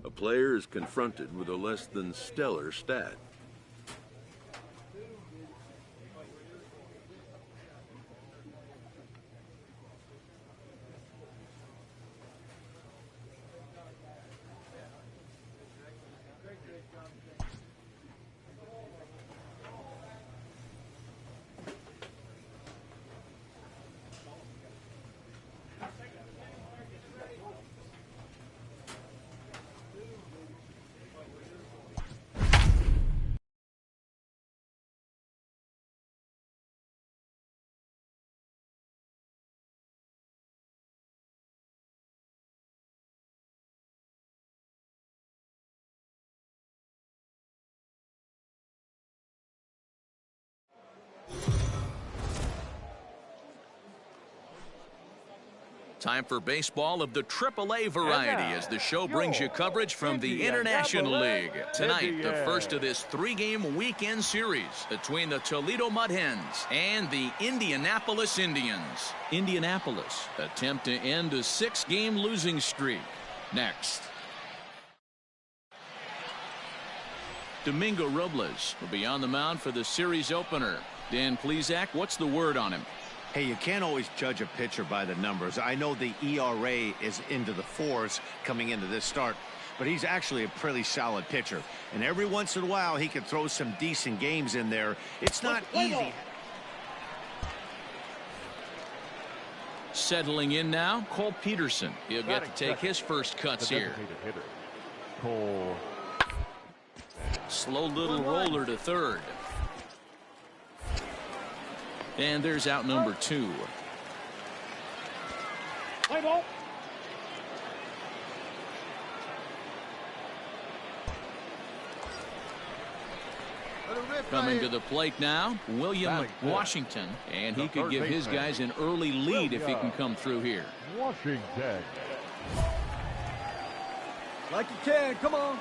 A player is confronted with a less than stellar stat. Time for baseball of the AAA variety as the show brings you coverage from the International League. Tonight, the first of this three-game weekend series between the Toledo Mud Hens and the Indianapolis Indians. Indianapolis attempt to end a 6-game losing streak. Next. Domingo Robles will be on the mound for the series opener. Dan Plesac, what's the word on him? Hey, you can't always judge a pitcher by the numbers. I know the ERA is into the 4s coming into this start, but he's actually a pretty solid pitcher. And every once in a while, he can throw some decent games in there. It's not easy. Settling in now, Cole Peterson. He'll get to take his first cuts here. Cole. Slow little roller to third. And there's out number 2. Play ball. Coming to the plate now, William Washington, and he could give his guys an early lead if he can come through here. Washington. Like you can, come on.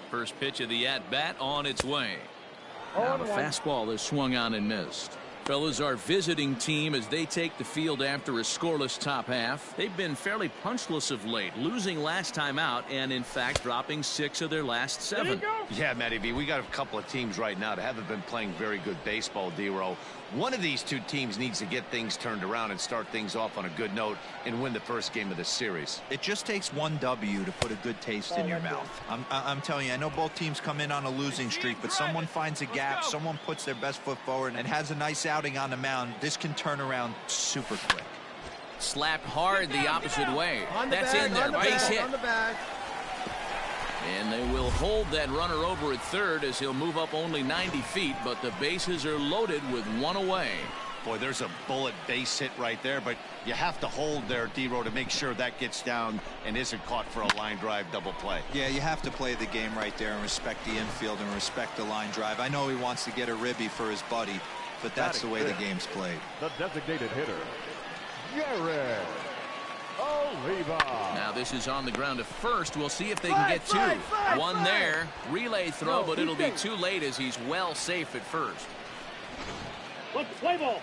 First pitch of the at-bat on its way. Now the fastball is swung on and missed. Fellas, our visiting team as they take the field after a scoreless top half. They've been fairly punchless of late, losing last time out and in fact dropping 6 of their last 7. Yeah, Matty V, we got a couple of teams right now that haven't been playing very good baseball, D-Row. One of these 2 teams needs to get things turned around and start things off on a good note and win the first game of this series. It just takes one W to put a good taste in your mouth. I'm telling you, I know both teams come in on a losing streak, but someone finds a gap, someone puts their best foot forward and has a nice outing on the mound. This can turn around super quick. Slapped hard the opposite way. That's in there. Base hit. And they will hold that runner over at third as he'll move up only 90 feet, but the bases are loaded with 1 away. Boy, there's a bullet base hit right there, but you have to hold there, D-Row, to make sure that gets down and isn't caught for a line drive double play. Yeah, you have to play the game right there and respect the infield and respect the line drive. I know he wants to get a ribby for his buddy, but that's the way the game's played. The designated hitter, Jared. Now this is on the ground to first. We'll see if they can get 2. One there. Relay throw, but it'll be too late as he's well safe at first. Play ball.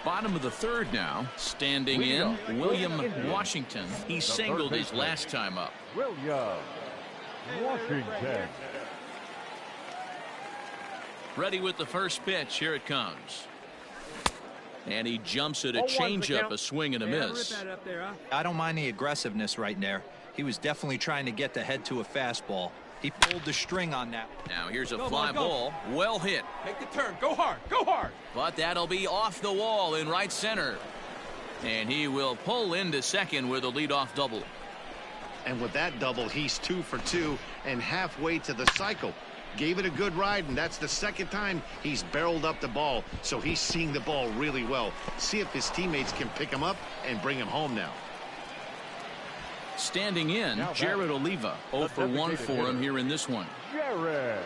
Bottom of the third now. Standing in, William Washington. He singled his last time up. William Washington. Ready with the first pitch. Here it comes. And he jumps at a changeup, a swing and a miss. I don't mind the aggressiveness right there. He was definitely trying to get the head to a fastball. He pulled the string on that. Now here's a fly ball. Well hit. Make the turn. Go hard. Go hard. But that'll be off the wall in right center. And he will pull into second with a leadoff double. And with that double, he's 2 for 2 and halfway to the cycle. Gave it a good ride, and that's the second time he's barreled up the ball, so he's seeing the ball really well. See if his teammates can pick him up and bring him home now. Standing in, Jared Oliva. 0 for 1 for him here in this one. Jared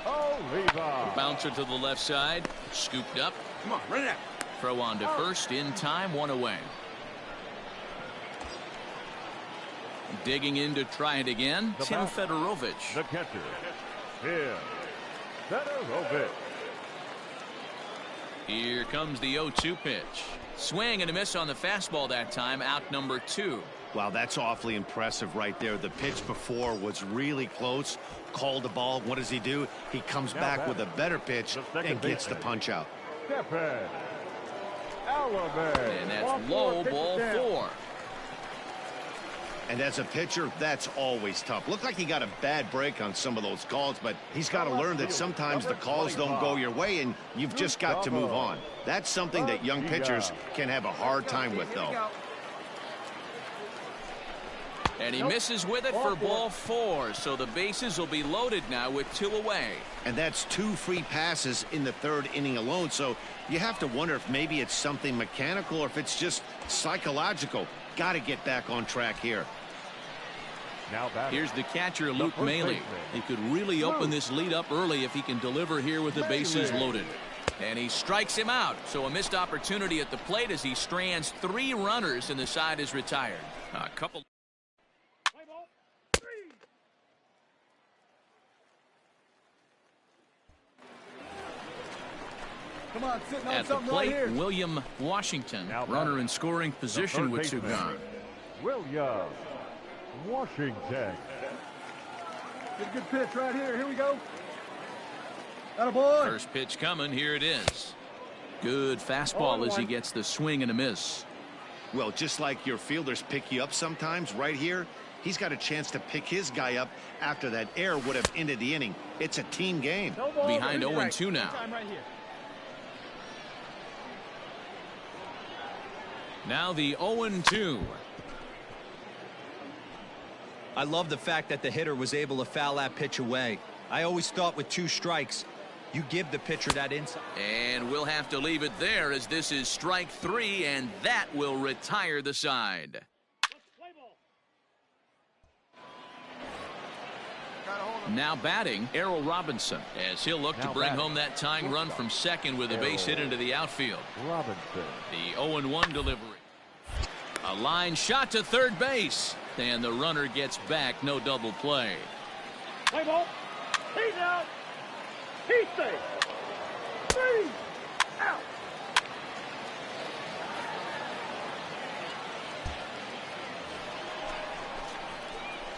Oliva. Bouncer to the left side. Scooped up. Come on, run it out. Throw on to first in time. 1 away. Digging in to try it again. Tim Fedorovich. The catcher. Tim Fedorovich. Here comes the 0-2 pitch. Swing and a miss on the fastball that time. Out number 2. Wow, that's awfully impressive right there. The pitch before was really close. Called the ball. What does he do? He comes back with a better pitch and gets the punch out. Stephen And that's low, ball 4. And as a pitcher, that's always tough. Looked like he got a bad break on some of those calls, but he's got to learn that sometimes the calls don't go your way, and you've just got to move on. That's something that young pitchers can have a hard time with, though. And he misses with it for ball 4. So the bases will be loaded now with 2 away. And that's 2 free passes in the 3rd inning alone. So you have to wonder if maybe it's something mechanical or if it's just psychological. Got to get back on track here. Here's the catcher, Luke Maley. He could really open this lead up early if he can deliver here with the bases loaded. And he strikes him out. So a missed opportunity at the plate as he strands 3 runners and the side is retired. A couple. Come on, sitting on At the something plate, right here. William Washington, runner in scoring position with 2 gone. William Washington. Get a good pitch right here. Here we go. Attaboy. First pitch coming. Here it is. Good fastball as he gets the swing and a miss. Well, just like your fielders pick you up sometimes, right here, he's got a chance to pick his guy up after that error would have ended the inning. It's a team game. Behind 0-2 now. Now the 0-2. I love the fact that the hitter was able to foul that pitch away. I always thought with 2 strikes, you give the pitcher that inside. And we'll have to leave it there as this is strike 3, and that will retire the side. Now batting, Errol Robinson, as he'll look to bring home that tying run from second with a base hit into the outfield. Robinson. The 0-1 delivery. A line shot to third base. And the runner gets back. No double play. Play ball. He's out. He's safe. 3 out.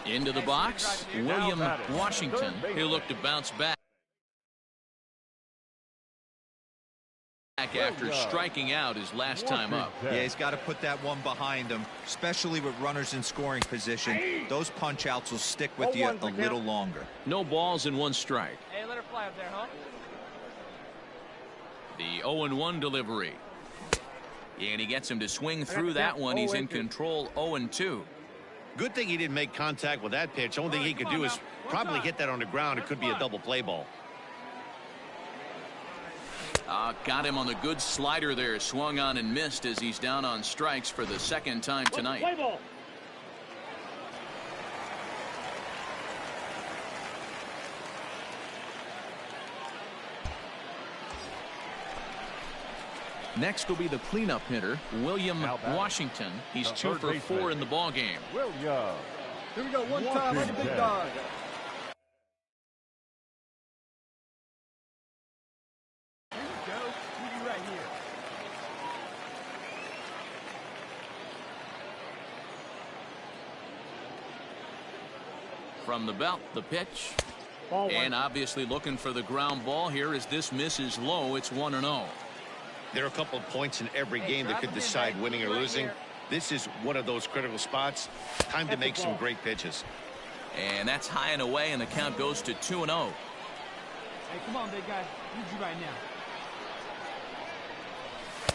Into the box, William Washington. He'll look to bounce back after striking out his last time up. Yeah, he's got to put that one behind him, especially with runners in scoring position. Those punch outs will stick with you a little longer. No balls and 1 strike. Hey, let her fly up there, huh? The 0-1 delivery. And he gets him to swing through that one. He's in control. 0-2. Good thing he didn't make contact with that pitch. Only thing he could do is probably hit that on the ground. It could be a double play ball. Got him on the good slider there. Swung on and missed as he's down on strikes for the 2nd time tonight. Next will be the cleanup hitter, William Washington. He's 2 for 4 in the ball game. William. Here we go. One time on the big dog. Here we go. You right here. From the belt, the pitch. And obviously looking for the ground ball here as this misses low. It's 1-0. There are a couple of points in every game that could decide winning or losing. This is one of those critical spots. Time to make some great pitches. And that's high and away, and the count goes to 2-0. Hey, come on, big guy. Need you right now.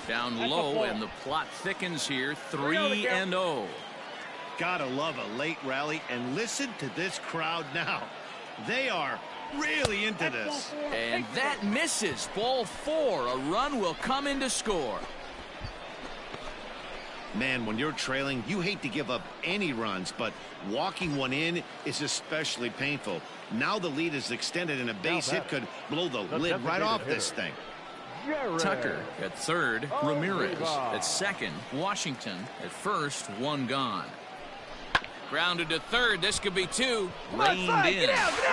Down low, and the plot thickens here. 3-0. Gotta love a late rally, and listen to this crowd now. They are really into this. And that misses. Ball 4. A run will come in to score. Man, when you're trailing, you hate to give up any runs, but walking one in is especially painful. Now the lead is extended and a base hit could blow the lid right off this thing. Tucker at third, Ramirez at second, Washington at first, one gone. Grounded to third. This could be two. Reined in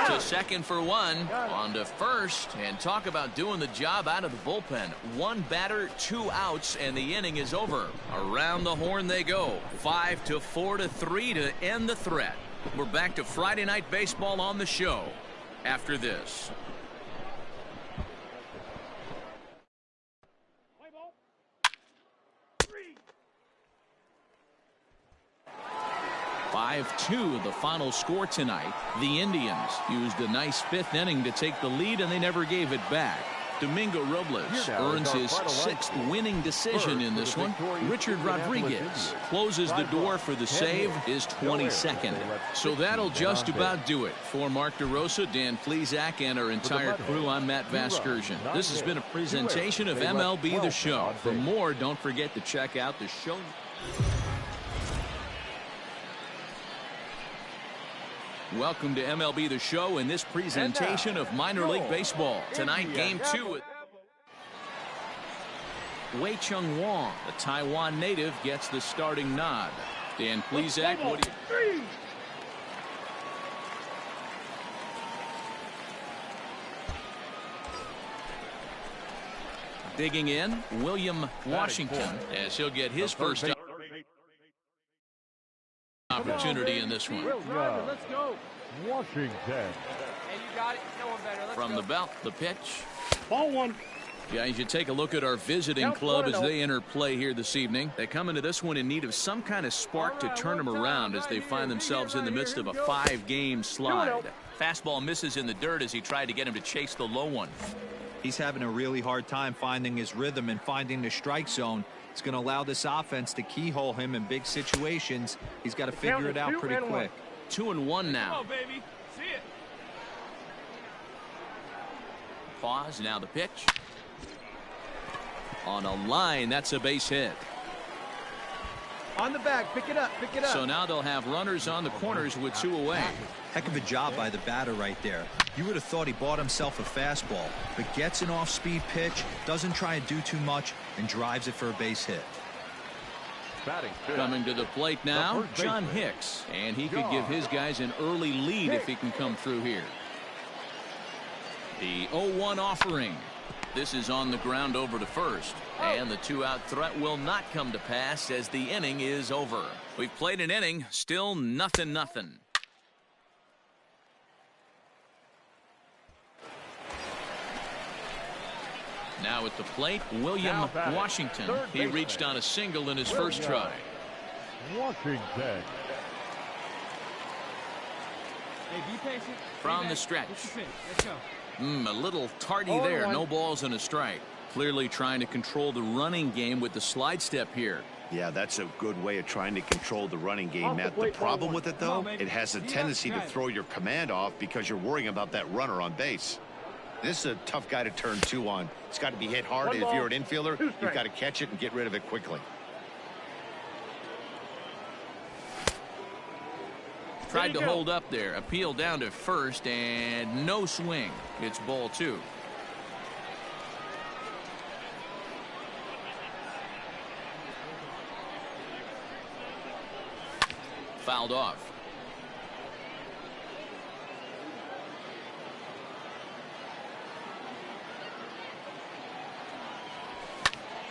to second for one. On to first. And talk about doing the job out of the bullpen. One batter, 2 outs, and the inning is over. Around the horn they go. 5-4-3 to end the threat. We're back to Friday Night Baseball on the show after this. 5-2 the final score tonight. The Indians used a nice 5th inning to take the lead, and they never gave it back. Domingo Robles earns his 6th winning decision in this one. Richard Rodriguez closes the door for the save, his 22nd. So that'll just about do it. For Mark DeRosa, Dan Plesac, and our entire crew, I'm Matt Vasgersian. This has been a presentation of MLB The Show. For more, don't forget to check out the show. Welcome to MLB The Show in this presentation of minor league baseball. Tonight, game 2. Wei Chung Wong, a Taiwan native, gets the starting nod. Dan Plesac, what do you... Digging in, William Washington, as he'll get his first opportunity in this one. Let's go. Washington. Hey, you got it. No one better. From the belt, the pitch. Ball one. Guys, you take a look at our visiting club as they enter play here this evening. They come into this one in need of some kind of spark to turn them around as they find themselves in the midst of a 5-game slide. Fastball misses in the dirt as he tried to get him to chase the low one. He's having a really hard time finding his rhythm and finding the strike zone. It's going to allow this offense to keyhole him in big situations. He's got to figure it out pretty quick. 2-1 now. Come on, baby. See it. Pause. Now the pitch. On a line, that's a base hit. On the back, pick it up, pick it up. So now they'll have runners on the corners with 2 away. Heck of a job by the batter right there. You would have thought he bought himself a fastball, but gets an off-speed pitch, doesn't try and do too much, and drives it for a base hit. Coming to the plate now, John Hicks, and he could give his guys an early lead if he can come through here. The 0-1 offering. This is on the ground over to first, and the 2-out threat will not come to pass as the inning is over. We've played an inning, still nothing. Now at the plate, William Washington. He reached on a single in his first try. Washington. Hey, be patient. From the stretch. Let's go. A little tardy there. No balls and a strike. Clearly trying to control the running game with the slide step here. Yeah, that's a good way of trying to control the running game, Matt. The problem with it, though, it has a tendency to throw your command off because you're worrying about that runner on base. This is a tough guy to turn 2 on. It's got to be hit hard. If you're an infielder, you've got to catch it and get rid of it quickly. Tried to hold up there. Appeal down to first, and no swing. It's ball 2. Fouled off.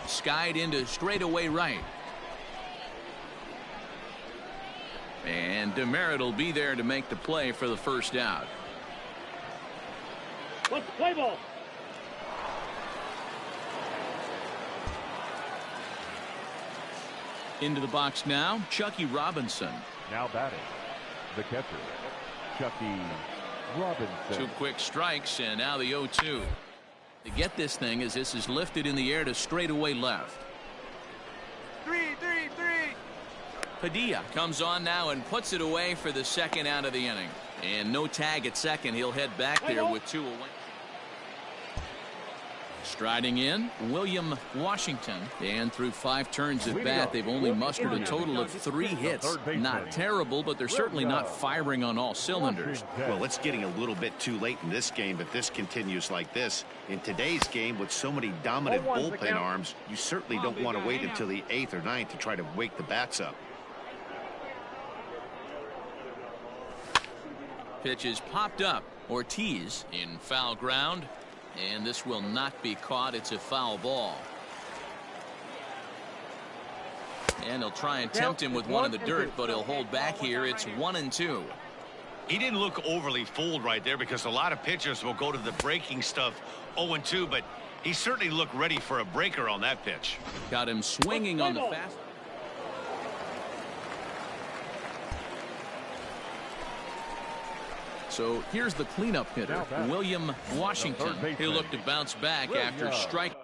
Skied into straightaway right. And Demerit will be there to make the play for the first out. Let's play ball. Into the box now, Chucky Robinson. Now batting, the catcher, Chucky Robinson. 2 quick strikes, and now the 0-2. To get this thing as this is lifted in the air to straightaway left. 3. Padilla comes on now and puts it away for the second out of the inning. And no tag at second. He'll head back there with 2 away. Striding in, William Washington. And through 5 turns at bat, they've only mustered a total of 3 hits. Not terrible, but they're certainly not firing on all cylinders. Well, it's getting a little bit too late in this game, but this continues like this. In today's game, with so many dominant bullpen arms, you certainly don't want to wait until the 8th or 9th to try to wake the bats up. Pitch is popped up. Ortiz in foul ground. And this will not be caught. It's a foul ball. And he'll try and tempt him with one in the dirt, but he'll hold back here. It's 1-2. He didn't look overly fooled right there, because a lot of pitchers will go to the breaking stuff 0-2, but he certainly looked ready for a breaker on that pitch. Got him swinging on the fast. So here's the cleanup hitter, William Washington. He'll look to bounce back after striking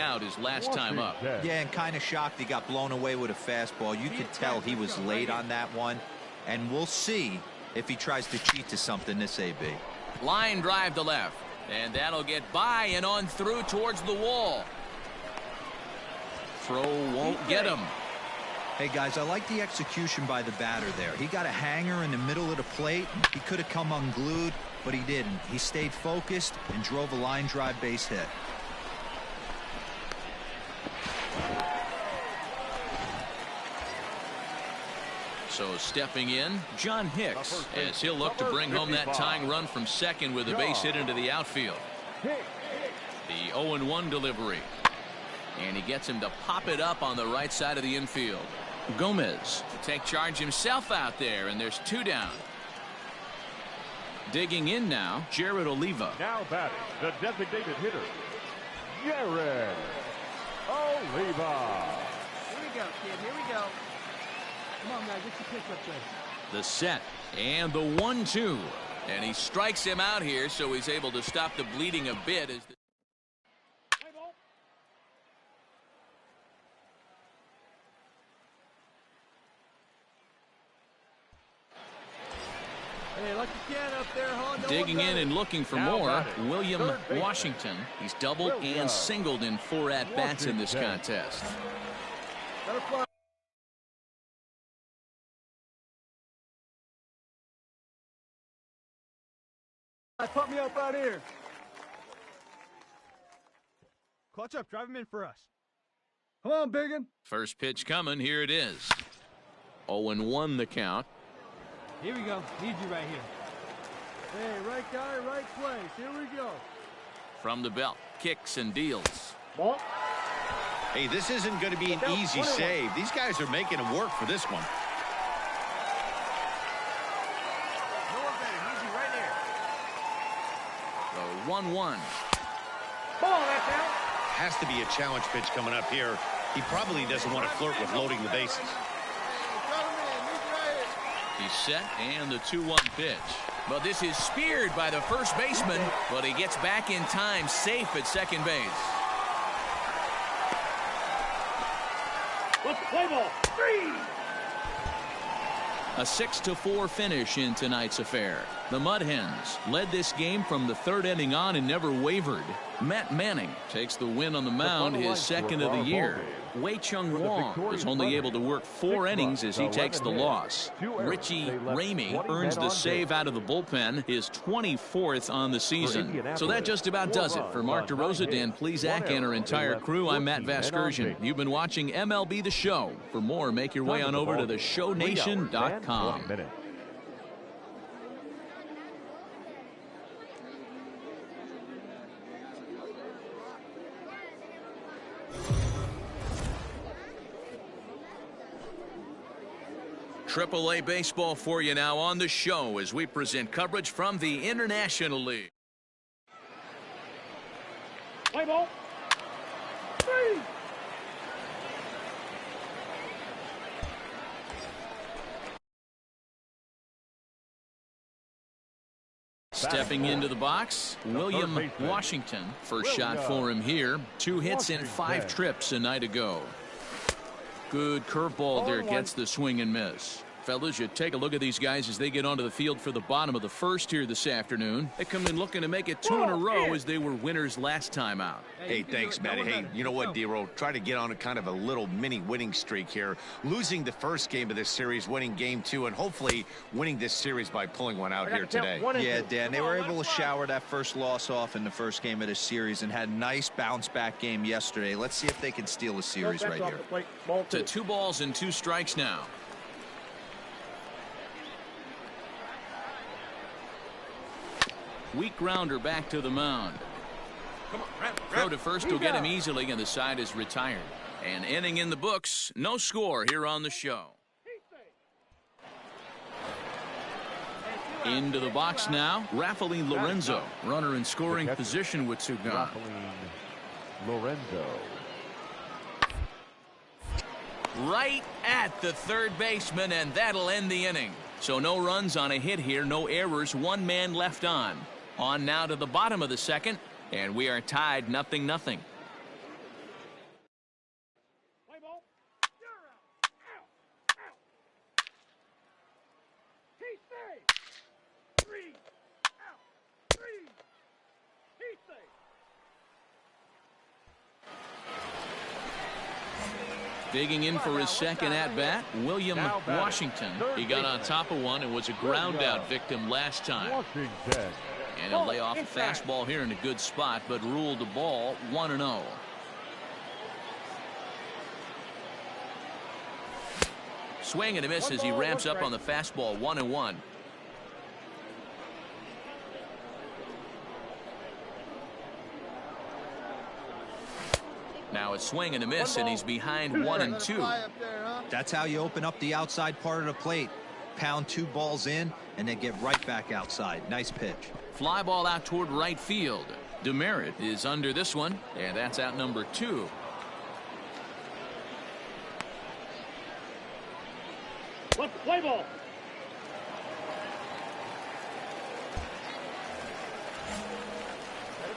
out his last time up. Yeah, and kind of shocked he got blown away with a fastball. You could tell he was late on that one, and we'll see if he tries to cheat to something this AB. Line drive to left, and that'll get by and on through towards the wall. Throw won't get him. Hey guys, I like the execution by the batter there. He got a hanger in the middle of the plate. He could have come unglued, but he didn't. He stayed focused and drove a line drive base hit. So stepping in, John Hicks, as he'll look to bring home that tying run from second with a base hit into the outfield. The 0-1 delivery. And he gets him to pop it up on the right side of the infield. Gomez to take charge himself out there, and there's 2 down. Digging in now, Jared Oliva. Now batting, the designated hitter, Jared Oliva. Here we go, kid. Here we go. Come on, guys. Get your pitch up there. The set and the 1-2. And he strikes him out here, so he's able to stop the bleeding a bit. As the Hey, lucky can up there, huh? No digging in and looking for Now more, batting, William Washington. He's doubled and singled in 4 at-bats in this contest. Let her fly. Put me up out here. Clutch up. Drive him in for us. Come on, biggin. First pitch coming. Here it is. 0-1 the count. Here we go. Need you right here. Hey, right guy, right place. Here we go. From the belt, kicks and deals. Ball. Hey, this isn't going to be an easy save. These guys are making him work for this one. No one better. Need you right there. The 1-1. Ball, that's out. Has to be a challenge pitch coming up here. He probably doesn't want to flirt with loading the bases. He's set, and the 2-1 pitch. But this is speared by the first baseman, but he gets back in time, safe at second base. Let's play ball. 3. A 6-4 finish in tonight's affair. The Mud Hens led this game from the 3rd inning on and never wavered. Matt Manning takes the win on the mound, his 2nd of the year. Wei Chung Wong was only able to work 4 innings as he takes the loss. Richie Ramey earns the save out of the bullpen, his 24th on the season. So that just about does it. For Mark DeRosa, Dan Plesac, and our entire crew, I'm Matt Vasgersian. You've been watching MLB The Show. For more, make your way on over to theshownation.com. AAA baseball for you now on the show as we present coverage from the International League. Play ball. 3. Stepping into the box, William Washington. First shot for him here. 2 hits and 5 trips a night ago. Good curveball there, gets the swing and miss. Fellas, you take a look at these guys as they get onto the field for the bottom of the first here this afternoon. They come in looking to make it 2 in a row as they were winners last time out. Hey, thanks, Matty. Hey, you know what, D-Roll? Try to get on a kind of a little mini winning streak here. Losing the first game of this series, winning game 2, and hopefully winning this series by pulling one out here today. Yeah, Dan, they were able to shower that first loss off in the first game of this series and had a nice bounce-back game yesterday. Let's see if they can steal a series right here. To 2 balls and 2 strikes now. Weak grounder back to the mound. Throw to first will get him easily, and the side is retired. An inning in the books. No score here on the show. Into the box now, Rafael Lorenzo. Runner in scoring position with 2 gone. Lorenzo. Right at the third baseman, and that'll end the inning. So no runs on a hit here, no errors, 1 man left on. On now to the bottom of the second, and we are tied 0-0. Digging in for his second at-bat, William Washington. He got on top of one and was a ground-out victim last time. And he'll lay off a fastball here in a good spot, but ruled the ball 1-0. Swing and a miss as he ramps up on the fastball, 1-1. Now a swing and a miss, and he's behind 1-2. That's how you open up the outside part of the plate. Pound 2 balls in and then get right back outside. Nice pitch. Fly ball out toward right field. Demerit is under this one, and that's out number 2. Play ball.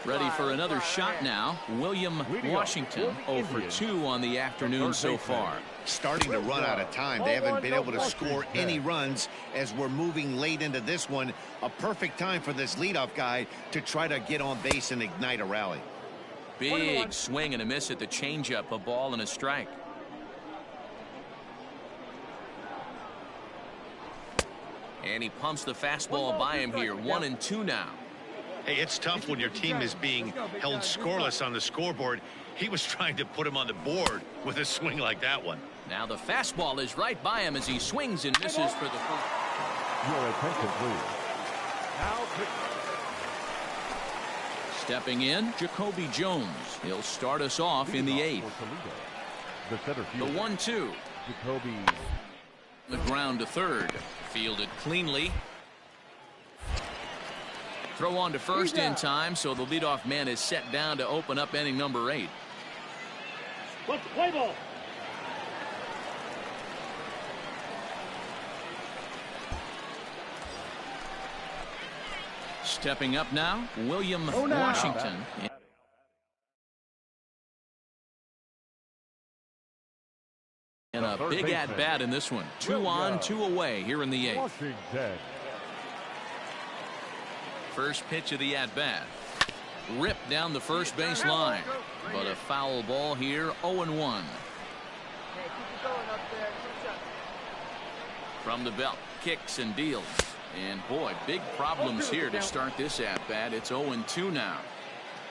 Ready for another shot now. William Washington 0 for 2 on the afternoon so far. Starting to run out of time. They haven't been able to score any runs as we're moving late into this one. A perfect time for this leadoff guy to try to get on base and ignite a rally. Big swing and a miss at the changeup, a ball and a strike. And he pumps the fastball by him here. 1-2 now. Hey, it's tough when your team is being held scoreless on the scoreboard. He was trying to put him on the board with a swing like that one. Now the fastball is right by him as he swings and misses for the first. Your attention, please. Now, stepping in, Jacoby Jones. He'll start us off in the 8th. The center The fielder, 1-2. Jacoby. The ground to third. Fielded cleanly. Throw on to first in time, so the leadoff man is set down to open up inning number 8. Let's play ball. Stepping up now, William Washington. And a big at-bat in this one. 2 on, 2 away here in the 8th. Washington. First pitch of the at-bat. Ripped down the first base line. But a foul ball here, 0-1. From the belt, kicks and deals. And boy, big problems here to start this at-bat. It's 0-2 now.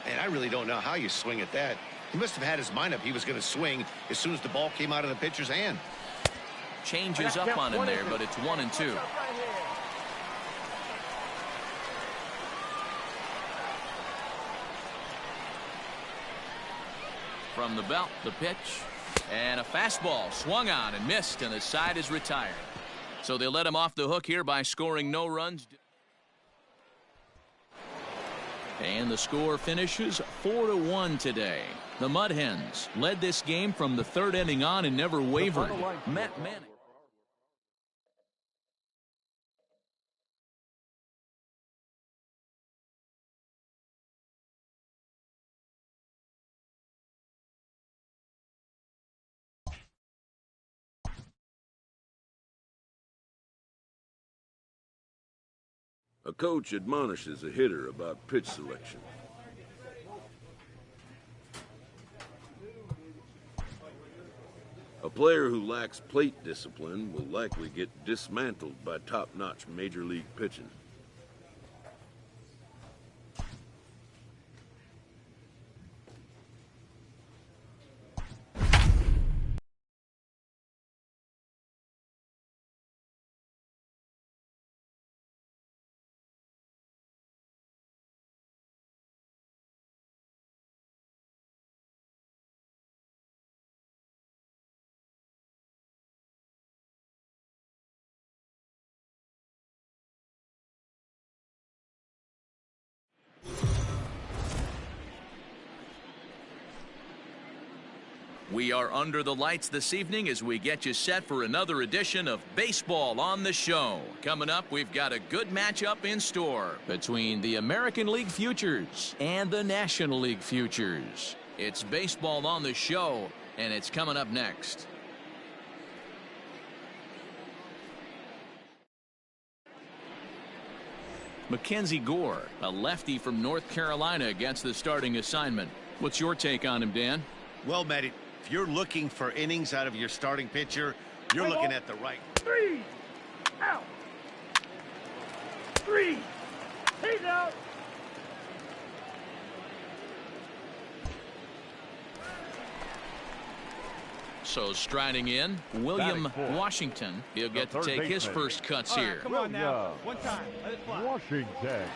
And I really don't know how you swing at that. He must have had his mind up he was going to swing as soon as the ball came out of the pitcher's hand. Changes up on him there, but it's 1-2. From the belt, the pitch, and a fastball swung on and missed, and the side is retired. So they let him off the hook here by scoring no runs. And the score finishes 4-1 today. The Mud Hens led this game from the 3rd inning on and never wavered. Matt Manning. A coach admonishes a hitter about pitch selection. A player who lacks plate discipline will likely get dismantled by top-notch major league pitching. We are under the lights this evening as we get you set for another edition of Baseball on the Show. Coming up, we've got a good matchup in store between the American League Futures and the National League Futures. It's Baseball on the Show, and it's coming up next. Mackenzie Gore, a lefty from North Carolina, gets the starting assignment. What's your take on him, Dan? Well, Matt, if you're looking for innings out of your starting pitcher, you're looking at the right. 3 out. 3. He's out. So striding in, William Washington. He'll get to take his first cuts here. Come on now. One time. Let it fly. Washington.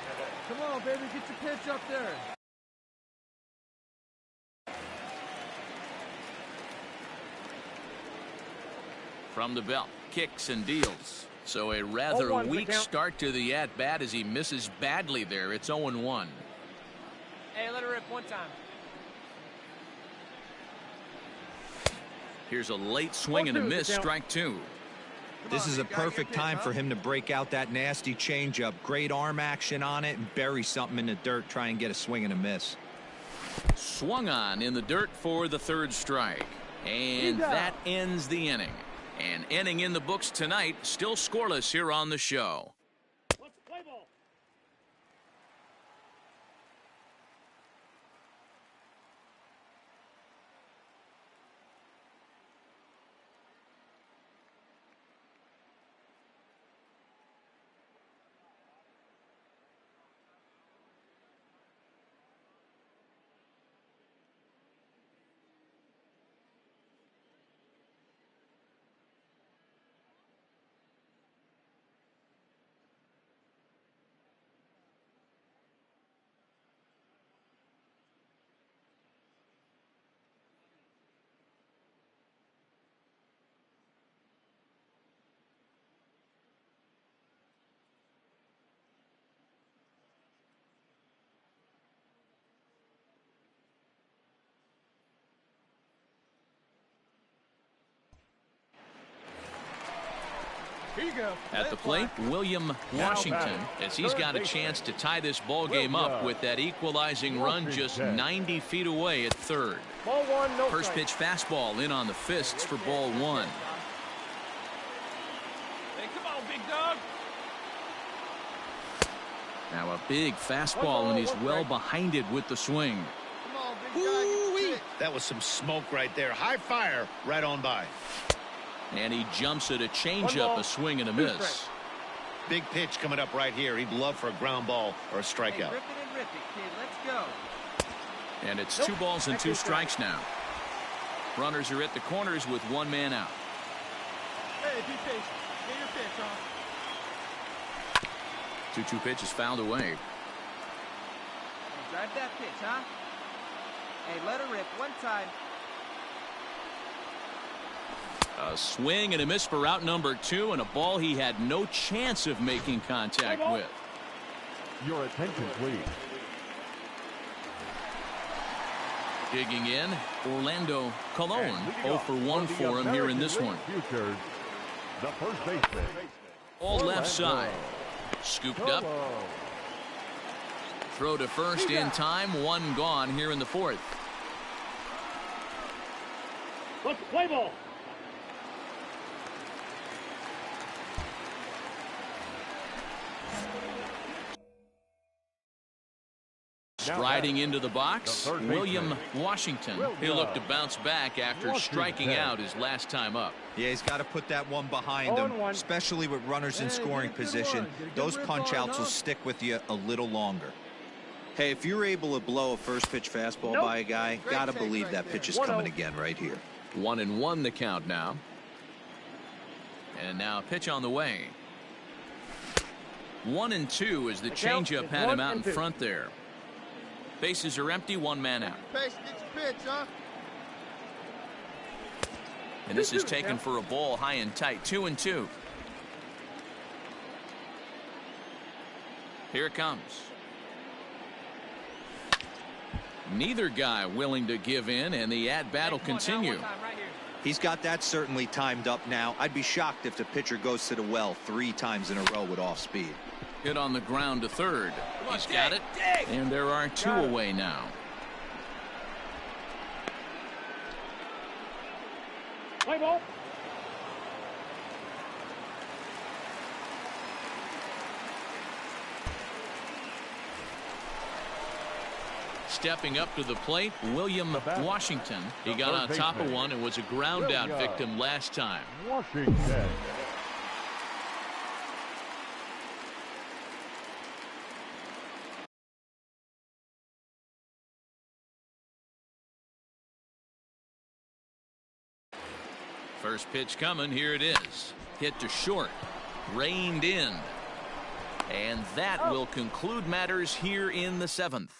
Come on, baby. Get your pitch up there. From the belt, kicks and deals. So a rather 0-1 weak start to the at-bat as he misses badly there. It's 0-1. Hey, let it rip one time. Here's a late swing and a miss, strike 2. This is a perfect time for him to break out that nasty changeup. Great arm action on it and bury something in the dirt. Try and get a swing and a miss. Swung on in the dirt for the third strike. And that ends the inning. An inning in the books tonight, still scoreless here on the show. Let's play ball. Here you go. At the plate, William Washington, as he's got a chance to tie this ball game up with that equalizing run just 90 feet away at third. Ball 1, no First pitch fastball in on the fists for ball 1. Hey, come on, big dog. Now a big fastball, and he's well behind it with the swing. Come on, big dog. That was some smoke right there. High fire right on by. And he jumps at a changeup, a swing and a miss. Big pitch coming up right here. He'd love for a ground ball or a strikeout. Hey, rip it and rip it, kid. Let's go. And it's 2 balls and 2 strikes now. Runners are at the corners with 1 man out. Hey, be patient. Get your pitch, huh? 2-2 pitch is fouled away. Hey, drive that pitch, huh? Hey, let her rip one time. A swing and a miss for out number 2, and a ball he had no chance of making contact with. Your attention, please. Digging in, Orlando Colon. 0 for 1 for him here in this one. Futures, the first baseman. All left side. Scooped up. Throw to first in time. 1 gone here in the 4th. Let's play ball. Striding into the box, the third William baseman. Washington. He'll look to bounce back after striking out his last time up. Yeah, he's got to put that one behind him, especially with runners in scoring position. Those punch-outs will stick with you a little longer. Hey, if you're able to blow a first pitch fastball by a guy, got to believe that pitch is coming again right here. 1-1 the count now. And now a pitch on the way. 1-2 as the changeup had him out in front there. Bases are empty, one man out. And this is taken for a ball high and tight. 2-2. Here it comes. Neither guy willing to give in, and the at-bat will continue. He's got that certainly timed up now. I'd be shocked if the pitcher goes to the well 3 times in a row with off speed. Hit on the ground to third. He's got it. And there are 2 away now. Play ball. Stepping up to the plate, William Washington. He got on top of one and was a ground out victim last time. Washington. First pitch coming. Here it is. Hit to short. Reined in. And that will conclude matters here in the 7th.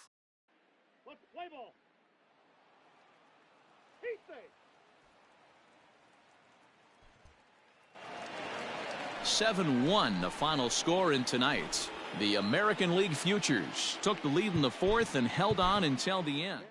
7-1 the final score in tonight. The American League Futures took the lead in the 4th and held on until the end.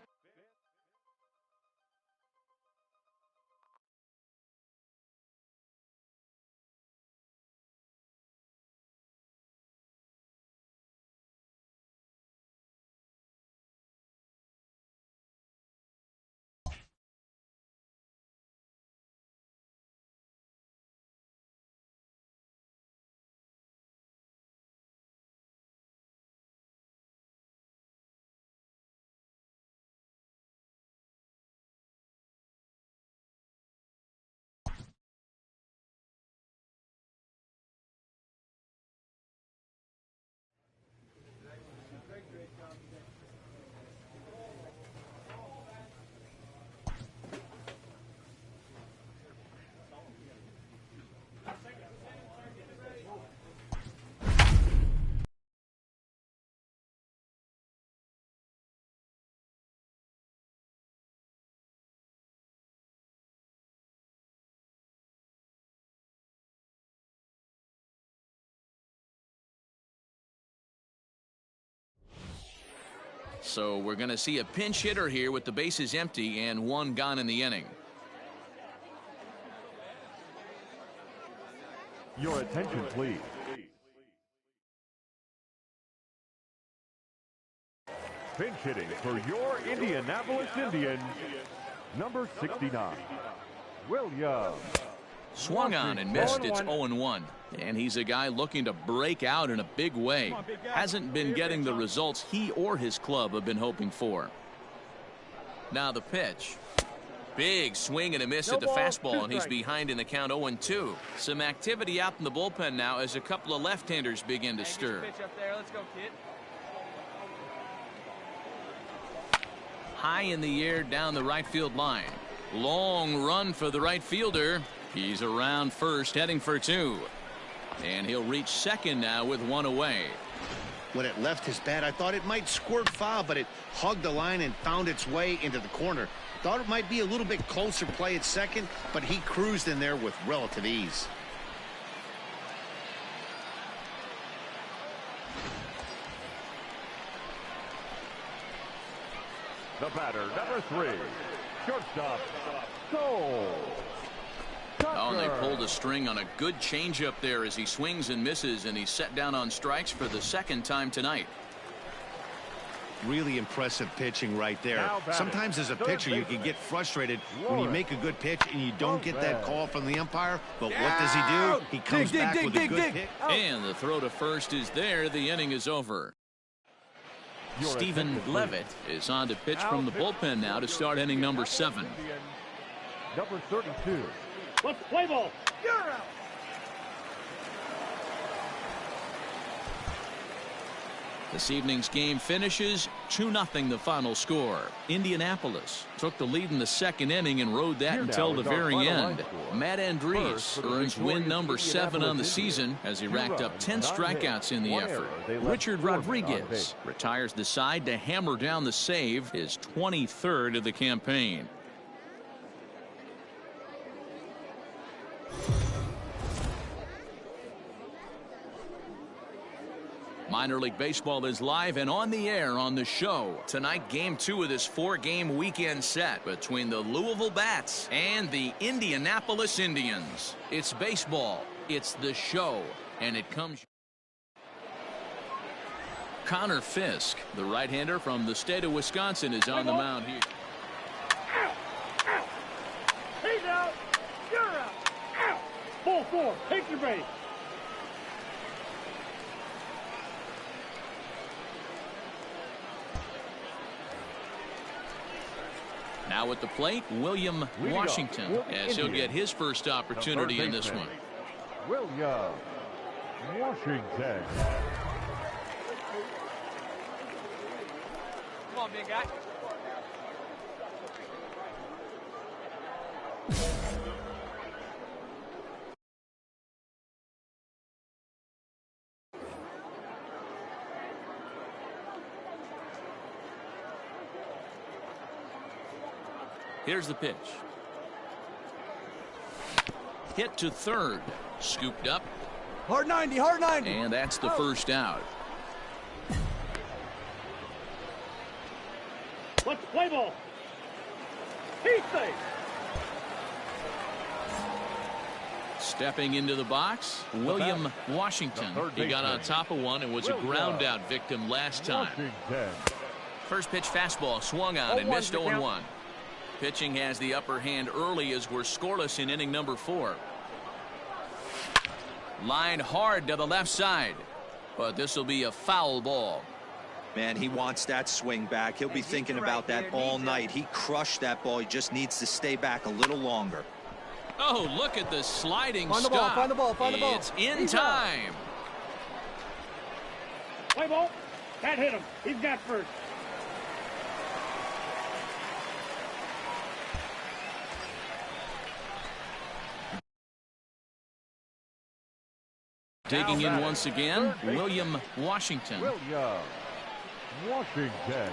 So we're going to see a pinch hitter here with the bases empty and 1 gone in the inning. Your attention, please. Pinch hitting for your Indianapolis Indians, number 69, William. Swung on and missed. It's 0-1. And he's a guy looking to break out in a big way. Hasn't been getting the results he or his club have been hoping for. Now the pitch. Big swing and a miss at the fastball, and he's behind in the count 0-2. Some activity out in the bullpen now as a couple of left-handers begin to stir. High in the air down the right field line. Long run for the right fielder. He's around first, heading for 2. And he'll reach second now with 1 away. When it left his bat, I thought it might squirt foul, but it hugged the line and found its way into the corner. Thought it might be a little bit closer play at second, but he cruised in there with relative ease. The batter, number 3, shortstop, Cole. Oh, and they pulled a string on a good changeup there as he swings and misses, and he's set down on strikes for the 2nd time tonight. Really impressive pitching right there. Sometimes as a pitcher you can get frustrated when you make a good pitch and you don't get that call from the umpire. But what does he do? He comes back with a good hit. And the throw to first is there. The inning is over. Stephen Levitt is on to pitch from the bullpen now to start inning number 7. Number 32. Let's play ball. You're out. This evening's game finishes 2-0 the final score. Indianapolis took the lead in the second inning and rode that until the very end. Matt Andriese earns win number 7 on the season as he racked up 10 strikeouts in the effort. Richard Rodriguez retires the side to hammer down the save, his 23rd of the campaign. Minor League Baseball is live and on the air on the show. Tonight, Game 2 of this 4-game weekend set between the Louisville Bats and the Indianapolis Indians. It's baseball, it's the show, and it comes. Connor Fisk, the right-hander from the state of Wisconsin, is on the mound here. He's out. You're out. Out. Ball 4. Take your base. Now at the plate, William Washington, as he'll get his first opportunity in this one. William Washington. Come on, big guy. Here's the pitch. Hit to third. Scooped up. Hard 90, hard 90. And that's the first out. Let's play ball. He's safe. Stepping into the box, William Washington. He got on top of one and was a ground out victim last time. First pitch fastball swung on and missed 0-1. Pitching has the upper hand early as we're scoreless in inning number 4. Line hard to the left side, but this will be a foul ball. Man, he wants that swing back. He'll be thinking about that all night. He crushed that ball. He just needs to stay back a little longer. Oh, look at the sliding Find the ball, stop. find the ball, find the ball. It's in He's time. Play ball. That hit him. He's got first. Digging in once again, William Washington. William Washington.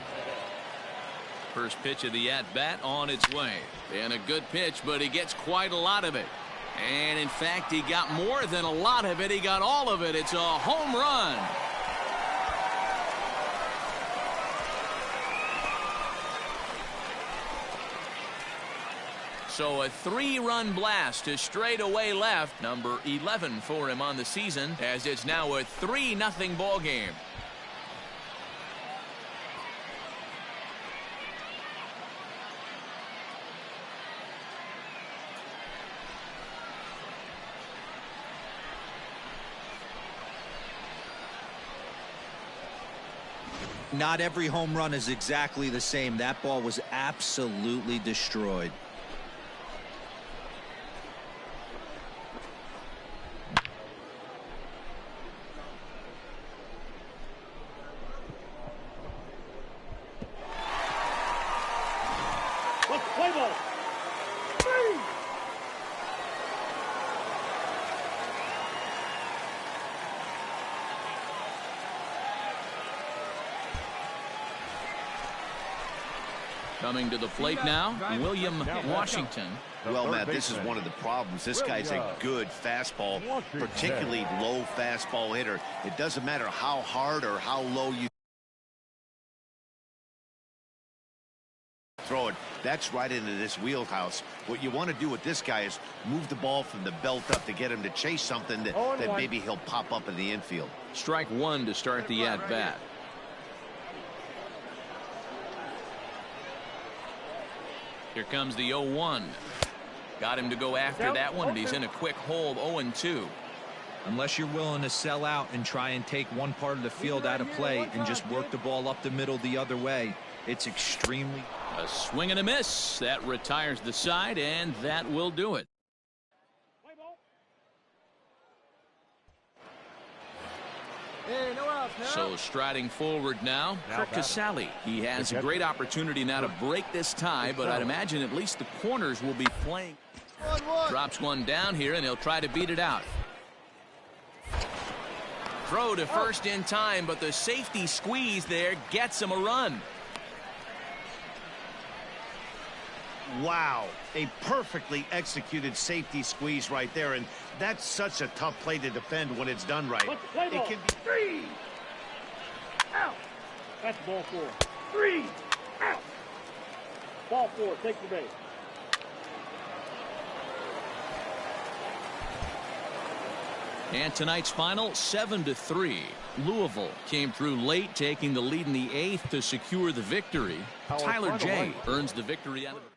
First pitch of the at-bat on its way. And a good pitch, but he gets quite a lot of it. And in fact, he got more than a lot of it. He got all of it. It's a home run. So a 3-run blast to straightaway left, number 11 for him on the season, as it's now a 3-0 ball game. Not every home run is exactly the same. That ball was absolutely destroyed. Let's play ball. Three. Coming to the plate now, William Washington. Well, Matt, this is one of the problems. This guy's a good fastball, particularly low fastball hitter. It doesn't matter how hard or how low you throw it. That's right into this wheelhouse. What you want to do with this guy is move the ball from the belt up to get him to chase something that maybe he'll pop up in the infield. Strike one to start the at-bat. Here comes the 0-1. Got him to go after that one, and he's in a quick hold, 0-2. Unless you're willing to sell out and try and take one part of the field out of play and just work the ball up the middle the other way, it's extremely... A swing and a miss. That retires the side, and that will do it. Hey, no outs now. So striding forward now, Kirk Casale. He has a great opportunity now to break this tie, but I'd imagine at least the corners will be playing. Drops one down here, and he'll try to beat it out. Throw to first in time, but the safety squeeze there gets him a run. Wow, a perfectly executed safety squeeze right there, and that's such a tough play to defend when it's done right. It can be 3 out. That's ball 4. 3 out. Ball 4. Take the base. And tonight's final, 7-3. Louisville came through late, taking the lead in the 8th to secure the victory. Tyler J. earns the victory out of the...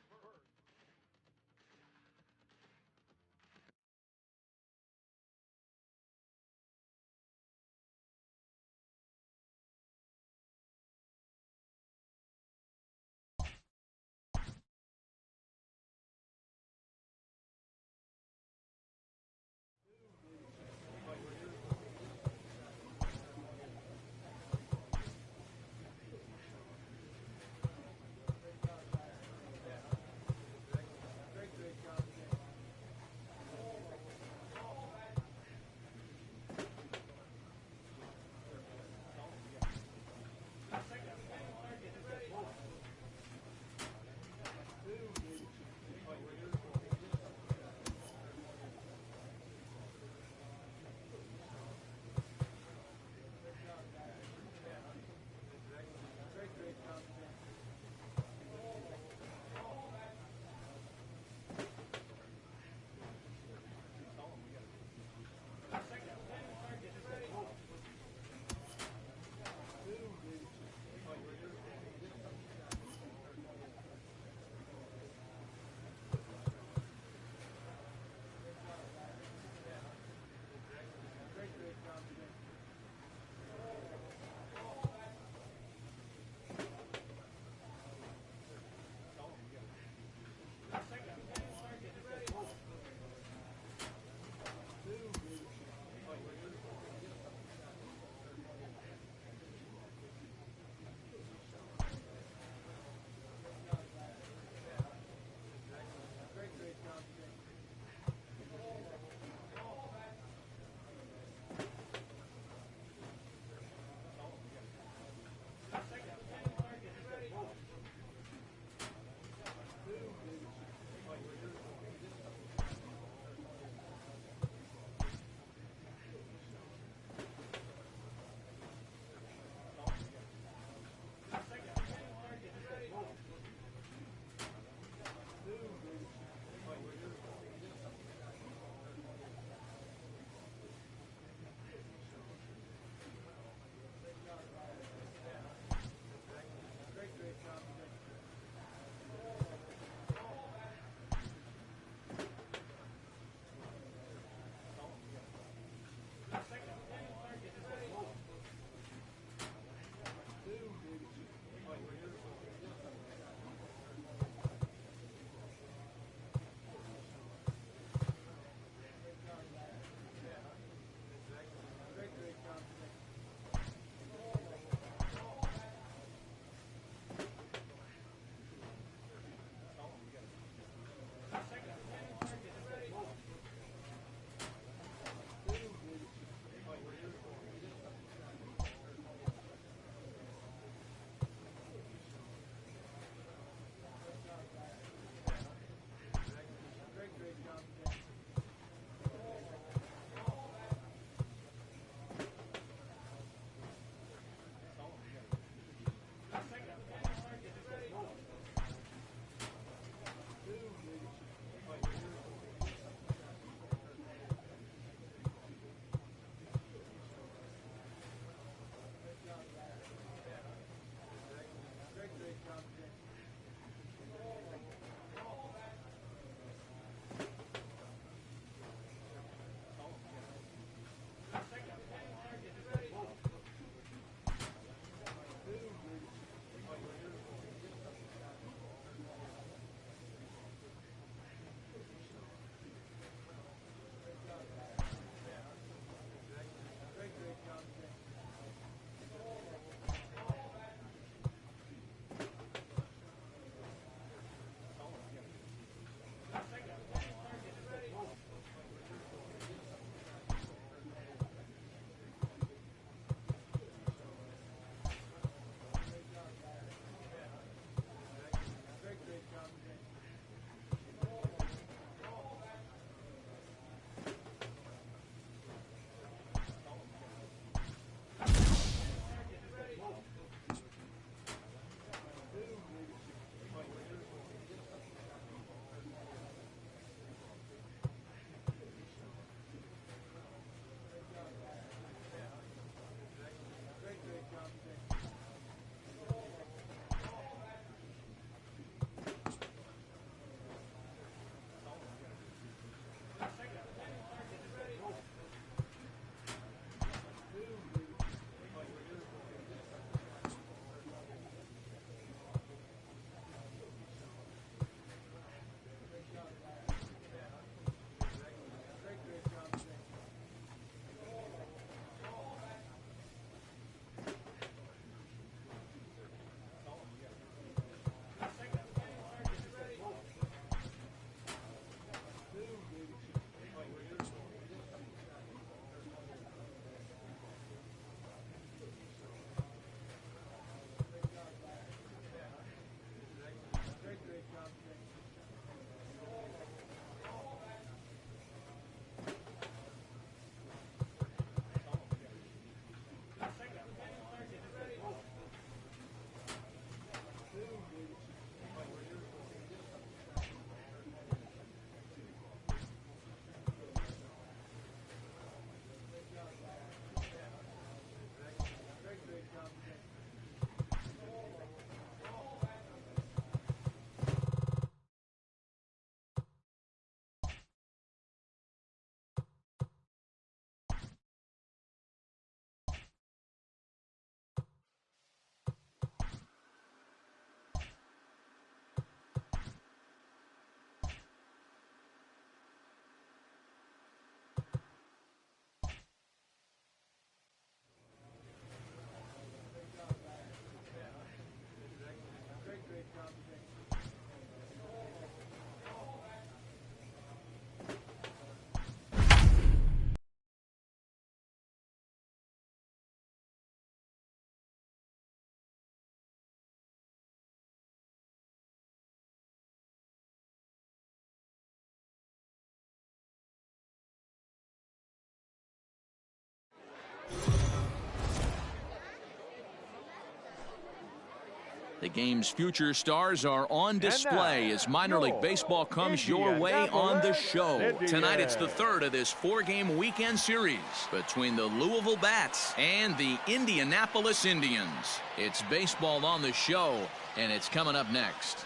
The game's future stars are on display as minor league baseball comes your way on the show. Tonight it's the third of this 4-game weekend series between the Louisville Bats and the Indianapolis Indians. It's baseball on the show, and it's coming up next.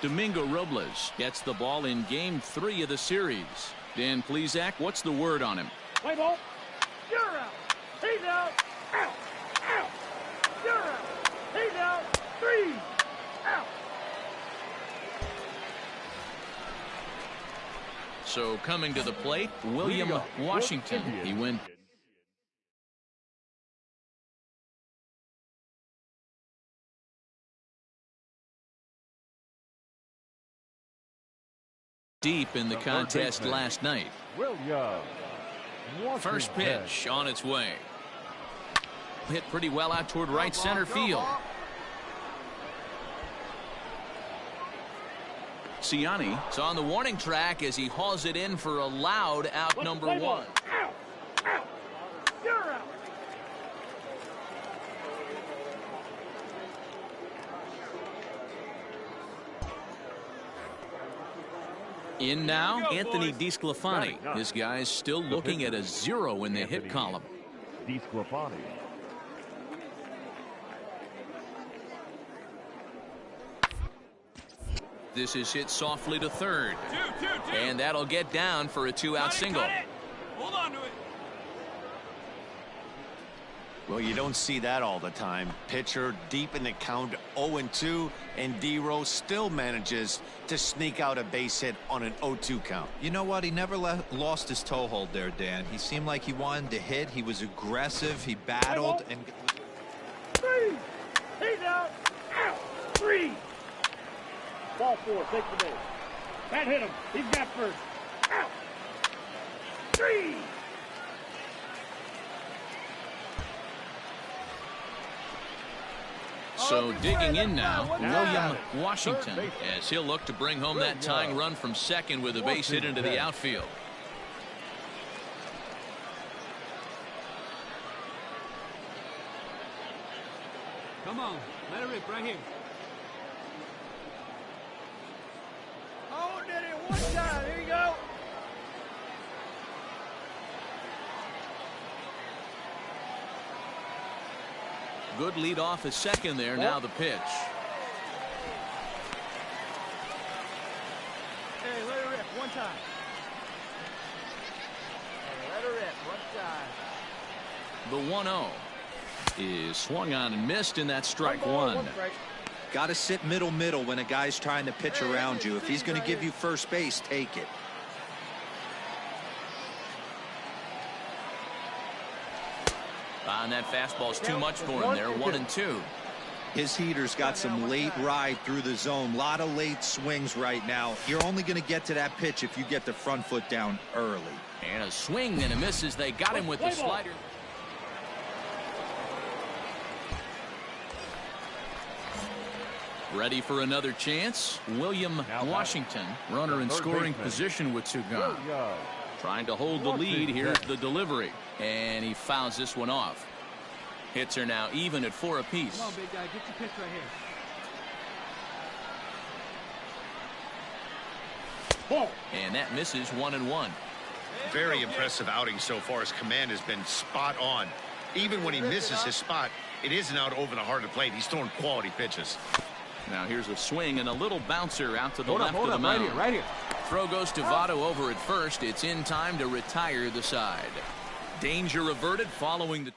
Domingo Robles gets the ball in Game 3 of the series. Dan Plesac, what's the word on him? Play ball. You're out. He's out. Out. Out. You're out. He's out. 3. Out. So coming to the plate, William Washington. He went deep in the contest last night. First pitch on its way. Hit pretty well out toward right center field. Ciani is on the warning track as he hauls it in for a loud out number 1. Out. Out. You're out. In now, Anthony DeSclafani. This guy's still looking at a 0 in the hit column. DeSclafani. This is hit softly to third. And that'll get down for a 2-out single. Hold on to it. Well, you don't see that all the time. Pitcher deep in the count, 0-2, and D-Rose still manages to sneak out a base hit on an 0-2 count. You know what? He never lost his toehold there, Dan. He seemed like he wanted to hit. He was aggressive. He battled. And 3. He's out. Out. 3. Ball 4. Take the base. That hit him. He's got first. Out. 3. So digging in now, William Washington, as he'll look to bring home that tying run from second with a base hit into the outfield. Come on, let it rip right here. Oh, did it one time. Here you go. Good lead off at second there. Now the pitch. Hey, let it rip one time. Hey, let it rip one time. The 1-0 is swung on and missed, and that's strike 1. got to sit middle when a guy's trying to pitch around you. If he's going to give you first base, take it. And that fastball's too much for him there. 1-2. His heater's got some late ride through the zone. A lot of late swings right now. You're only going to get to that pitch if you get the front foot down early. And a swing and a miss as they got him with the slider. Ready for another chance. William Washington, runner in scoring position with 2 gone. Trying to hold the lead. Here's the delivery. And he fouls this one off. Hits are now even at 4 apiece. Come on, big guy. Get your pitch right here. And that misses 1-1. Very impressive outing so far. His command has been spot on. Even when he misses his spot, it isn't out over the heart of the plate. He's throwing quality pitches. Now here's a swing and a little bouncer out to the left of the mound. Right here. Throw goes to Votto over at first. It's in time to retire the side. Danger averted following the...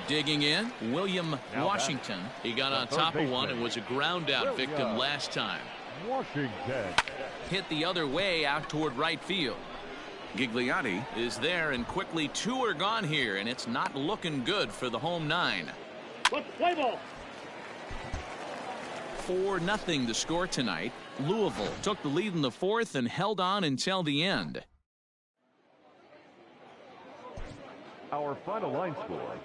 Digging in, William Washington. He got on top of one and was a ground out victim last time. Washington hit the other way out toward right field. Gigliotti is there, and quickly 2 are gone here, and it's not looking good for the home 9. Play ball. 4-0 the score tonight. Louisville took the lead in the 4th and held on until the end. Our final line score,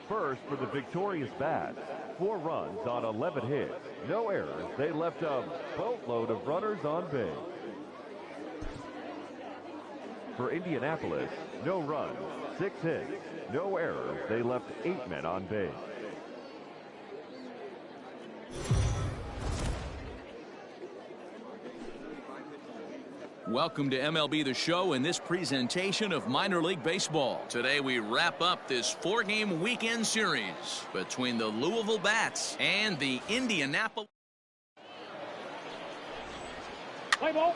first for the victorious Bats. 4 runs on 11 hits. No errors. They left a boatload of runners on base. For Indianapolis, no runs, 6 hits. No errors. They left 8 men on base. Welcome to MLB The Show in this presentation of minor league baseball. Today we wrap up this 4-game weekend series between the Louisville Bats and the Indianapolis. Play ball.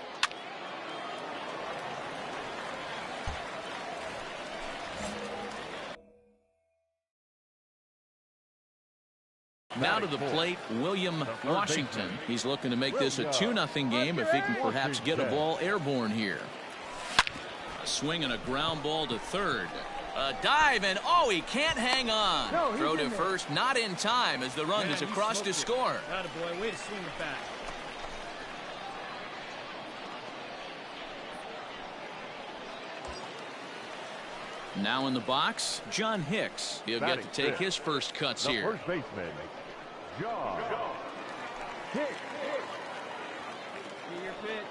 Now to the plate, William Washington. He's looking to make this a 2-0 game if he can perhaps get a ball airborne here. A swing and a ground ball to third. A dive, and oh, he can't hang on. Throw to first, not in time as the run is across to score. Attaboy, way to swing it back. Now in the box, John Hicks. He'll get to take his first cuts the here. First baseman, John Hicks. See your pitch.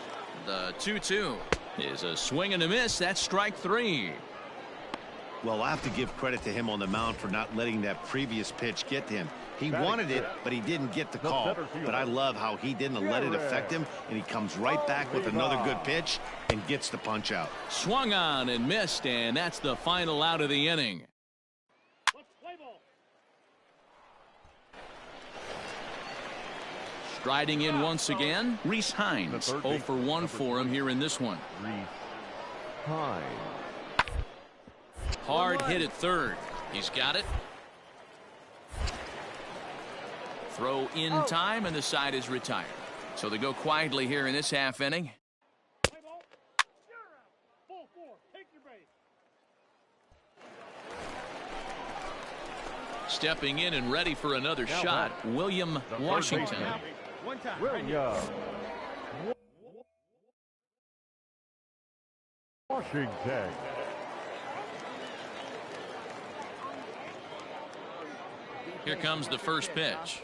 The 2-2 is a swing and a miss. That's strike 3. Well, I have to give credit to him on the mound for not letting that previous pitch get to him. He wanted it, but he didn't get the call. But I love how he didn't let it affect him, and he comes right back with another good pitch and gets the punch out. Swung on and missed, and that's the final out of the inning. Striding in once again, Reese Hines. 0 for 1 for him here in this one. Reese Hines. Hard hit at third. He's got it. Throw in time, and the side is retired. So they go quietly here in this half inning. Play ball. You're out. Ball 4. Take your base. Stepping in and ready for another shot, William Washington. One time. William Washington. Here comes the first pitch.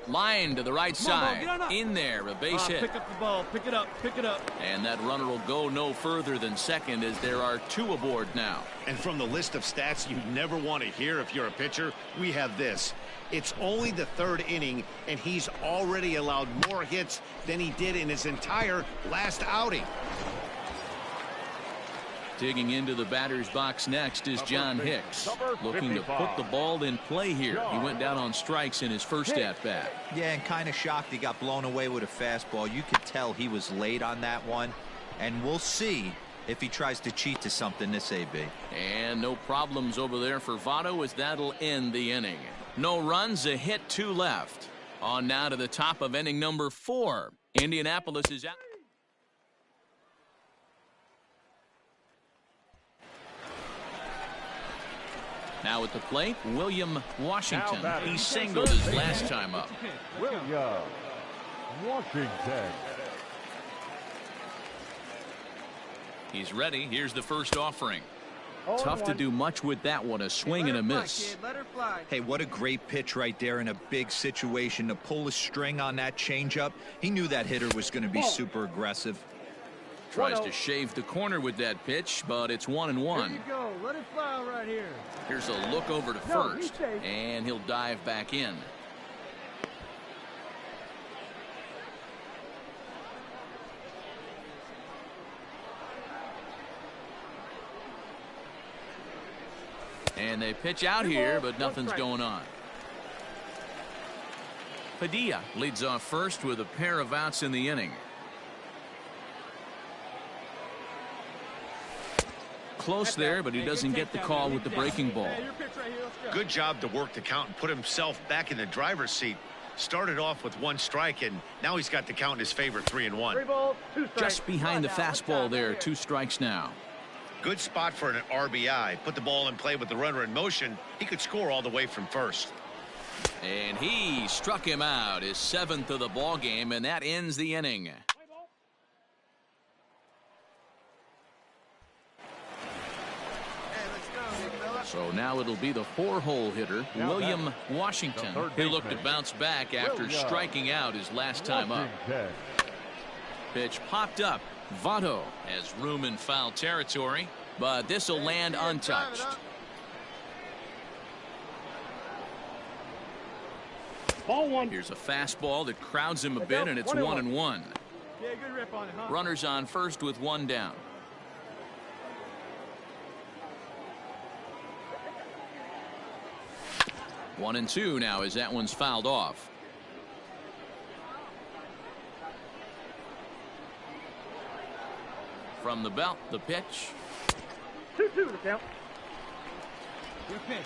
Line to the right side. In there, a base hit. Pick up the ball. Pick it up. Pick it up. And that runner will go no further than second as there are 2 aboard now. And from the list of stats you never want to hear if you're a pitcher, we have this. It's only the 3rd inning, and he's already allowed more hits than he did in his entire last outing. Digging into the batter's box next is John Hicks, looking to put the ball in play here. He went down on strikes in his first at-bat. Yeah, and kind of shocked he got blown away with a fastball. You could tell he was late on that one, and we'll see if he tries to cheat to something this AB. And no problems over there for Votto as that'll end the inning. No runs, a hit, 2 left. On now to the top of inning number 4. Indianapolis is out. Now at the plate, William Washington. He singled his last time up. William Washington. He's ready. Here's the first offering. Tough to do much with that one. A swing and a miss. Let her fly. Hey, what a great pitch right there in a big situation to pull a string on that changeup. He knew that hitter was going to be super aggressive. Tries to shave the corner with that pitch, but it's 1-1. There you go. Let it fly right here. Here's a look over to first, and he'll dive back in. And they pitch out here, but nothing's going on. Padilla leads off first with a pair of outs in the inning. Close there, but he doesn't get the call with the breaking ball. Good job to work the count and put himself back in the driver's seat. Started off with 1 strike, and now he's got the count in his favor, 3-1. 3 balls, 2 strikes. Just behind the fastball there, 2 strikes now. Good spot for an RBI. Put the ball in play with the runner in motion. He could score all the way from first. And he struck him out, his 7th of the ball game, and that ends the inning. So now it'll be the 4-hole hitter, William Washington. He'll look to bounce back after striking out his last time up. Pitch popped up. Votto has room in foul territory, but this will land untouched. Ball one. Here's a fastball that crowds him a bit, and it's 1-1. Yeah, good rip on it, huh? Runners on first with one down. One and two now as that one's fouled off. From the belt, the pitch. 2-2 the count. Your pitch.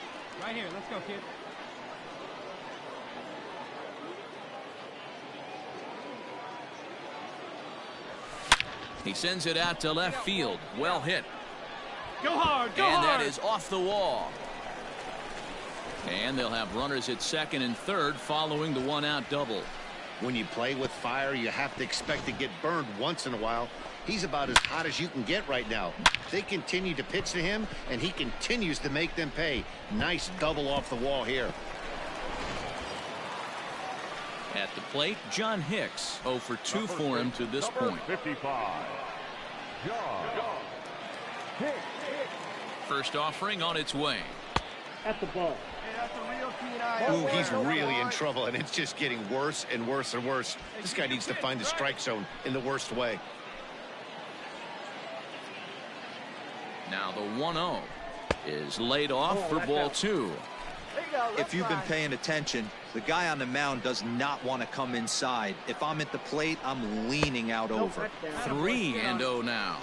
Right here. Let's go, kid. He sends it out to left field. Well hit. Go hard. Go and hard. that is off the wall. And they'll have runners at second and third following the one-out double. When you play with fire, you have to expect to get burned once in a while. He's about as hot as you can get right now. They continue to pitch to him, and he continues to make them pay. Nice double off the wall here. At the plate, John Hicks. 0 for 2 for him to this point. 55. John Hicks. First offering on its way. At the ball. Ooh, he's really in trouble, and it's just getting worse and worse and worse. This guy needs to find the strike zone in the worst way. Now the 1-0 is laid off for ball 2. If you've been paying attention, the guy on the mound does not want to come inside. If I'm at the plate, I'm leaning out over. 3-0 now.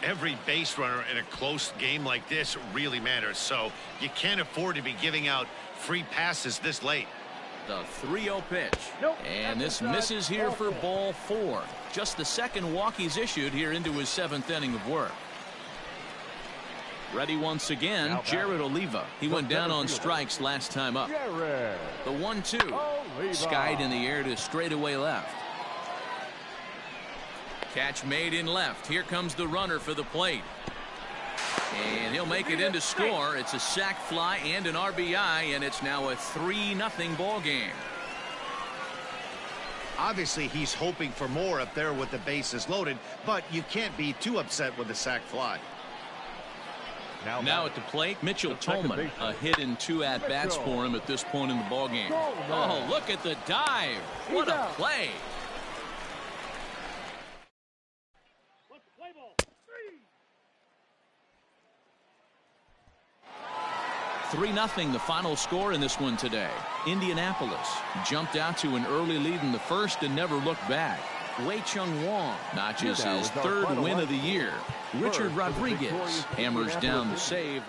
Every base runner in a close game like this really matters, so you can't afford to be giving out free passes this late. The 3-0 pitch. And this misses here for ball 4. Just the second walk he's issued here into his 7th inning of work. Ready once again, Jared Oliva. He went down on strikes last time up. The 1-2. Skied in the air to straightaway left. Catch made in left. Here comes the runner for the plate. And he'll make it in to score. It's a sac fly and an RBI, and it's now a 3-0 ball game. Obviously, he's hoping for more up there with the bases loaded, but you can't be too upset with a sac fly. Now at the plate, Mitchell Tolman. A hit and 2 at-bats for him at this point in the ball game. Oh, look at the dive. What a play. 3-0 the final score in this one today. Indianapolis jumped out to an early lead in the first and never looked back. Wei Chung Wong notches his 3rd win of the year. Richard Rodriguez hammers down the save.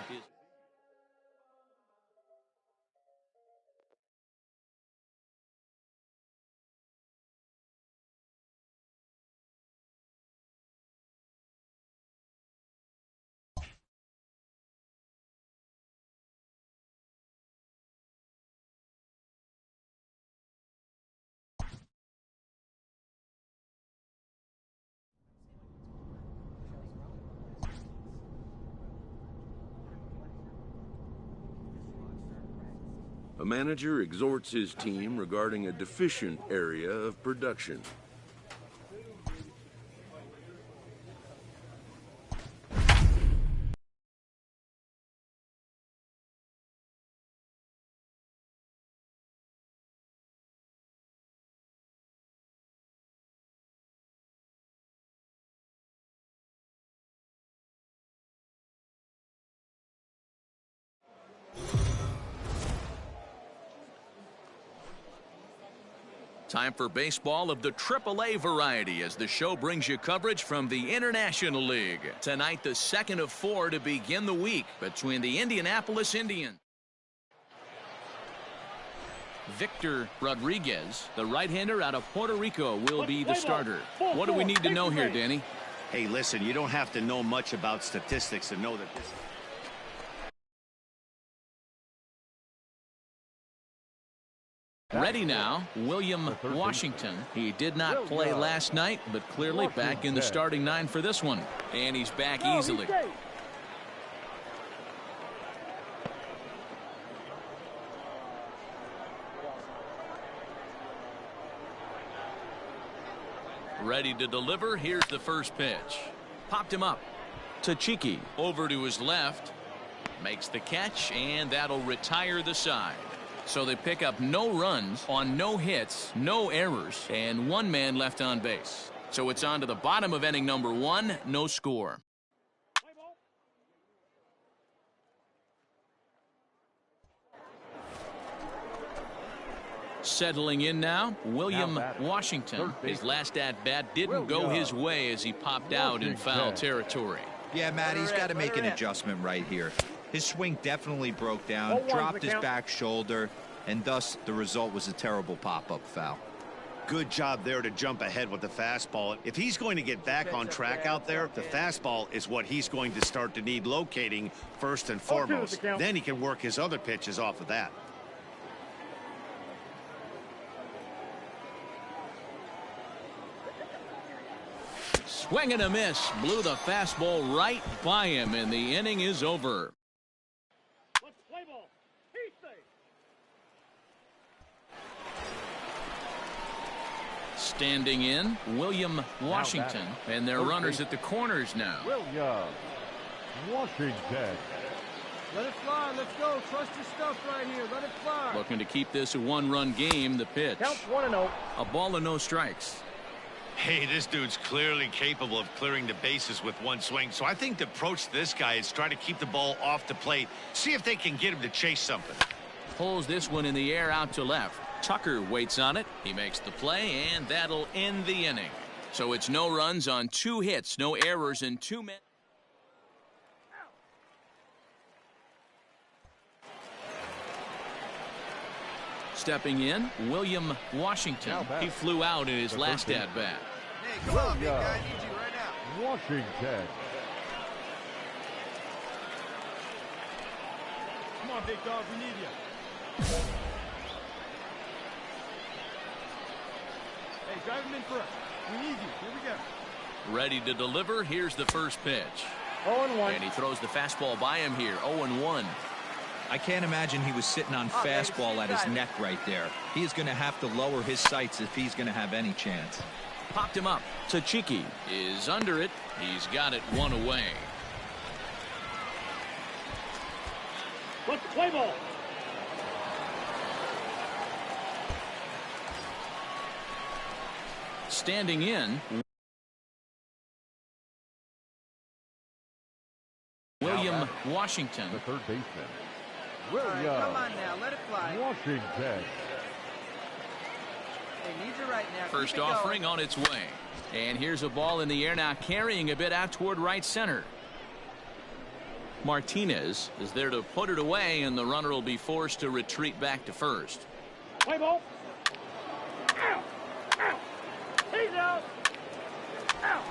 A manager exhorts his team regarding a deficient area of production. Time for baseball of the AAA variety as the show brings you coverage from the International League. Tonight, the 2nd of 4 to begin the week between the Indianapolis Indians. Victor Rodriguez, the right-hander out of Puerto Rico, will be the starter. What do we need to know here, Danny? Hey, listen, you don't have to know much about statistics to know that this... Ready now, William Washington. He did not play last night, but clearly back in the starting 9 for this one. And he's back easily. Ready to deliver. Here's the first pitch. Popped him up. Tachiki over to his left. Makes the catch, and that'll retire the side. So they pick up no runs on no hits, no errors, and one man left on base. So it's on to the bottom of inning number 1, no score. Settling in now, William Washington. His last at-bat didn't go his way as he popped out in foul territory. Yeah, Matt, he's got to make an adjustment right here. His swing definitely broke down, dropped his back shoulder, and thus the result was a terrible pop-up foul. Good job there to jump ahead with the fastball. If he's going to get back on track out there, the fastball is what he's going to start to need locating first and foremost. Then he can work his other pitches off of that. Swing and a miss. Blew the fastball right by him, and the inning is over. Let's play ball. Heat safe. Standing in, William Washington, and their runners at the corners now. William Washington. Let it fly. Let's go. Trust your stuff right here. Let it fly. Looking to keep this a one-run game. The pitch. Count 1-0. A ball and no strikes. Hey, this dude's clearly capable of clearing the bases with one swing. So I think the approach to this guy is try to keep the ball off the plate. See if they can get him to chase something. Pulls this one in the air out to left. Tucker waits on it. He makes the play, and that'll end the inning. So it's no runs on 2 hits, no errors, and 2 men. Stepping in, William Washington. He flew out in his last at-bat. Hey, come on, big guy. I need you right now. Washington. Come on, big dog. We need you. Hey, drive him in for us. We need you. Here we go. Ready to deliver. Here's the first pitch. 0-1. And he throws the fastball by him here. 0-1. I can't imagine he was sitting on fastball at his neck right there. He is going to have to lower his sights if he's going to have any chance. Popped him up. Tachiki is under it. He's got it 1 away. Let's play ball. Standing in, William Washington. The third baseman. Right, come on now. Let it fly. Washington. Hey, needs it right now. First offering on its way. And here's a ball in the air now, carrying a bit out toward right center. Martinez is there to put it away, and the runner will be forced to retreat back to first. Play ball. Out. Out. He's out. Out.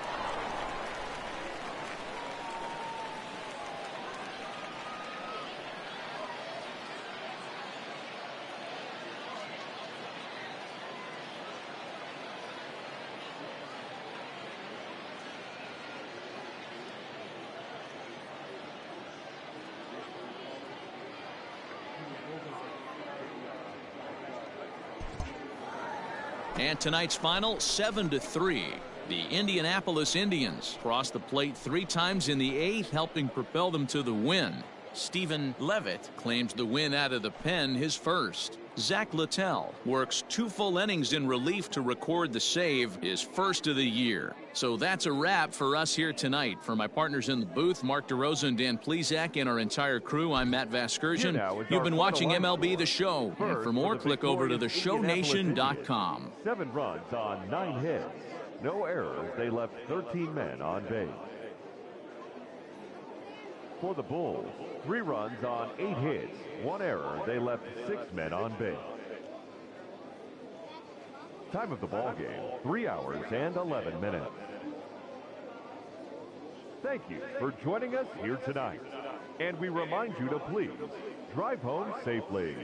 And tonight's final, 7-3. The Indianapolis Indians crossed the plate 3 times in the 8th, helping propel them to the win. Stephen Levitt claims the win out of the pen, his first. Zach Littell works 2 full innings in relief to record the save, his first of the year. So that's a wrap for us here tonight. For my partners in the booth, Mark DeRosa and Dan Plesac, and our entire crew, I'm Matt Vasgersian. You've been watching MLB The Show. And for more, click over to theshownation.com. 7 runs on 9 hits. No errors. They left 13 men on base. For the Bulls, 3 runs on 8 hits. 1 error. They left 6 men on base. Time of the ball game, 3 hours and 11 minutes. Thank you for joining us here tonight. And we remind you to please drive home safely.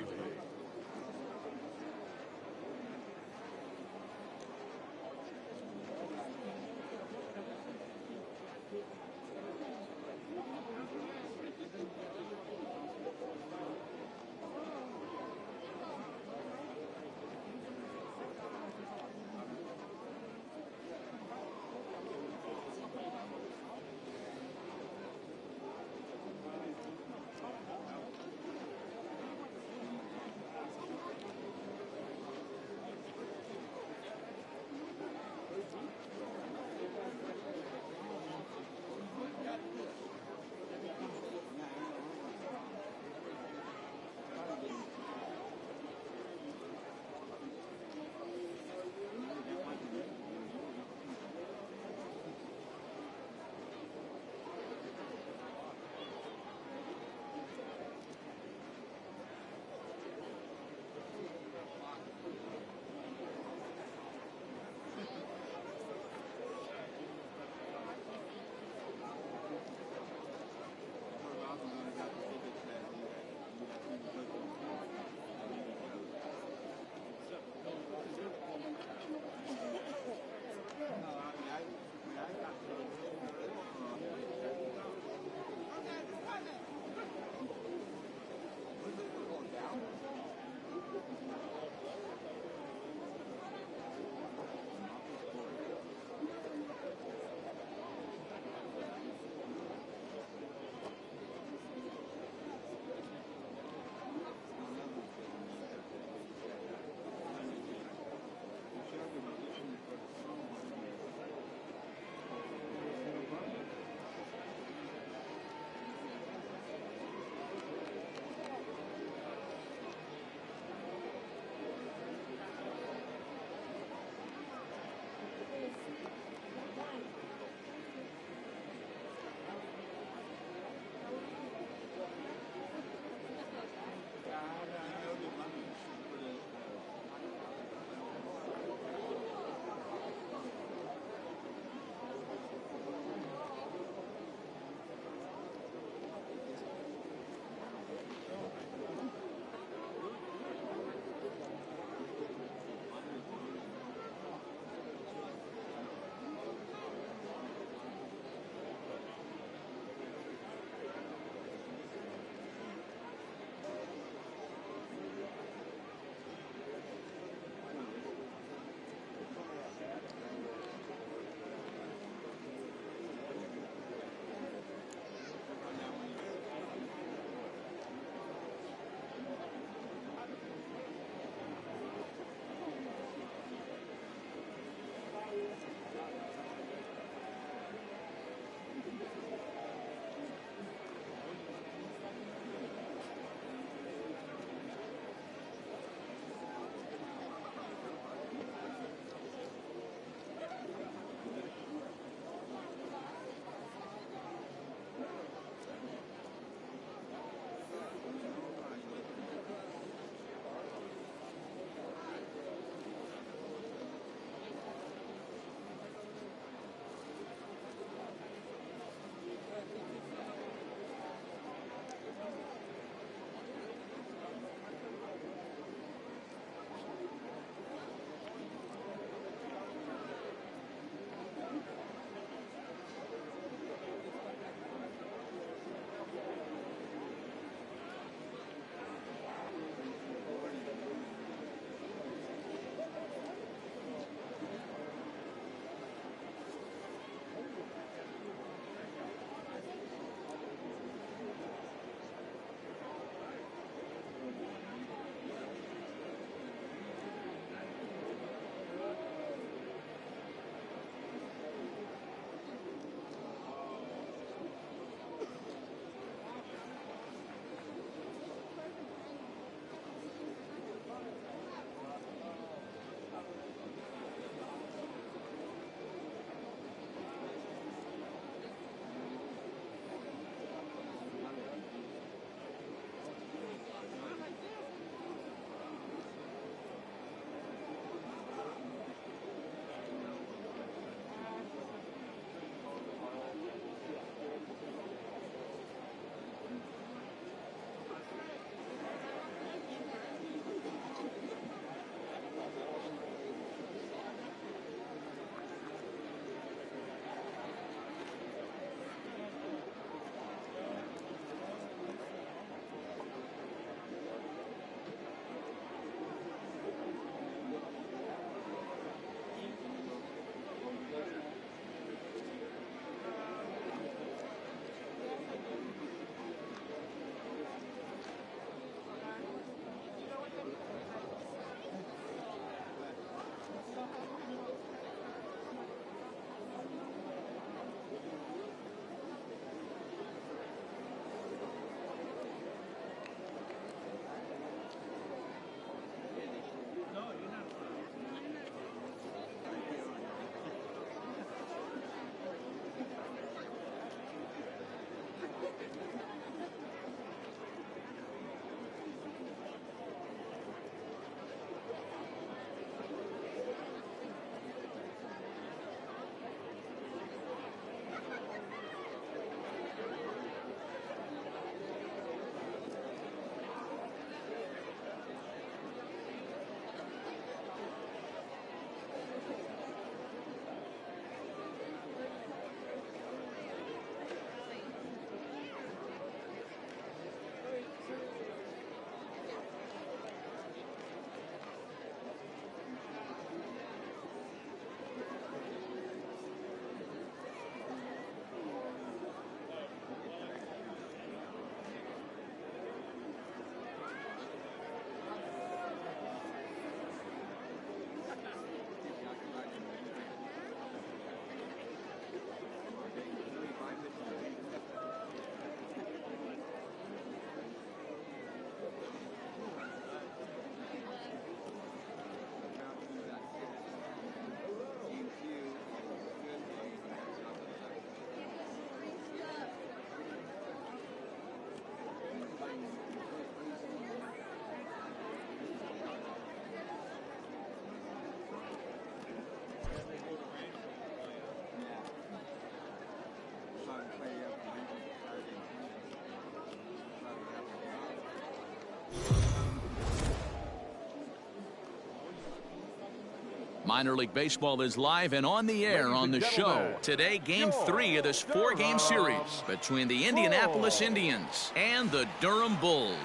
Minor League Baseball is live and on the air on the show. Today, Game 3 of this 4-game series between the Indianapolis Indians and the Durham Bulls.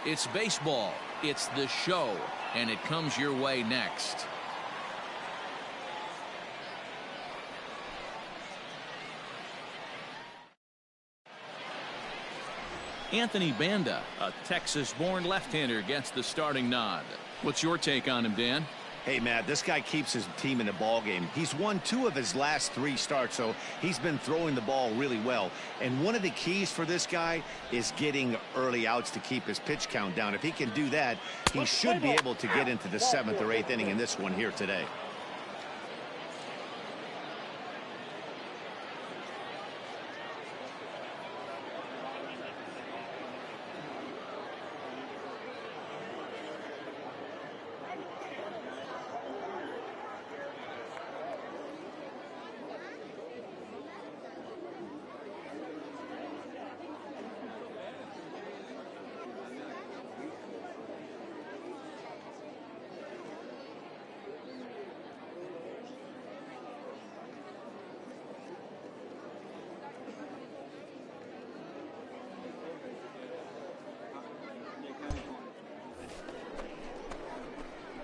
It's baseball, it's the show, and it comes your way next. Anthony Banda, a Texas-born left-hander, gets the starting nod. What's your take on him, Dan? Hey, Matt, this guy keeps his team in the ball game. He's won 2 of his last 3 starts, so he's been throwing the ball really well. And one of the keys for this guy is getting early outs to keep his pitch count down. If he can do that, he should be able to get into the 7th or 8th inning in this one here today.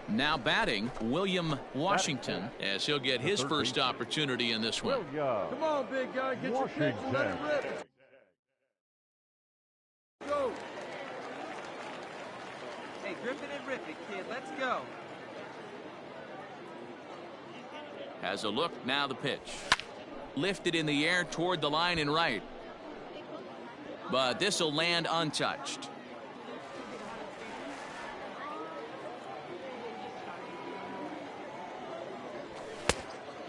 Now batting, William Washington, as he'll get his first opportunity in this one. Come on, big guy, get your pitch and let it rip. Go. Hey, grip it and rip it, kid. Let's go. Has a look, now the pitch. Lifted in the air toward the line and right. But this will land untouched.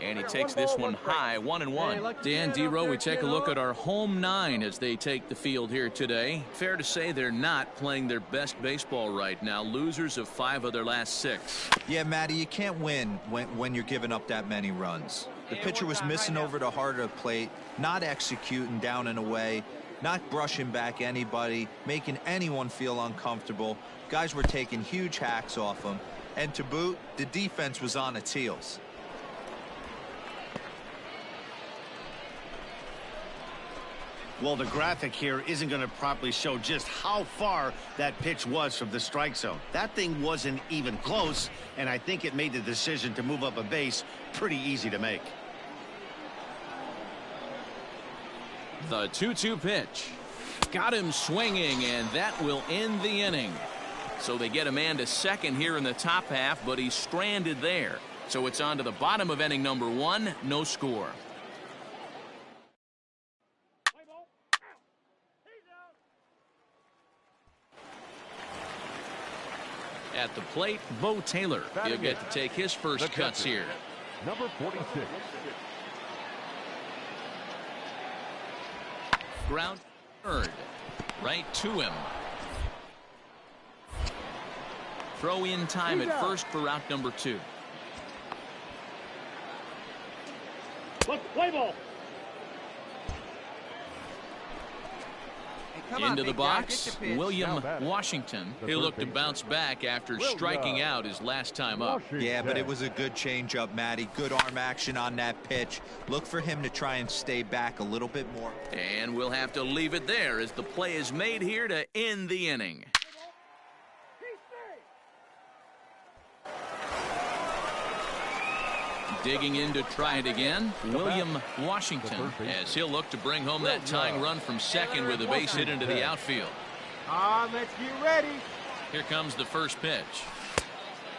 And he takes this one high, 1-1. Dan Dero, we take a look at our home 9 as they take the field here today. Fair to say they're not playing their best baseball right now. Losers of 5 of their last 6. Yeah, Matty, you can't win when you're giving up that many runs. The pitcher was missing over the heart of the plate, not executing down and away, not brushing back anybody, making anyone feel uncomfortable. Guys were taking huge hacks off him. And to boot, the defense was on its heels. Well, the graphic here isn't going to properly show just how far that pitch was from the strike zone. That thing wasn't even close, and I think it made the decision to move up a base pretty easy to make. The 2-2 pitch. Got him swinging, and that will end the inning. So they get a man to second here in the top half, but he's stranded there. So it's on to the bottom of inning number 1, no score. At the plate, Bo Taylor. He'll get to take his first cuts here. Number 46. Ground third. Right to him. Throw in time at first for route number 2. Play ball. Into the box, William Washington. He'll look to bounce back after striking out his last time up. Yeah, but it was a good changeup, Matty. Good arm action on that pitch. Look for him to try and stay back a little bit more. And we'll have to leave it there as the play is made here to end the inning. Digging in to try it again, William Washington, as he'll look to bring home that tying run from second with a base hit into the outfield. Let's get ready. Here comes the first pitch.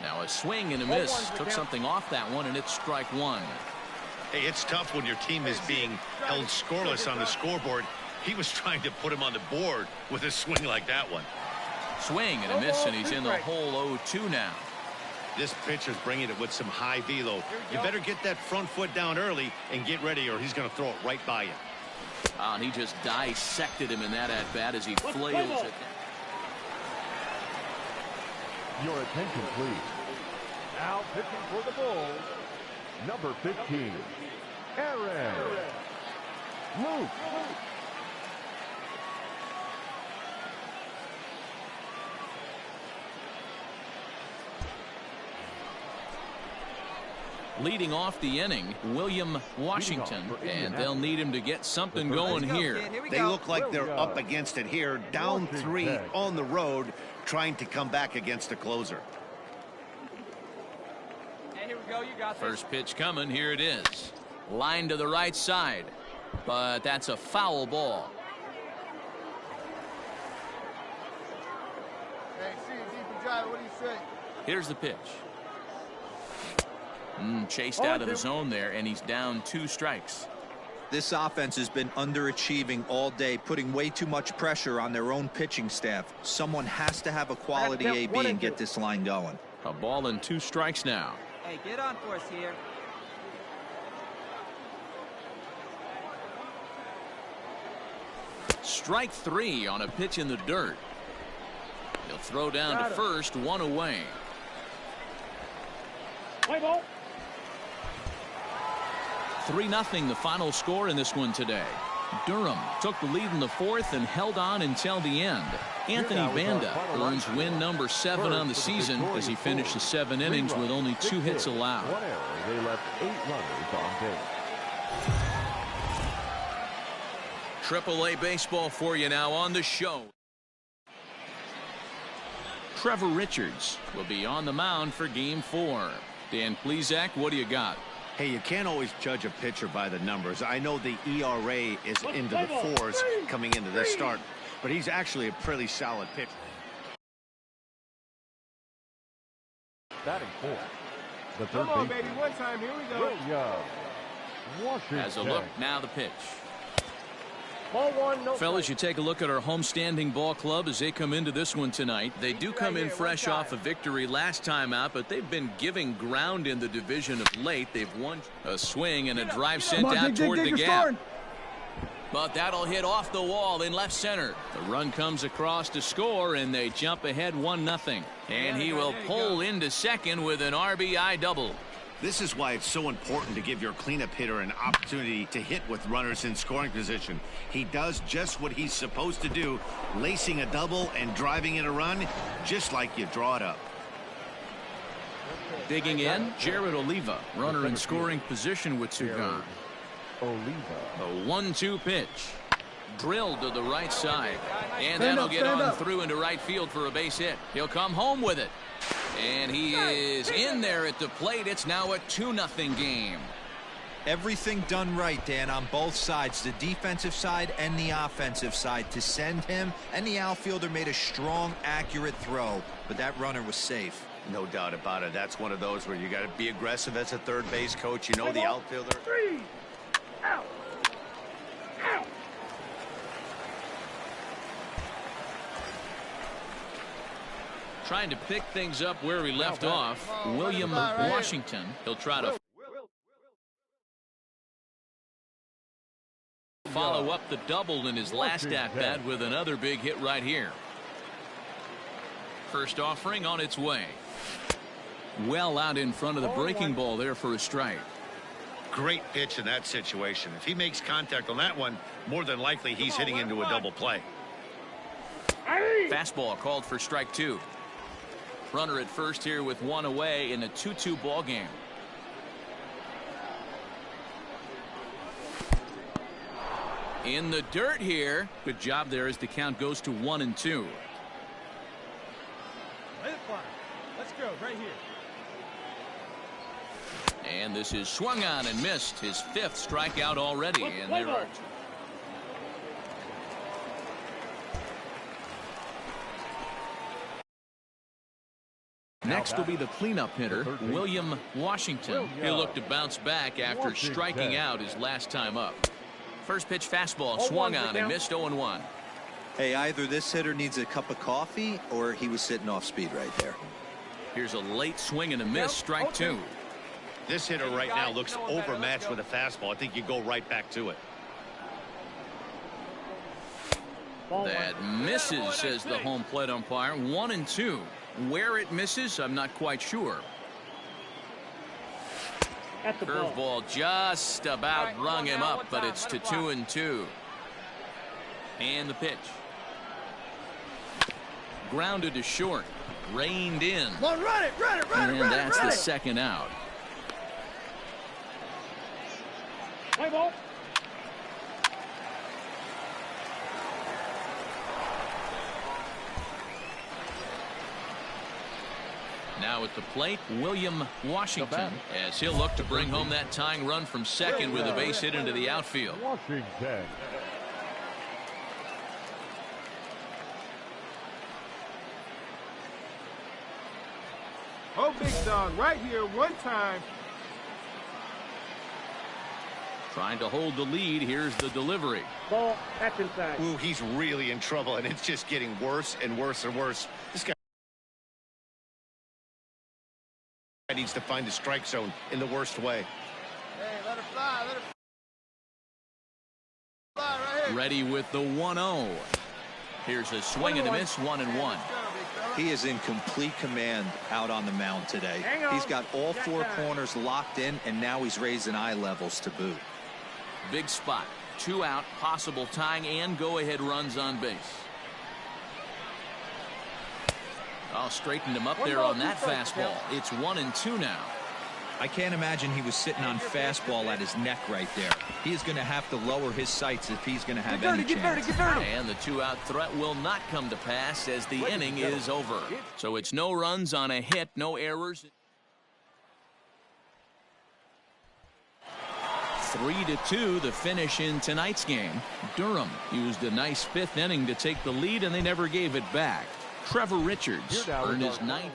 Now a swing and a miss. Took something off that one, and it's strike 1. Hey, it's tough when your team is being held scoreless on the scoreboard. He was trying to put him on the board with a swing like that one. Swing and a miss, and he's in the hole 0-2 now. This pitcher's bringing it with some high velo. You better get that front foot down early and get ready, or he's going to throw it right by you. And he just dissected him in that at-bat as he flails it. Your attention, please. Now pitching for the Bulls, number 15, Aaron Luke. Leading off the inning, William Washington, and they'll need him to get something going here. They look like they're up against it here, down 3 on the road, trying to come back against a closer. Here we go. You got this. First pitch coming. Here it is. Line to the right side, but that's a foul ball. Hey, see you deep and dry. What do you say? Here's the pitch. Chased out of the zone there, and he's down 2 strikes. This offense has been underachieving all day, putting way too much pressure on their own pitching staff. Someone has to have a quality AB and get this line going. A ball and 2 strikes now. Hey, get on for us here. Strike 3 on a pitch in the dirt. He'll throw down to first, 1 away. Play ball. 3-0 the final score in this one today. Durham took the lead in the 4th and held on until the end. Anthony Banda earns win number 7 on the season as he finished the 7 innings with only 2 hits allowed. 1 error. They left 8 runners on base. AAA baseball for you now on the show. Trevor Richards will be on the mound for Game 4. Dan Plesac, what do you got? Hey, you can't always judge a pitcher by the numbers. I know the ERA is into the 4s coming into this start, but he's actually a pretty solid pitcher. Batting 4. The third Come on, baseman, baby. One time. Here we go. William Washington. As a look, now the pitch. Ball 1, no Fellas, you take a look at our homestanding ball club as they come into this one tonight. They do come in fresh off a victory last time out, but they've been giving ground in the division of late. They've won a swing and a drive sent out toward the gap. But that'll hit off the wall in left center. The run comes across to score, and they jump ahead 1-0. And he will pull into second with an RBI double. This is why it's so important to give your cleanup hitter an opportunity to hit with runners in scoring position. He does just what he's supposed to do, lacing a double and driving in a run, just like you draw it up. Digging in, Jared Oliva, runner in scoring position with 2 gone. Oliva. A 1-2 pitch. Drilled to the right side. And that'll get on through into right field for a base hit. He'll come home with it. And he is in there at the plate. It's now a 2-0 game. Everything done right, Dan, on both sides, the defensive side and the offensive side, to send him, and the outfielder made a strong, accurate throw, but that runner was safe. No doubt about it. That's one of those where you got to be aggressive as a third base coach. You know the outfielder. 3. Out. Out. Trying to pick things up where we left off. William Washington. He'll try to follow up the double in his last at-bat with another big hit right here. First offering on its way. Well out in front of the breaking ball there for a strike. Great pitch in that situation. If he makes contact on that one, more than likely he's hitting into a double play. Fastball called for strike 2. Runner at first here with 1 away in a 2-2 ball game. In the dirt here. Good job there as the count goes to 1-2. Let it fly. Let's go right here. And this is swung on and missed. His 5th strikeout already. And there are next will be the cleanup hitter, William Washington. He'll look to bounce back after striking out his last time up. First pitch fastball swung on and missed 0-1. Hey, either this hitter needs a cup of coffee or he was sitting off speed right there. Here's a late swing and a miss, strike 2. This hitter right now looks overmatched with a fastball. I think you go right back to it. That misses, says the home plate umpire. 1-2. Where it misses, I'm not quite sure. Curveball just about rung him up, but it's to 2-2. And the pitch. Grounded to short. Reined in. Come on, run it, and that's the second out. Play ball. Now at the plate, William Washington, as he'll look to bring home that tying run from second with a base hit into the outfield. Washington. Oh, big dog, right here, one time. Trying to hold the lead. Here's the delivery. Ball, that's inside. Ooh, he's really in trouble, and it's just getting worse and worse and worse. This guy needs to find the strike zone in the worst way. Hey, let her fly, let her fly right here. Ready with the 1-0. Here's a swing and a miss, 1-1. He is in complete command out on the mound today. He's got all four corners locked in, and now he's raising eye levels to boot. Big spot. 2 out, possible tying and go-ahead runs on base. I'll straighten him up there on that fastball. It's 1-2 now. I can't imagine he was sitting on fastball at his neck right there. He's going to have to lower his sights if he's going to have any chance. And the 2-out threat will not come to pass as the inning is over. So it's no runs on a hit, no errors. 3-2 the finish in tonight's game. Durham used a nice 5th inning to take the lead, and they never gave it back. Trevor Richards earned his 9th.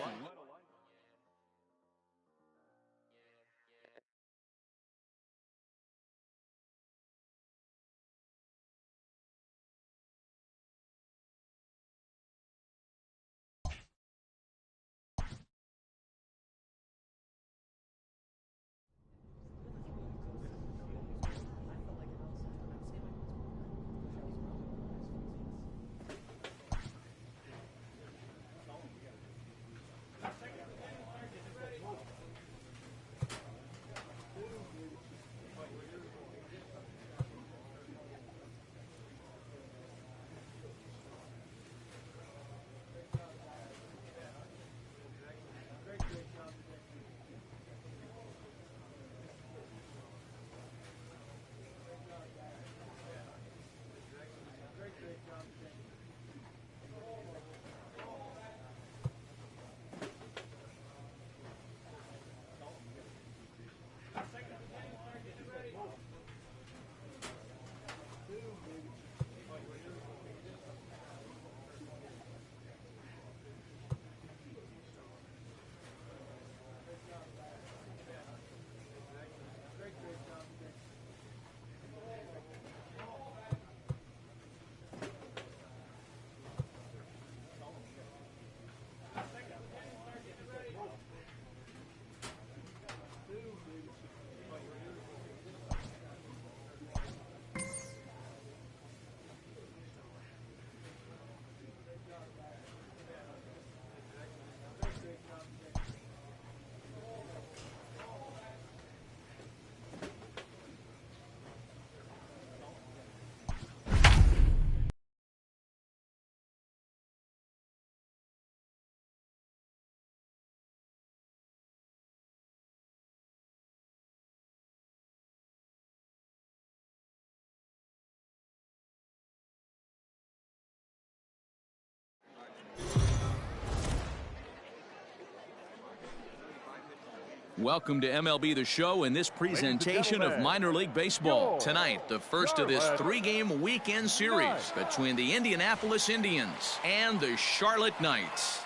Welcome to MLB The Show and this presentation of minor league baseball. Tonight, the first of this 3-game weekend series between the Indianapolis Indians and the Charlotte Knights.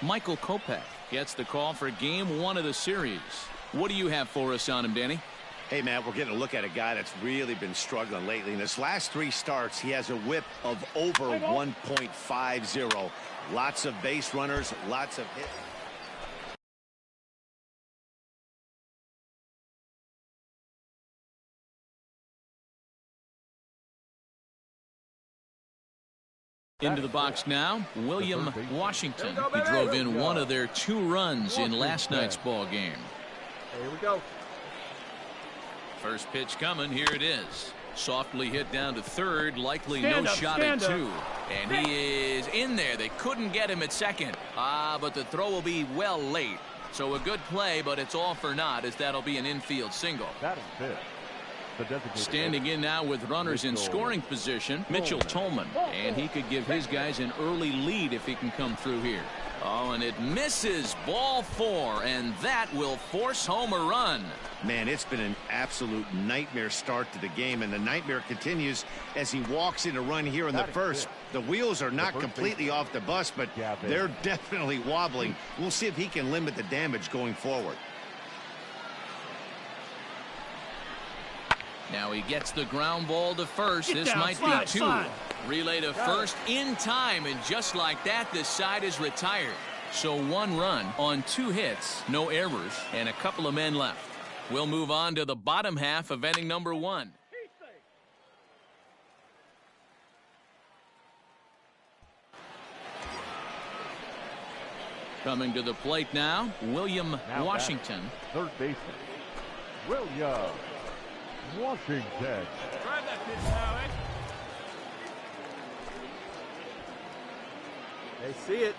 Michael Kopech gets the call for game 1 of the series. What do you have for us on him, Danny? Hey, Matt, we're getting a look at a guy that's really been struggling lately. In his last 3 starts, he has a whip of over 1.50. Lots of base runners, lots of hits. Into the box now, William Washington. He drove in one of their 2 runs in last night's ball game. Here we go. First pitch coming. Here it is. Softly hit down to third. Likely no shot at 2. And he is in there. They couldn't get him at second. But the throw will be well late. So a good play, but it's all for naught, as that'll be an infield single. That is fifth. The designated Standing in now with runners in scoring position, Mitchell Tolman. And he could give his guys an early lead if he can come through here. Oh, and it misses. Ball 4, and that will force home a run. Man, it's been an absolute nightmare start to the game, and the nightmare continues as he walks in a run here in the first. The wheels are not completely off the bus, but they're definitely wobbling. We'll see if he can limit the damage going forward. Now he gets the ground ball to first. This might be 2. Relay to first in time, and just like that, this side is retired. So 1 run on 2 hits, no errors, and a couple of men left. We'll move on to the bottom half of inning number 1. Coming to the plate now, William Washington. Third baseman, William Washington. Drive that pitch now, eh? They see it.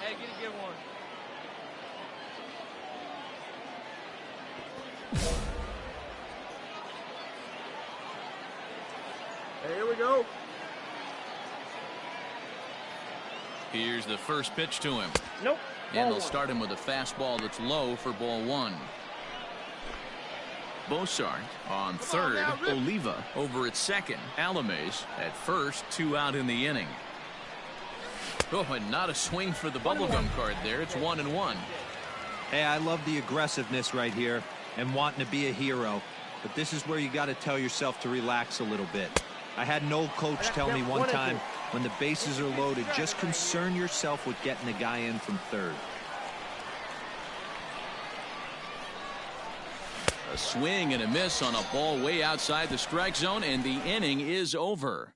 Hey, get one. Hey, here we go. Here's the first pitch to him. Nope. And they'll start him with a fastball that's low for ball 1. Bossart on third. Oliva over at second. Alames at first. 2 out in the inning. Oh, and not a swing for the bubblegum card there. It's 1-1. Hey, I love the aggressiveness right here and wanting to be a hero. But this is where you got to tell yourself to relax a little bit. I had an old coach tell me one time, when the bases are loaded, just concern yourself with getting the guy in from third. A swing and a miss on a ball way outside the strike zone, and the inning is over.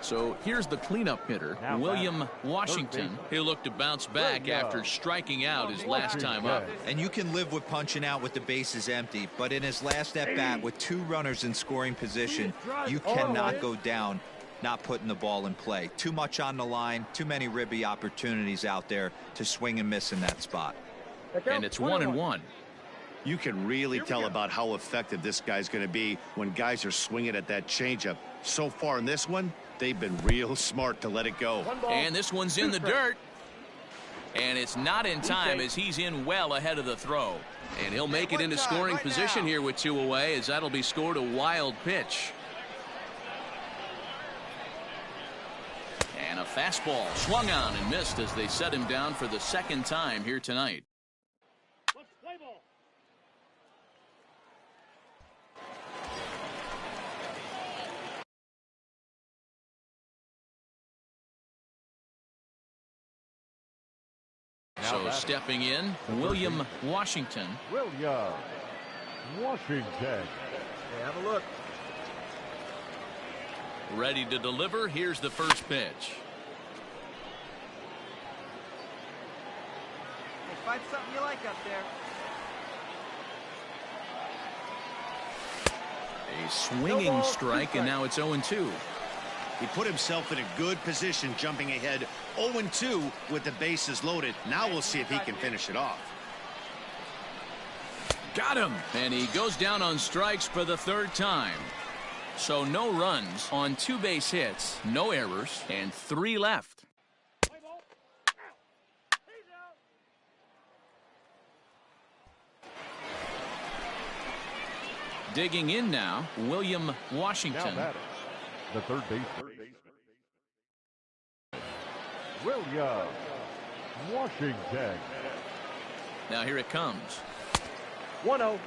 So here's the cleanup hitter, William Washington. He'll look to bounce back after striking out his last time up. And you can live with punching out with the bases empty, but in his last at-bat with 2 runners in scoring position, you cannot go down not putting the ball in play. Too much on the line, too many ribby opportunities out there to swing and miss in that spot. And it's 1-1. You can really tell about how effective this guy's going to be when guys are swinging at that changeup. So far in this one, they've been real smart to let it go. And this one's in the dirt. And it's not in time, as he's in well ahead of the throw. And he'll make it into scoring position here with 2 away, as that'll be scored a wild pitch. And a fastball swung on and missed as they set him down for the 2nd time here tonight. So stepping in, William Washington. William Washington. Hey, have a look. Ready to deliver. Here's the first pitch. Hey, find something you like up there. A swinging strike, and now it's 0-2. He put himself in a good position, jumping ahead 0-2 with the bases loaded. Now we'll see if he can finish it off. Got him. And he goes down on strikes for the 3rd time. So no runs on 2 base hits, no errors, and 3 left. Digging in now, William Washington. The third baseman, William Washington. Now here it comes. 1-0.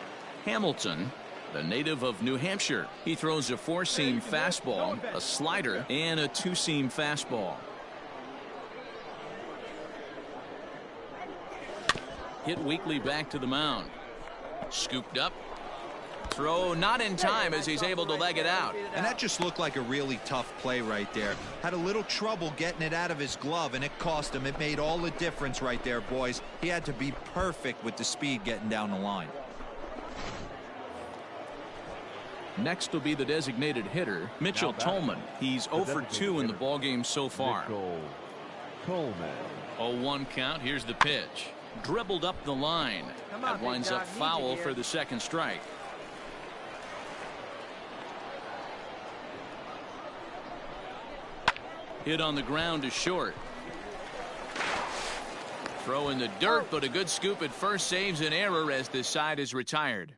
Hamilton the native of New Hampshire. He throws a four-seam fastball, a slider, and a two-seam fastball. Hit weakly back to the mound. Scooped up. Throw not in time as he's able to leg it out. And that just looked like a really tough play right there. Had a little trouble getting it out of his glove, and it cost him. It made all the difference right there, boys. He had to be perfect with the speed getting down the line. Next will be the designated hitter, Mitchell Tolman. He's 0 for 2 in the ballgame so far. Tolman. 0-1 count. Here's the pitch. Dribbled up the line. That winds up foul for the second strike. Hit on the ground is short. Throw in the dirt, but a good scoop at first saves an error as this side is retired.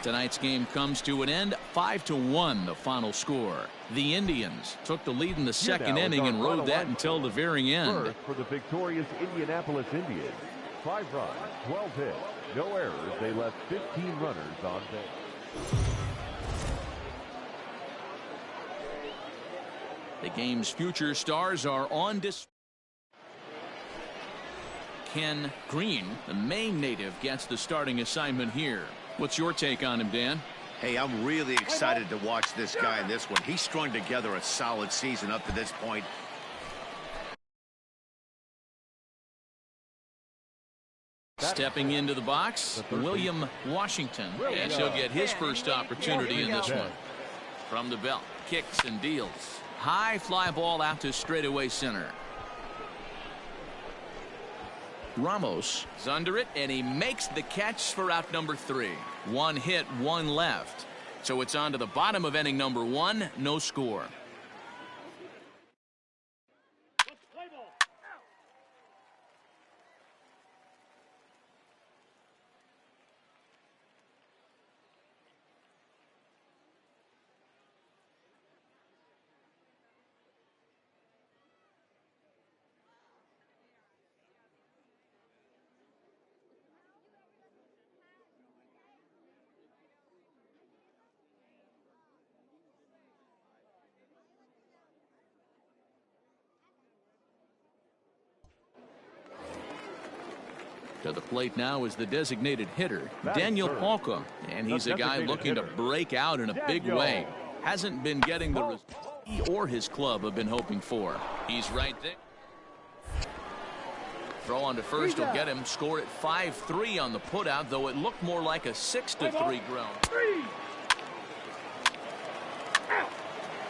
Tonight's game comes to an end, 5-1 the final score. The Indians took the lead in the second inning and rode that until the very end. First for the victorious Indianapolis Indians. 5 runs, 12 hits, no errors. They left 15 runners on base. The game's future stars are on display. Ken Green, the Maine native, gets the starting assignment here. What's your take on him, Dan? Hey, I'm really excited to watch this guy in this one. He's strung together a solid season up to this point. Stepping into the box, William Washington, and he'll get his first opportunity in this one. From the belt, kicks and deals. High fly ball out to straightaway center. Ramos is under it, and he makes the catch for out number 3. 1 hit, 1 left. So it's on to the bottom of inning number 1. No score. To the plate now is the designated hitter, Daniel Palka, and he's a guy looking to break out in a big way. Hasn't been getting the result he or his club have been hoping for. He's right there. Throw on to first will get him. Score at 5-3 on the putout, though it looked more like a 6-3 ground.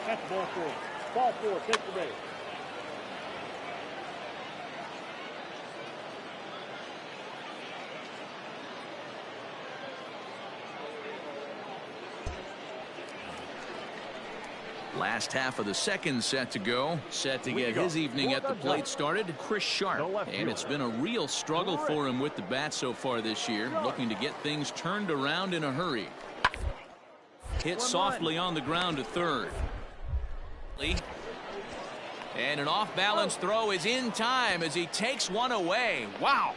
That's ball 4. Ball 4. Take the base. Last half of the second set to go. Set to get his evening at the plate started, Chris Sharp. And it's been a real struggle for him with the bat so far this year. Looking to get things turned around in a hurry. Hit softly on the ground to third. And an off-balance throw is in time as he takes one away. Wow.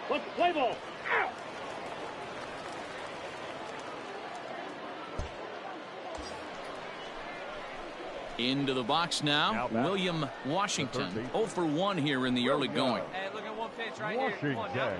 What's the play ball? Out. Into the box now, William Washington. 0 for 1 here in the early going. Hey, look at one pitch right here. Come on now.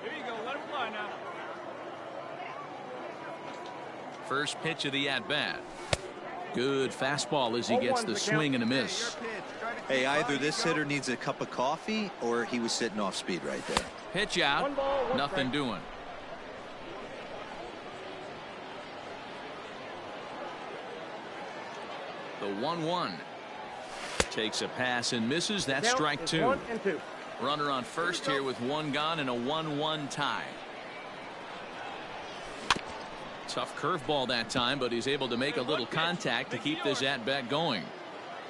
Here you go. Let him fly now. First pitch of the at-bat. Good fastball as he gets the swing and a miss. Hey, either this hitter needs a cup of coffee or he was sitting off speed right there. Pitch out. Nothing doing. The 1-1. Takes a pass and misses. That's strike 2. 1 and 2. Runner on first here with 1 gone and a 1-1 tie. Tough curveball that time, but he's able to make a little contact to keep this at-bat going.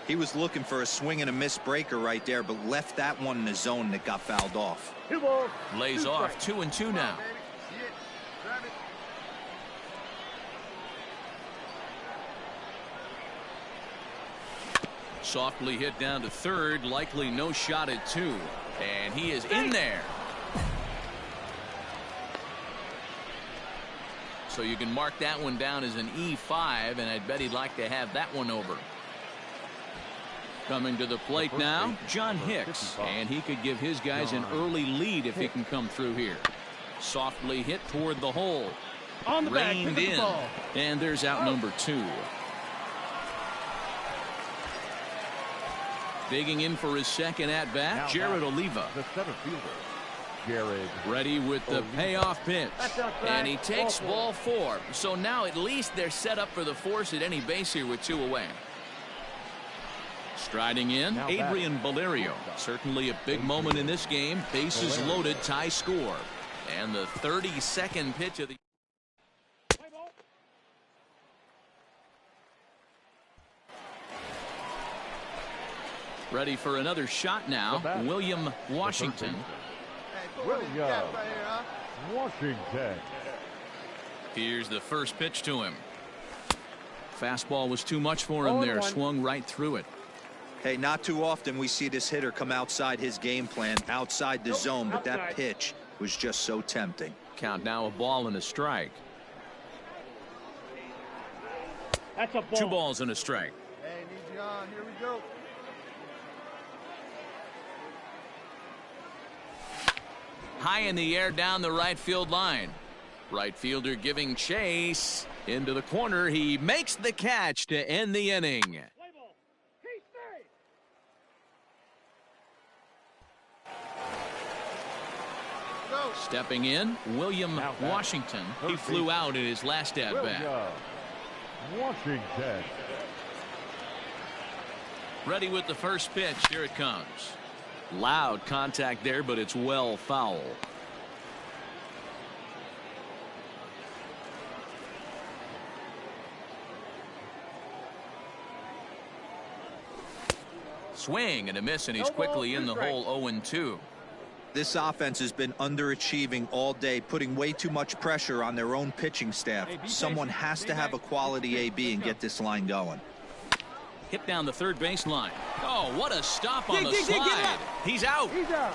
He was looking for a swing and a miss breaker right there, but left that one in the zone that got fouled off. 2 balls. Lays 2 off strikes. 2-2 now. Softly hit down to third, likely no shot at 2. And he is in there. So you can mark that one down as an E5, and I'd bet he'd like to have that one over. Coming to the plate now, John Hicks, and he could give his guys an early lead if he can come through here. Softly hit toward the hole. On the bag, Reined pick up in, the ball. and there's out number 2. Digging in for his second at-bat, Jared Oliva. The center fielder, Jared. Ready with the payoff pitch. That's outside. And he takes Ball ball 4. So now at least they're set up for the force at any base here with 2 away. Striding in, Now Adrian Valerio. Certainly a big moment in this game. Bases loaded, tie score. And the 32nd pitch of the... Ready for another shot now, William Washington. William Washington. Here's the first pitch to him. Fastball was too much for him there. Swung right through it. Hey, not too often we see this hitter come outside his game plan, outside the zone, but that pitch was just so tempting. Count now a ball and a strike. That's a ball. 2 balls and a strike. Hey, need you on. Here we go. High in the air down the right field line. Right fielder giving chase into the corner. He makes the catch to end the inning. Stepping in, William Washington. He flew out in his last at-bat. William Washington. Ready with the first pitch. Here it comes. Loud contact there, but it's well foul. Swing and a miss, and he's quickly in the hole. 0-2. This offense has been underachieving all day, putting way too much pressure on their own pitching staff. Someone has to have a quality AB and get this line going. Hit down the third base line. Oh, what a stop on the slide. He's out. He's out.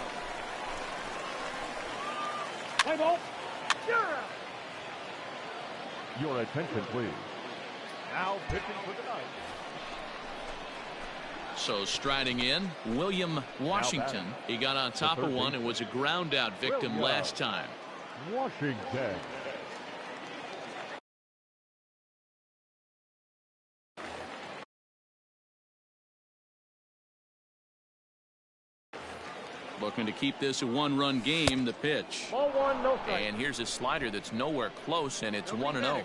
Play ball. You're out. Your attention, please. Now pitching for the ninth. So striding in, William Washington. He got on top of one and was a ground out victim last time. Washington. Looking to keep this a 1-run game. The pitch. Ball 1, no strike. And here's a slider that's nowhere close, and it's 1-0.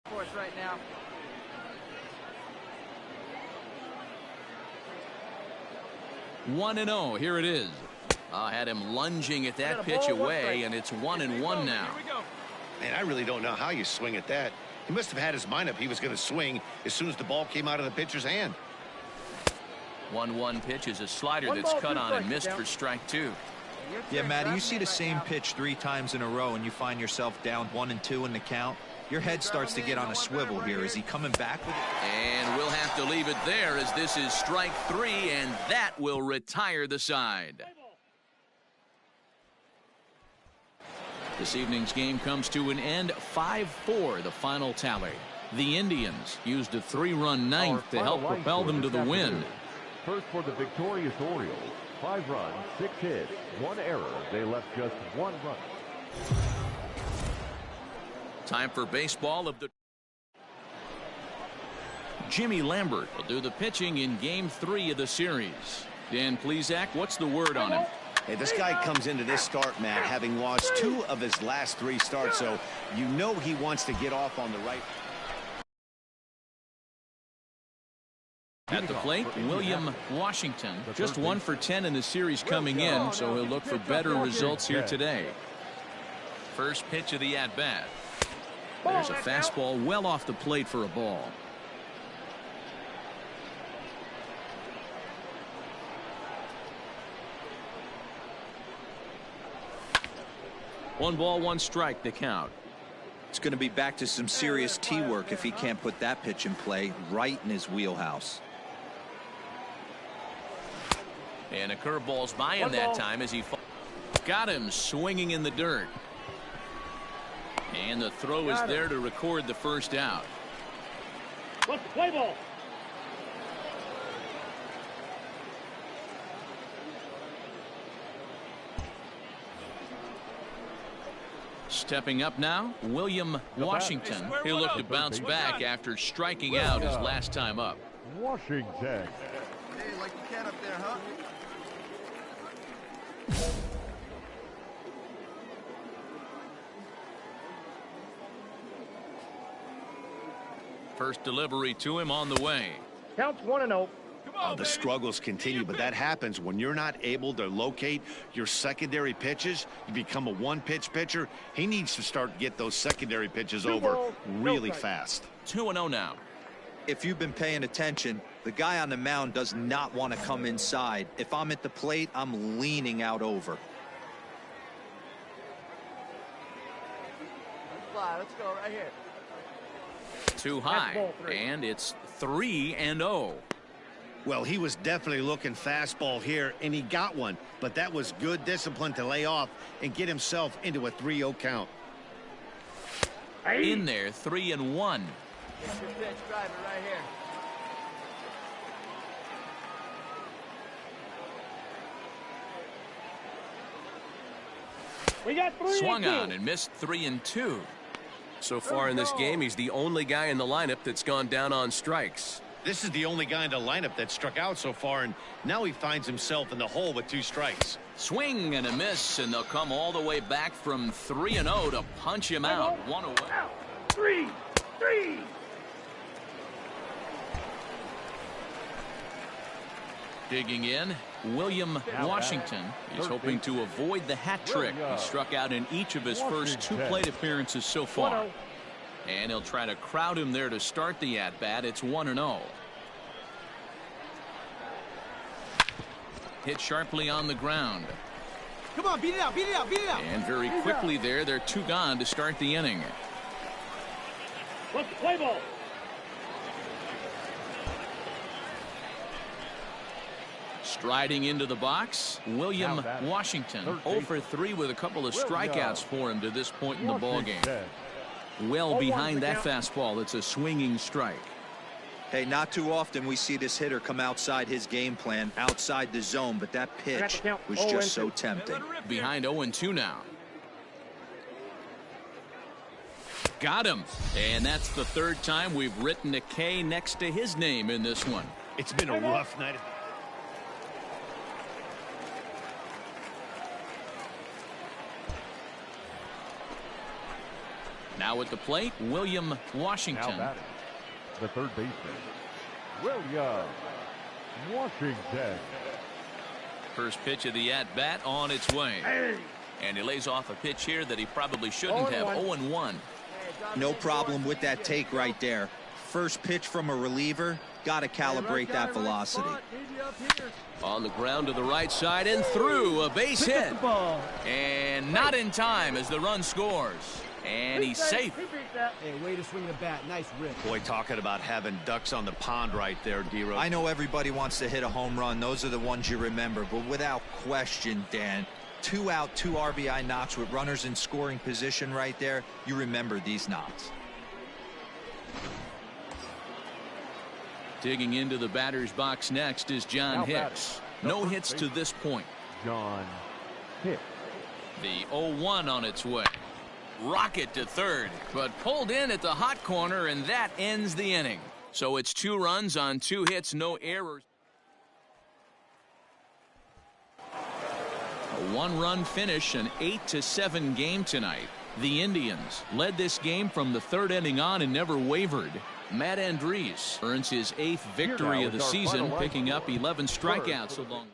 For us right now. One and 0. Here it is. Had him lunging at that pitch away, and it's 1-1 now. Man, I really don't know how you swing at that. He must have had his mind up he was going to swing as soon as the ball came out of the pitcher's hand. 1-1 pitch is a slider that's cut on and missed for strike 2. Yeah, Matty, you see the same pitch 3 times in a row and you find yourself down 1-2 in the count. Your head starts to get on a swivel here. Is he coming back with it? And we'll have to leave it there as this is strike 3, and that will retire the side. This evening's game comes to an end. 5-4 the final tally. The Indians used a 3-run ninth to help propel them to the win. First for the victorious Orioles. 5 runs, 6 hits, 1 error. They left just 1 run. Time for baseball of the... Jimmy Lambert will do the pitching in Game 3 of the series. Dan Plesac, what's the word on him? Hey, this guy comes into this start, Matt, having lost 2 of his last 3 starts, so you know he wants to get off on the right At the plate, William Washington, just 1 for 10 in the series coming in, so he'll look for better results here today. First pitch of the at-bat. There's a fastball well off the plate for a ball. One ball, one strike, the count. It's going to be back to some serious tee work if he can't put that pitch in play right in his wheelhouse. And a curveball's by him that time as he got him swinging in the dirt. And the throw is there to record the first out. What's the play ball? Stepping up now, William Washington. He'll look to bounce back after striking out his last time up. Washington. Hey, like the cat up there, huh? First delivery to him on the way. Counts 1-0. The struggles continue, but that happens when you're not able to locate your secondary pitches. You become a one-pitch pitcher. He needs to start to get those secondary pitches over really fast. 2-0 now. If you've been paying attention, the guy on the mound does not want to come inside. If I'm at the plate, I'm leaning out over. Let's fly. Let's go right here. Too high, and it's 3-0. Well, he was definitely looking fastball here, and he got one. But that was good discipline to lay off and get himself into a 3-0 count. In there, 3-1. Get your pitch, drive it right here. We got 3 Swung on and missed 3-2. So far in this game, he's the only guy in the lineup that's gone down on strikes. This is the only guy in the lineup that struck out so far, and now he finds himself in the hole with 2 strikes. Swing and a miss, and they'll come all the way back from 3-0 to punch him out. 1 away. 3. Digging in, William Washington. He's hoping to avoid the hat trick. He struck out in each of his first 2 plate appearances so far. And he'll try to crowd him there to start the at-bat. It's 1-0. Hit sharply on the ground. Come on, beat it out, beat it out, beat it out. And very quickly there, they're 2 gone to start the inning. What's the play ball? Striding into the box, William Washington. 0 for 3 with a couple of strikeouts for him to this point in the ballgame. Well behind that fastball. It's a swinging strike. Hey, not too often we see this hitter come outside his game plan, outside the zone, but that pitch was just so tempting. Behind 0-2 now. Got him. And that's the 3rd time we've written a K next to his name in this one. It's been a rough night. Now at the plate, William Washington. Now batting, the third baseman, William Washington. First pitch of the at-bat on its way. And he lays off a pitch here that he probably shouldn't have. 0-1. No problem with that take right there. First pitch from a reliever, got to calibrate that velocity. On the ground to the right side and through, a base hit. And not in time as the run scores. And he's safe. Hey, way to swing the bat. Nice rip. Boy, talking about having ducks on the pond right there, D-Rose. I know everybody wants to hit a home run. Those are the ones you remember. But without question, Dan, 2 out, 2 RBI knocks with runners in scoring position right there. You remember these knocks. Digging into the batter's box next is John Hicks. No hits to this point. John Hicks. The 0-1 on its way. Rocket to third, but pulled in at the hot corner, and that ends the inning. So it's 2 runs on 2 hits, no errors. A 1-run finish, an 8-7 game tonight. The Indians led this game from the 3rd inning on and never wavered. Matt Andriese earns his 8th victory of the season, picking up 11 strikeouts along.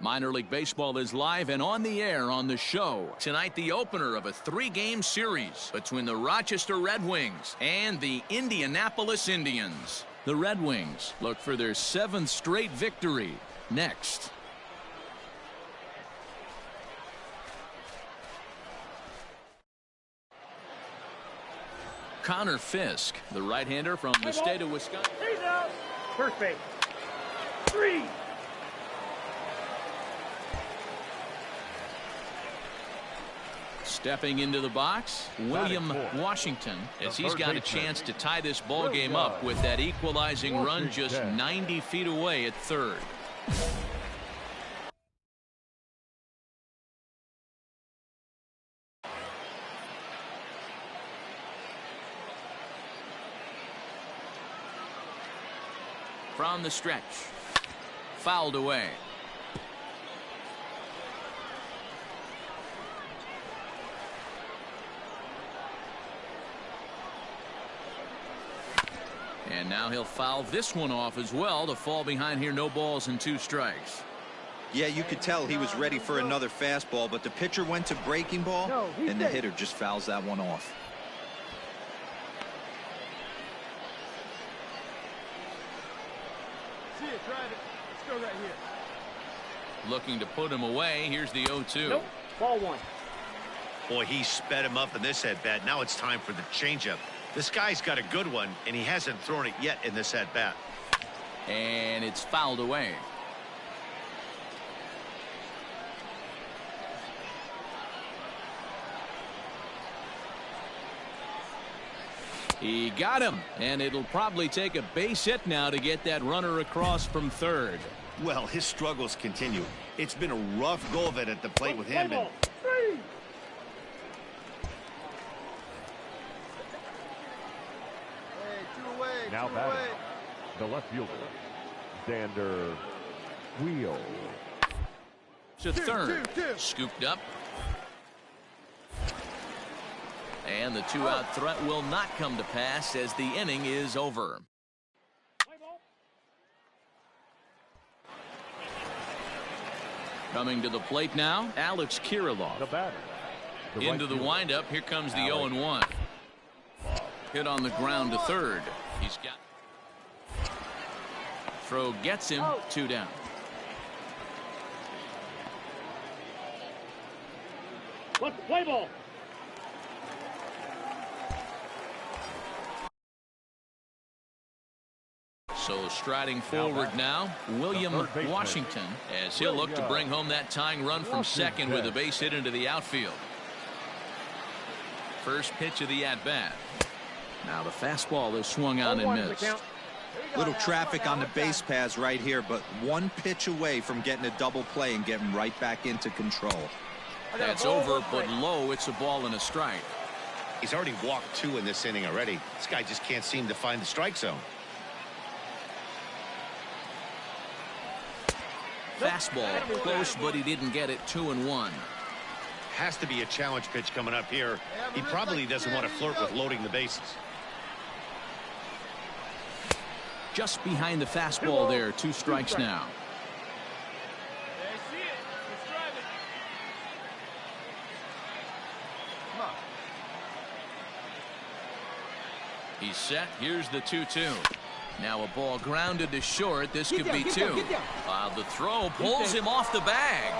Minor League Baseball is live and on the air on the show. Tonight, the opener of a 3-game series between the Rochester Red Wings and the Indianapolis Indians. The Red Wings look for their 7th straight victory next. Connor Fisk, the right-hander from the state of Wisconsin. He's out. First base. 3. Stepping into the box, William Washington, as he's got a chance to tie this ball game up with that equalizing run just 90 feet away at third. From the stretch, fouled away. And now he'll foul this one off as well to fall behind here. No balls and 2 strikes. Yeah, you could tell he was ready for another fastball, but the pitcher went to breaking ball, and the hitter just fouls that one off. See it, tried it. Let's go right here. Looking to put him away. Here's the 0-2. Nope. Ball 1. Boy, he sped him up in this at-bat. Now it's time for the changeup. This guy's got a good one, and he hasn't thrown it yet in this at-bat. And it's fouled away. He got him, and it'll probably take a base hit now to get that runner across from third. Well, his struggles continue. It's been a rough go of it at the plate with him. Now batting, the left fielder, Xander Wheel. To third, scooped up. And the two-out threat will not come to pass as the inning is over. Coming to the plate now, Alex Kirilloff. The batter. Into the windup, here comes the 0-1. Hit on the ground to third. He's got. Throw gets him, 2 down. What's the play ball? So striding forward now, William Washington, as he'll look to bring home that tying run from second with a base hit into the outfield. First pitch of the at-bat. Now the fastball is swung on and missed. Little traffic on the base paths right here, but one pitch away from getting a double play and getting right back into control. That's over, but low. It's a ball and a strike. He's already walked 2 in this inning already. This guy just can't seem to find the strike zone. Fastball close, but he didn't get it. 2-1. Has to be a challenge pitch coming up here. He probably doesn't want to flirt with loading the bases. Just behind the fastball there. 2 strikes now. He's set. Here's the 2-2. Now a ball grounded to short. This could be 2. While the throw pulls him off the bag.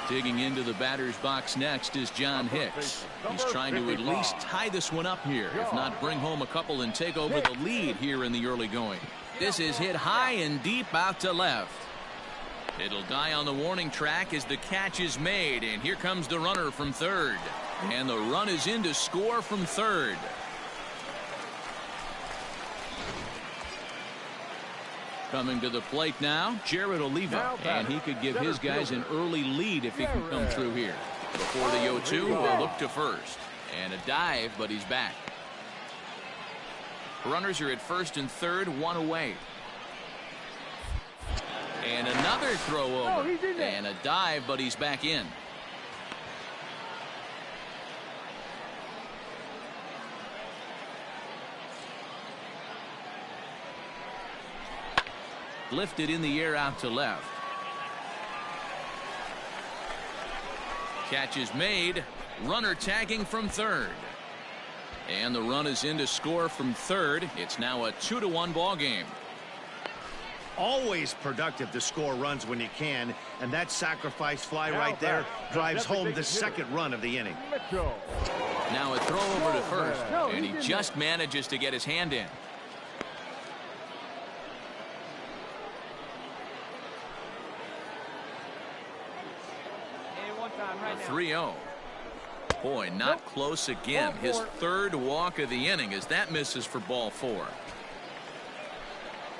Digging into the batter's box next is John Hicks. He's trying to at least tie this one up here, if not bring home a couple and take over the lead here in the early going. This is hit high and deep out to left. It'll die on the warning track as the catch is made, and here comes the runner from third. And the run is in to score from third. Coming to the plate now, Jared Oliva, and he could give his guys an early lead if he can come through here. Before the 0-2, we'll look to first. And a dive, but he's back. Runners are at first and third, 1 away. And another throw over. And a dive, but he's back in. Lifted in the air out to left. Catch is made. Runner tagging from third. And the run is in to score from third. It's now a 2-1 ball game. Always productive to score runs when you can, and that sacrifice fly right there drives home the second run of the inning. Now a throw over to first, and he just manages to get his hand in. A 3-0. Boy, not close again. His third walk of the inning as that misses for ball 4.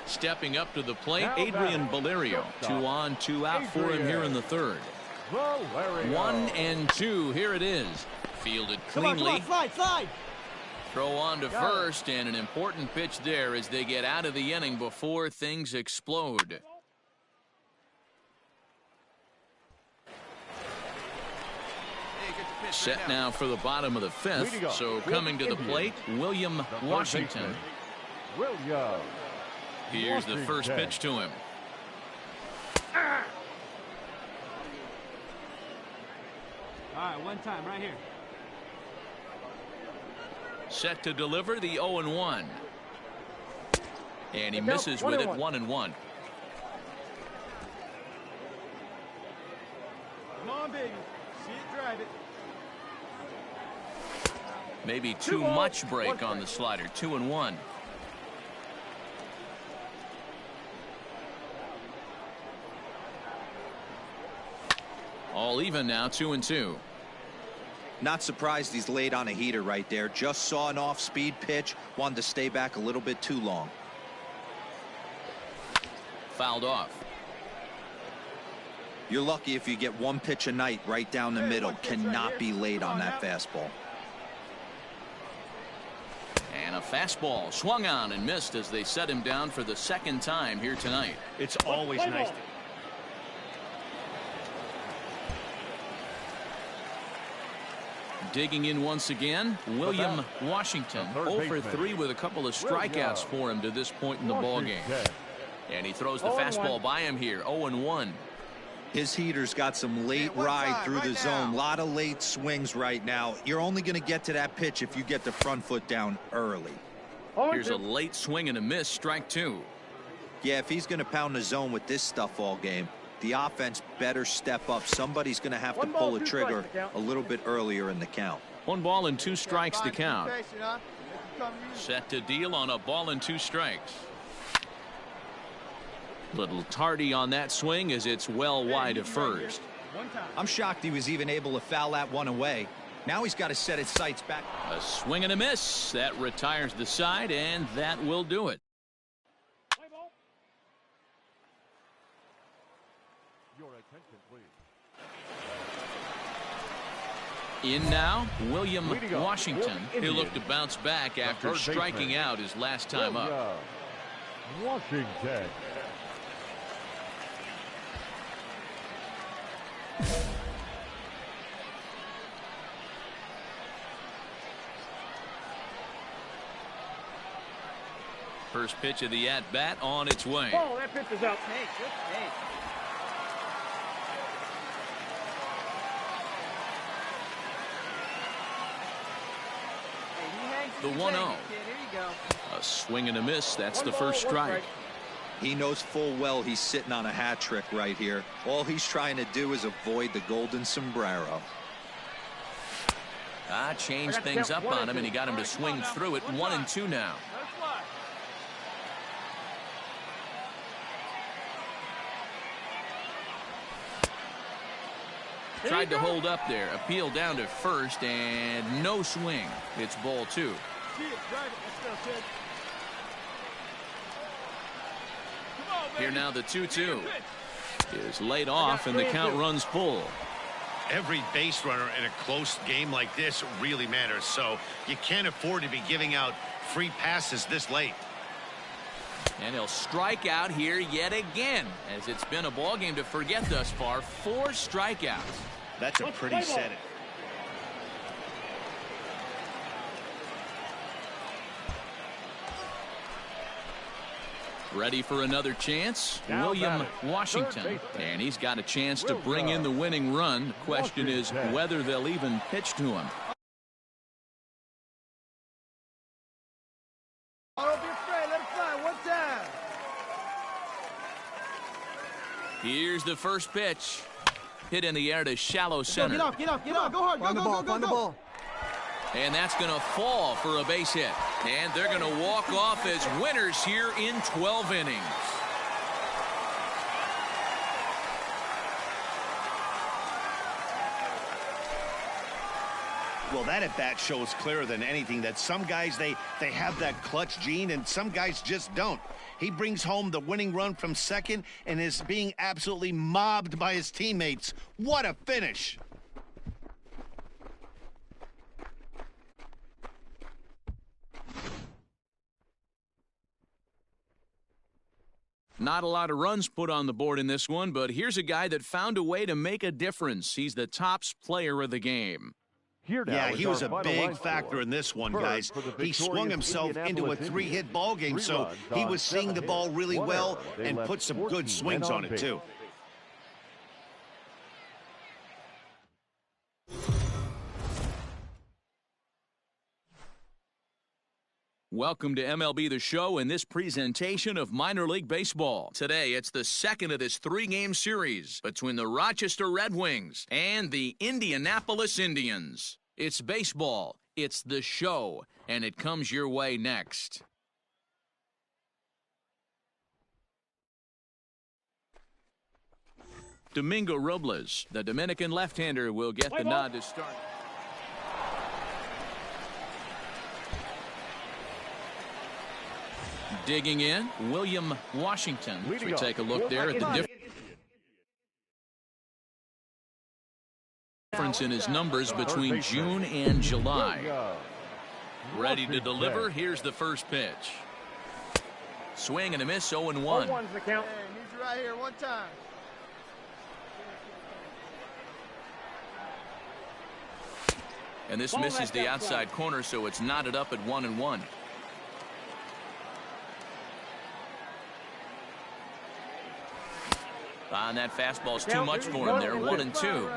Stepping up to the plate, Adrian Valerio. 2 on, 2 out for him here in the third. 1-2. Here it is. Fielded cleanly. Slide. Throw on to first, and an important pitch there as they get out of the inning before things explode. Set now for the bottom of the 5th. So coming to the plate, William Washington. Here's the first pitch to him. All right, one time right here. Set to deliver the 0-1. And he misses with it. 1-1. Come on, baby. See it, drive it. Maybe too much break on the slider. 2-1. All even now. 2-2. Not surprised he's laid on a heater right there. Just saw an off-speed pitch, wanted to stay back a little bit too long. Fouled off. You're lucky if you get one pitch a night right down the middle. Cannot be laid on that fastball. And a fastball swung on and missed as they set him down for the second time here tonight. It's always nice to... Digging in once again, William Washington. 0 for 3 with a couple of strikeouts for him to this point in the ballgame. And he throws the fastball by him here, 0-1. His heater's got some late ride through the zone. A lot of late swings right now. You're only going to get to that pitch if you get the front foot down early. Here's a late swing and a miss, strike 2. Yeah, if he's going to pound the zone with this stuff all game, the offense better step up. Somebody's going to have to pull a trigger a little bit earlier in the count. 1 ball and 2 strikes to count. Set to deal on a ball and 2 strikes. Little tardy on that swing as it's well wide of first. I'm shocked he was even able to foul that one away. Now he's got to set his sights back. A swing and a miss. That retires the side, and that will do it. Your attention, please. In now, William Washington. He'll look to bounce back after striking out his last time up. Washington. First pitch of the at-bat on its way. Oh, that pitch is out. Good take. The 1-0. A swing and a miss. That's the first strike. He knows full well he's sitting on a hat trick right here. All he's trying to do is avoid the golden sombrero. Changed things up on him, and he got him to swing through it. 1-2 now. Tried to hold up there. Appeal down to first, and no swing. It's ball 2. Here now the 2-2 is laid off, and the count runs full. Every base runner in a close game like this really matters, so you can't afford to be giving out free passes this late. And he'll strike out here yet again, as it's been a ball game to forget thus far. 4 strikeouts. That's a pretty setting. Ready for another chance, William Washington, and he's got a chance to bring in the winning run. The question is whether they'll even pitch to him. Don't be afraid, let it fly one time. Here's the first pitch. Hit in the air to shallow center. Get off, go hard, Find the ball, find the ball. And that's going to fall for a base hit. And they're going to walk off as winners here in 12 innings. Well, that at bat shows clearer than anything that some guys, they have that clutch gene and some guys just don't. He brings home the winning run from second and is being absolutely mobbed by his teammates. What a finish. Not a lot of runs put on the board in this one, but here's a guy that found a way to make a difference. He's the tops player of the game. Yeah, he was a big factor in this one, guys. He swung himself into a 3-hit ball game, so he was seeing the ball really well and put some good swings on it, too. Welcome to MLB The Show in this presentation of minor league baseball. Today, it's the second of this 3-game series between the Rochester Red Wings and the Indianapolis Indians. It's baseball, it's the show, and it comes your way next. Domingo Robles, the Dominican left-hander, will get the nod to start. Digging in, William Washington. As we take a look there at the difference in his numbers between June and July. Ready to deliver. Here's the first pitch. Swing and a miss, 0-1. 0-1's the count. Hey, needs you right here, one time. And this misses the outside corner, so it's knotted up at 1-1. And that fastball's too much for him there, 1-2.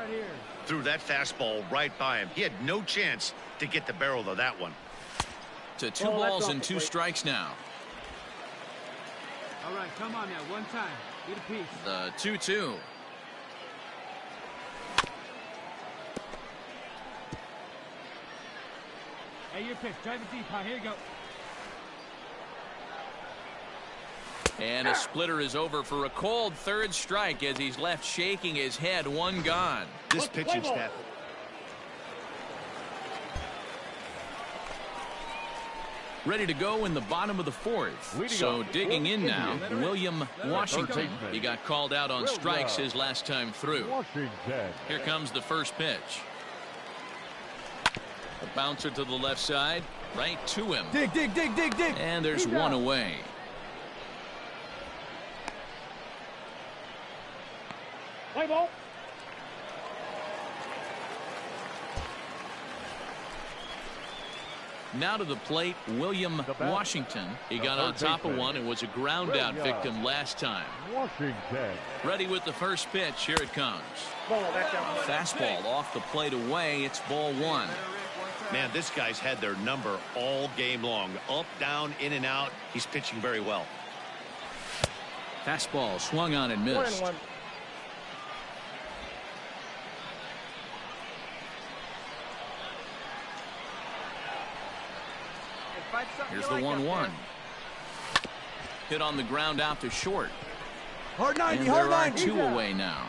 Threw that fastball right by him. He had no chance to get the barrel of that one. To 2 balls and 2 strikes now. All right, come on now, one time. Get a piece. The 2-2. Hey, your pitch. Drive it deep, huh? Here you go. And a splitter is over for a cold third strike as he's left shaking his head. 1 gone. This pitching staff. Ready to go in the bottom of the 4th. So digging in now, William Washington. He got called out on strikes his last time through. Here comes the first pitch. A bouncer to the left side, right to him. Dig, dig, dig, dig, dig. And there's 1 away. Play ball. Now to the plate, William Washington. He got on top of one and was a ground out victim last time. Washington. Ready with the first pitch. Here it comes. Fastball off the plate away. It's ball 1. Man, this guy's had their number all game long. Up, down, in and out. He's pitching very well. Fastball swung on and missed. 1-1. Here's the 1-1. Hit on the ground out to short. Hard 90, And hard there are 90. 2 away now.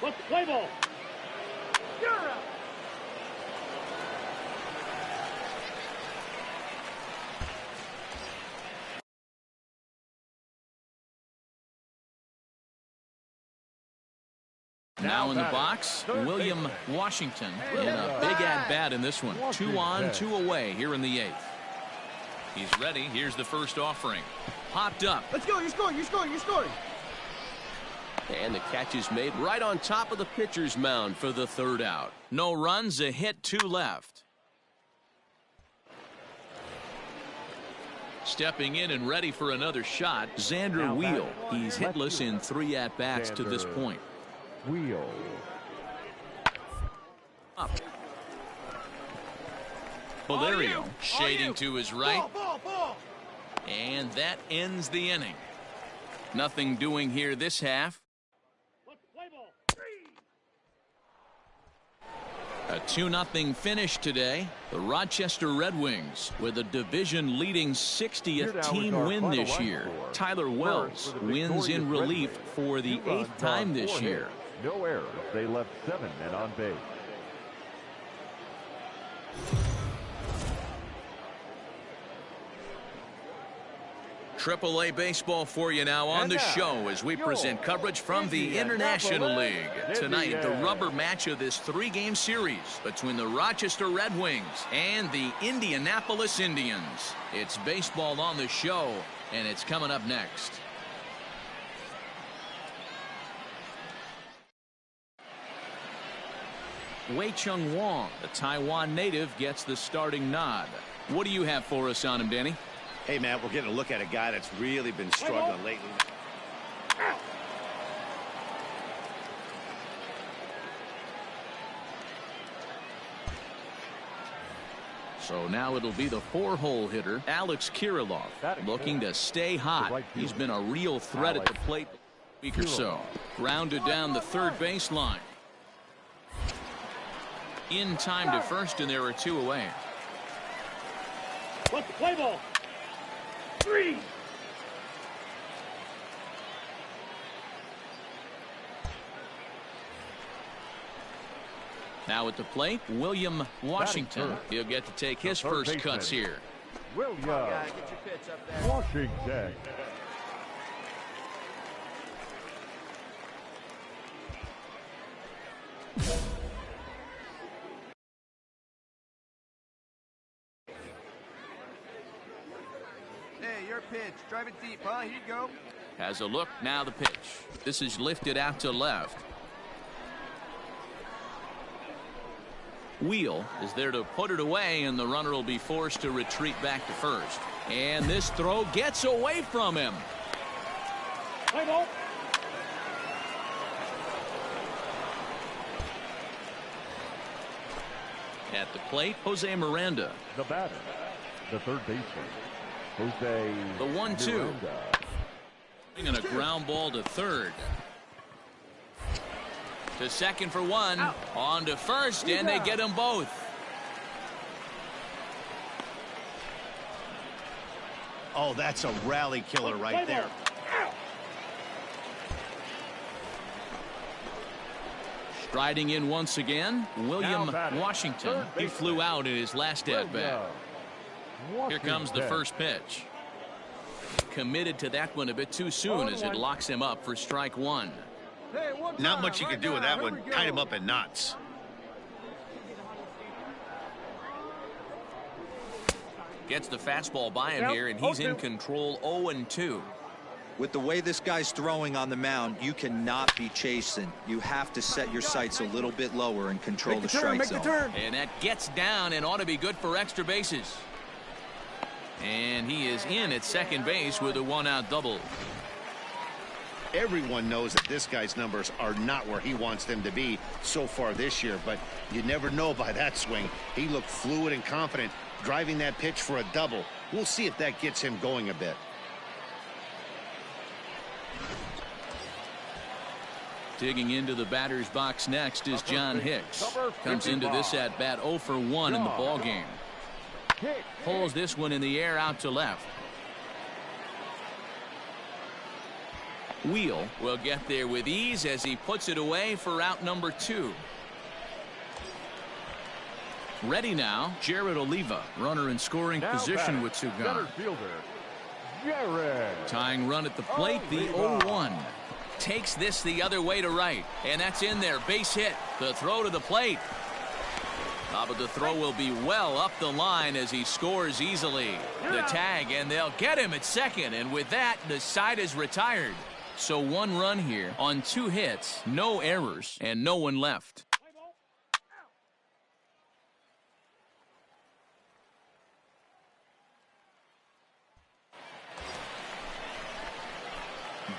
Let's play ball. You're out. Now in the box, William Washington in a big at-bat in this one. 2 on, 2 away here in the 8th. He's ready. Here's the first offering. Popped up. Let's go. You're scoring. You're scoring. You're scoring. And the catch is made right on top of the pitcher's mound for the 3rd out. No runs, a hit, 2 left. Stepping in and ready for another shot, Xander Wheel. He's hitless in 3 at-bats to this point. Wheel. Up. Valerio shading to his right. And that ends the inning. Nothing doing here this half. A 2-0 finish today. The Rochester Red Wings with a division-leading 60th team win this year. Tyler Wells wins in relief for the 8th time this year. No errors. They left 7 men on base. AAA baseball for you now on the show as we present coverage from the International League. Tonight, the rubber match of this 3-game series between the Rochester Red Wings and the Indianapolis Indians. It's baseball on the show, and it's coming up next. Wei-Chung Wong, the Taiwan native, gets the starting nod. What do you have for us on him, Danny? Hey, Matt, we're getting a look at a guy that's really been struggling lately. So now it'll be the 4-hole hitter, Alex Kirilloff, looking to stay hot. He's been a real threat at the plate a week or so. Grounded down the third baseline. In time to first, and there are 2 away. Let's play ball. 3. Now at the plate, William Washington. He'll get to take his first cuts here. Williams, Get your pitch up there. Washington. Hey, your pitch. Drive it deep, huh? Here you go. Has a look, now the pitch. This is lifted out to left. Wheel is there to put it away, and the runner will be forced to retreat back to first. And this throw gets away from him. Play ball. At the plate, Jose Miranda. The batter, the third baseman, Jose. The 1-2. Miranda. And a ground ball to third. To second for one. Out. On to first, and they get them both. Oh, that's a rally killer right there. Striding in once again, William Washington. He flew out in his last at-bat. Here comes the first pitch. Committed to that one a bit too soon as it locks him up for strike one. Hey, Not much you can do with that one. Tied him up in knots. Gets the fastball by him here, and he's in control 0-2. With the way this guy's throwing on the mound, you cannot be chasing. You have to set your sights a little bit lower and control the strike zone. And that gets down and ought to be good for extra bases. And he is in at second base with a one-out double. Everyone knows that this guy's numbers are not where he wants them to be so far this year, but you never know by that swing. He looked fluid and confident, driving that pitch for a double. We'll see if that gets him going a bit. Digging into the batter's box next is John Hicks. Comes into this at-bat 0 for 1 in the ballgame. Pulls this one in the air out to left. Wheel will get there with ease as he puts it away for out number 2. Ready now, Jared Oliva, runner in scoring position with 2 gone. Center fielder, Jared. Tying run at the plate, the 0-1. Takes this the other way to right, and that's in there. Base hit. The throw to the plate. But the throw will be well up the line as he scores easily. The tag, and they'll get him at second, and with that, the side is retired. So 1 run here on 2 hits, no errors, and no one left.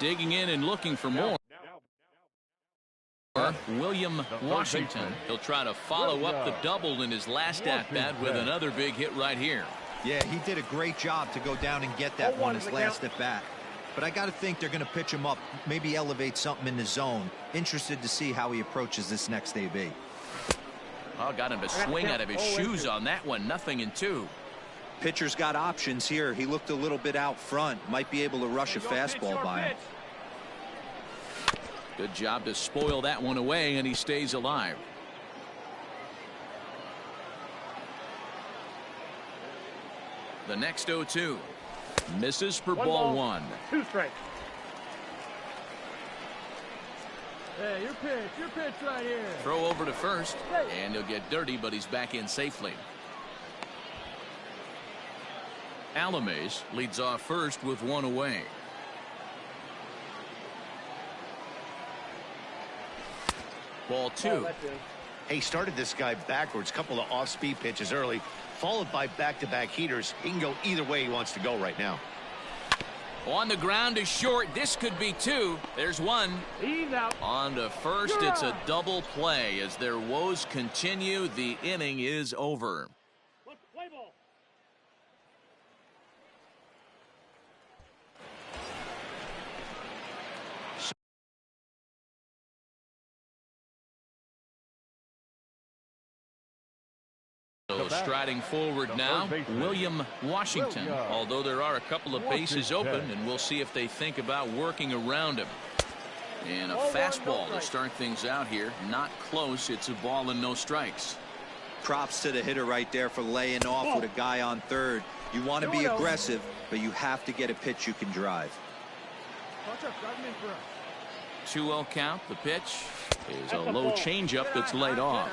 Digging in and looking for more. William Washington. He'll try to follow up the double in his last at-bat with another big hit right here. Yeah, he did a great job to go down and get that one his last at-bat. But I got to think they're going to pitch him up, maybe elevate something in the zone. Interested to see how he approaches this next AB. Oh, got him to swing out of his shoes on that one. 0-2. Pitcher's got options here. He looked a little bit out front. Might be able to rush a fastball by him. Good job to spoil that one away, and he stays alive. The next 0-2. Misses for ball 1. 2 strikes. Hey, your pitch right here. Throw over to first, and he'll get dirty, but he's back in safely. Alames leads off first with 1 away. Ball 2. He started this guy backwards, couple of off-speed pitches early, followed by back-to-back heaters. He can go either way he wants to go right now. On the ground is short. This could be 2. There's 1. He's out. On to first. It's a double play as their woes continue. The inning is over. Play ball. So striding forward now, William Washington. Although there are a couple of bases open, and we'll see if they think about working around him. And a fastball to start things out here. Not close. It's a ball and no strikes. Props to the hitter right there for laying off with a guy on third. You want to be aggressive, but you have to get a pitch you can drive. 2-0 count. The pitch is a low changeup that's laid off.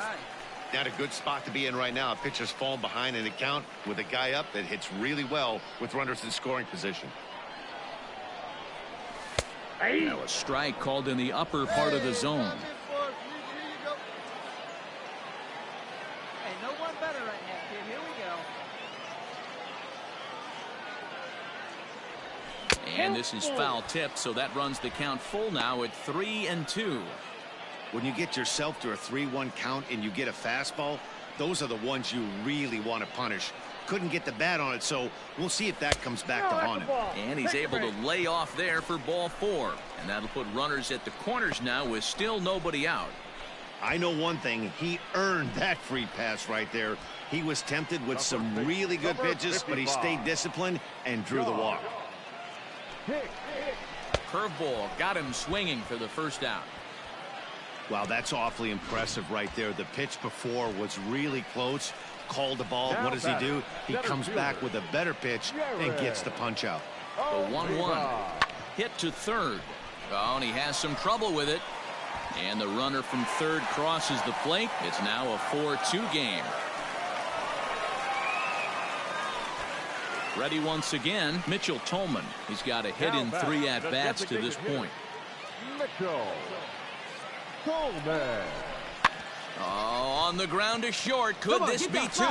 Not a good spot to be in right now. A pitcher's falling behind in the count with a guy up that hits really well with runners in scoring position. Now a strike called in the upper part of the zone. Hey, no one better right now, kid. Here we go. And this is foul tip, so that runs the count full now at 3-2. When you get yourself to a 3-1 count and you get a fastball, those are the ones you really want to punish. Couldn't get the bat on it, so we'll see if that comes back to haunt him. And he's able to lay off there for ball 4. And that'll put runners at the corners now with still nobody out. I know one thing. He earned that free pass right there. He was tempted with some really good pitches, but he stayed disciplined and drew the walk. Curveball got him swinging for the first out. Wow, that's awfully impressive right there. The pitch before was really close. Called the ball. What does he do? He comes back with a better pitch and gets the punch out. The 1-1 hit to third. Oh, and he has some trouble with it. And the runner from third crosses the plate. It's now a 4-2 game. Ready once again, Mitchell Tolman. He's got a hit in 3 at-bats to this point. Mitchell Tolman. Oh, on the ground to short. Could this be 2?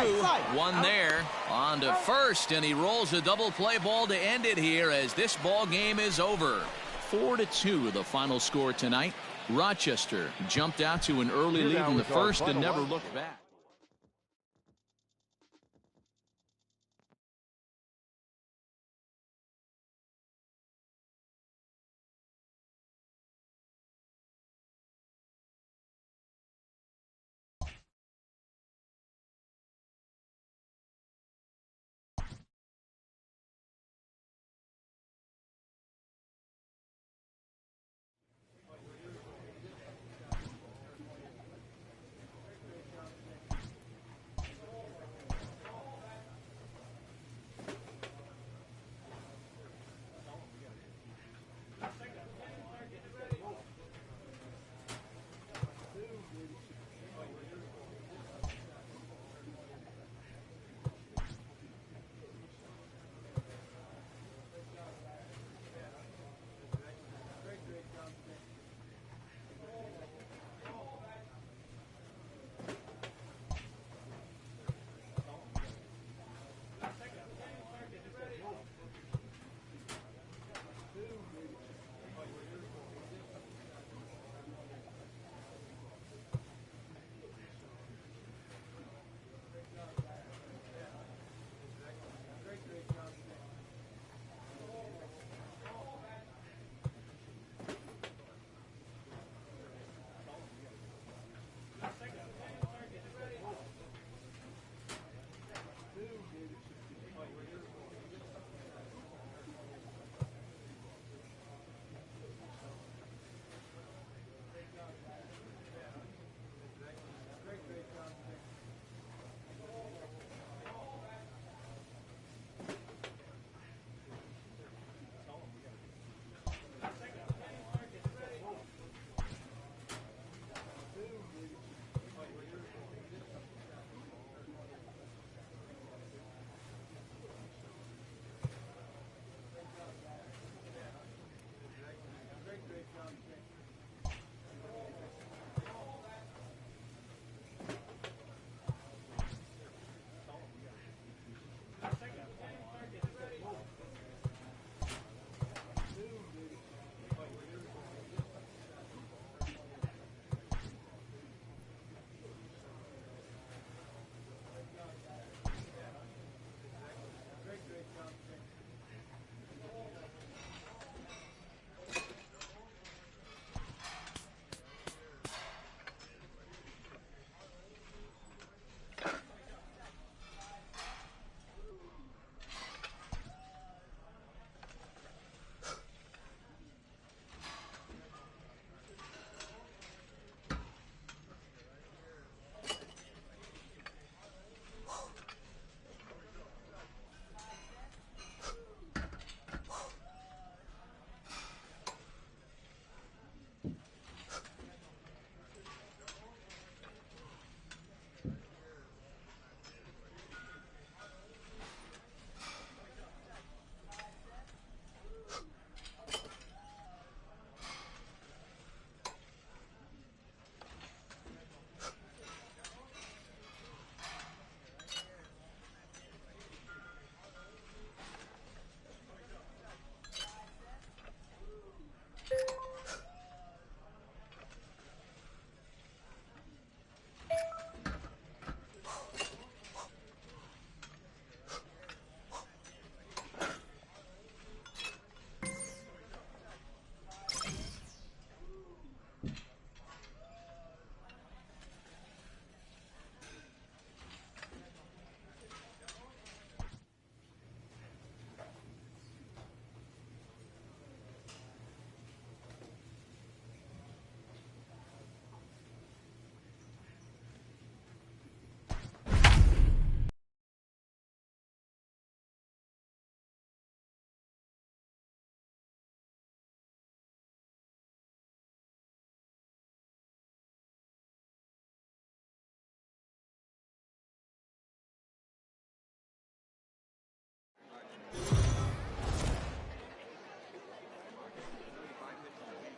One there. On to first, and he rolls a double play ball to end it here as this ball game is over. 4-2 the final score tonight. Rochester jumped out to an early lead in the first and never looked back.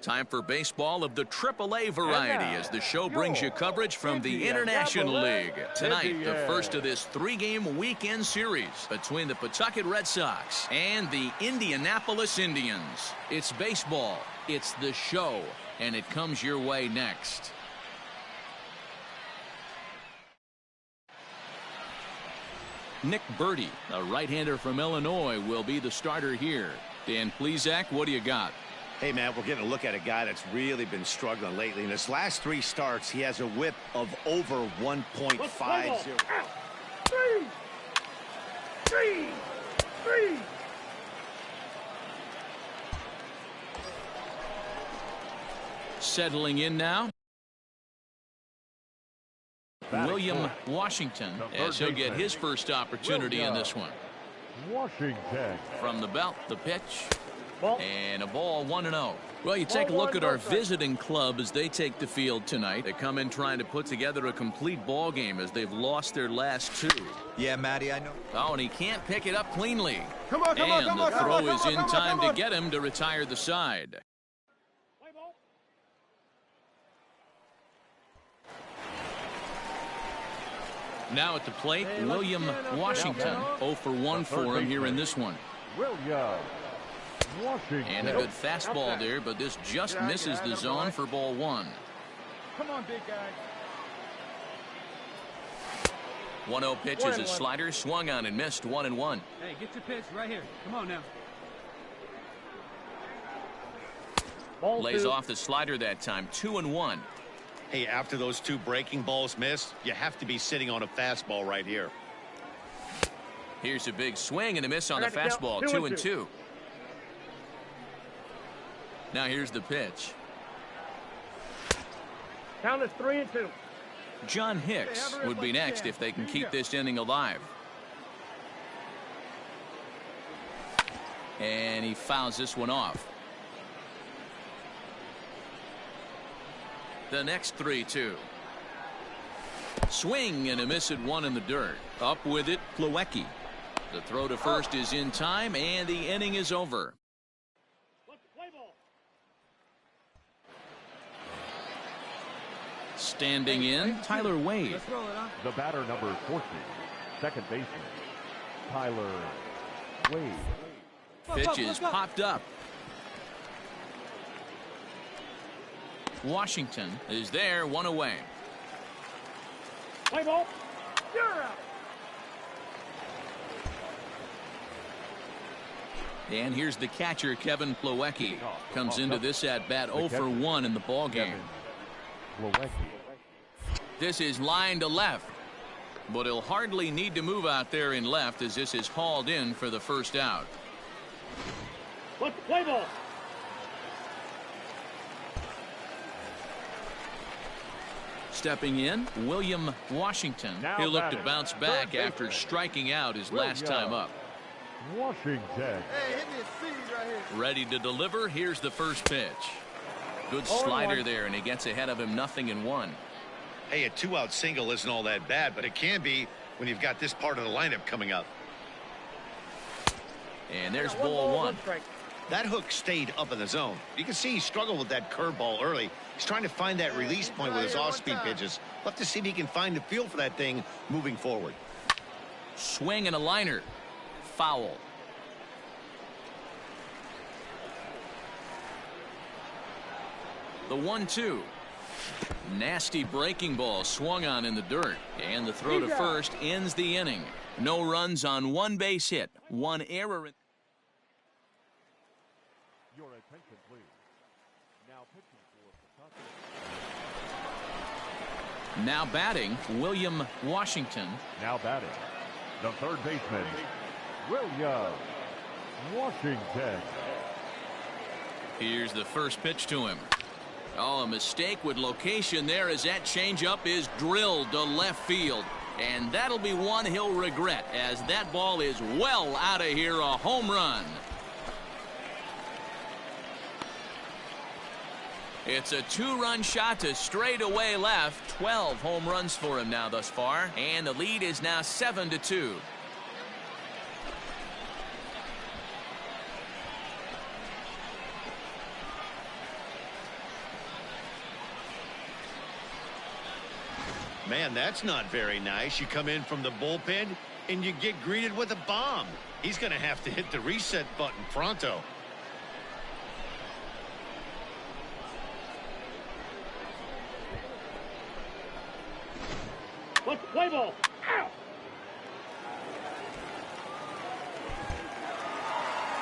Time for baseball of the AAA variety as the show brings you coverage from the International League. Tonight, the first of this three-game weekend series between the Pawtucket Red Sox and the Indianapolis Indians. It's baseball, it's the show, and it comes your way next. Nick Berti, a right-hander from Illinois, will be the starter here. Dan Plesac, what do you got? Hey, man, we're getting a look at a guy that's really been struggling lately. In his last 3 starts, he has a whip of over 1.50. Three. Settling in now, William Washington, as he'll get his first opportunity in this one. Washington. From the belt, the pitch, and a ball 1-0. Well, you take a look at our visiting club as they take the field tonight. They come in trying to put together a complete ball game as they've lost their last 2. Yeah, Matty, I know. Oh, and he can't pick it up cleanly. Come on, And the throw is in time to get him to retire the side. Now at the plate, William Washington. 0 for 1 for him here in this one. William Washington. And a good fastball there, but this just misses the zone for ball 1. Come on, big guy. 1-0 pitch is a slider, swung on and missed. 1-1. Hey, get your pitch right here. Come on now. Lays off the slider that time. 2-1. Hey, after those 2 breaking balls missed, you have to be sitting on a fastball right here. Here's a big swing and a miss on the fastball. 2-2. Now here's the pitch. Count is 3-2. John Hicks would be next if they can keep this inning alive. And he fouls this one off. The next 3-2. Swing and a miss at 1 in the dirt. Up with it, Plawecki. The throw to first is in time, and the inning is over. Standing in, Tyler Wade. The batter, number 14, second baseman, Tyler Wade. Pitch is popped up. Washington is there, 1 away. Play ball. You're out. And here's the catcher, Kevin Plawecki. Comes into this at bat 0 for 1 in the ball game. This is line to left, but he'll hardly need to move out there in left as this is hauled in for the first out. What's the play ball? Stepping in, William Washington. He'll look to bounce back after striking out his last time up. Washington. Hey, hit me a seed right here. Ready to deliver. Here's the first pitch. Good slider there, and he gets ahead of him 0-1. Hey, a 2-out single isn't all that bad, but it can be when you've got this part of the lineup coming up. And there's ball 1. That hook stayed up in the zone. You can see he struggled with that curveball early. He's trying to find that release point with his off-speed pitches. We'll have to see if he can find the feel for that thing moving forward. Swing and a liner. Foul. The 1-2. Nasty breaking ball swung on in the dirt, and the throw to first ends the inning. No runs on 1 base hit, 1 error. Your attention, please. Now pitching for Pawtucket. Now batting, William Washington. Now batting, the third baseman, William Washington. Here's the first pitch to him. Oh, a mistake with location there as that changeup is drilled to left field. And that'll be one he'll regret as that ball is well out of here, a home run. It's a 2-run shot to straightaway left. 12 home runs for him now thus far. And the lead is now 7-2. Man, that's not very nice. You come in from the bullpen and you get greeted with a bomb. He's going to have to hit the reset button pronto. What's the play ball? Ow!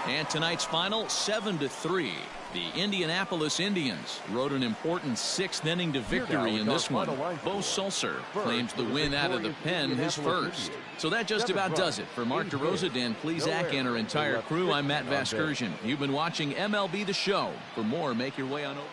And tonight's final, 7-3. The Indianapolis Indians rode an important 6th inning to victory in this one. Bo Sulcer claims the win out of the pen, his first. So that just about does it. For Mark DeRosa, Dan Plesac, and our entire crew, I'm Matt Vasgersian. You've been watching MLB The Show. For more, make your way on over.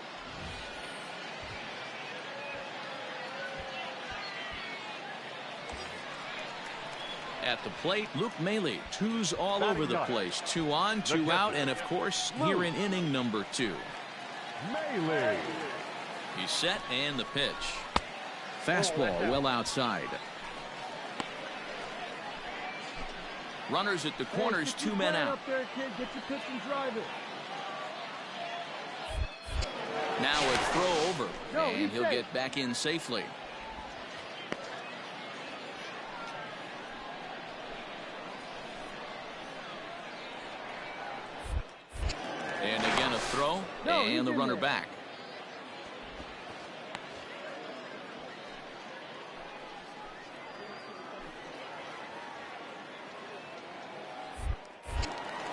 At the plate, Luke Maile, 2s all over the place. 2 on, 2 out, and of course, here in inning number 2. Maile. He's set, and the pitch. Fastball well outside. Runners at the corners, 2 men out. Up there, kid. Get your pitch and drive it. Now a throw over, and he'll get back in safely. And again a throw, and the runner back.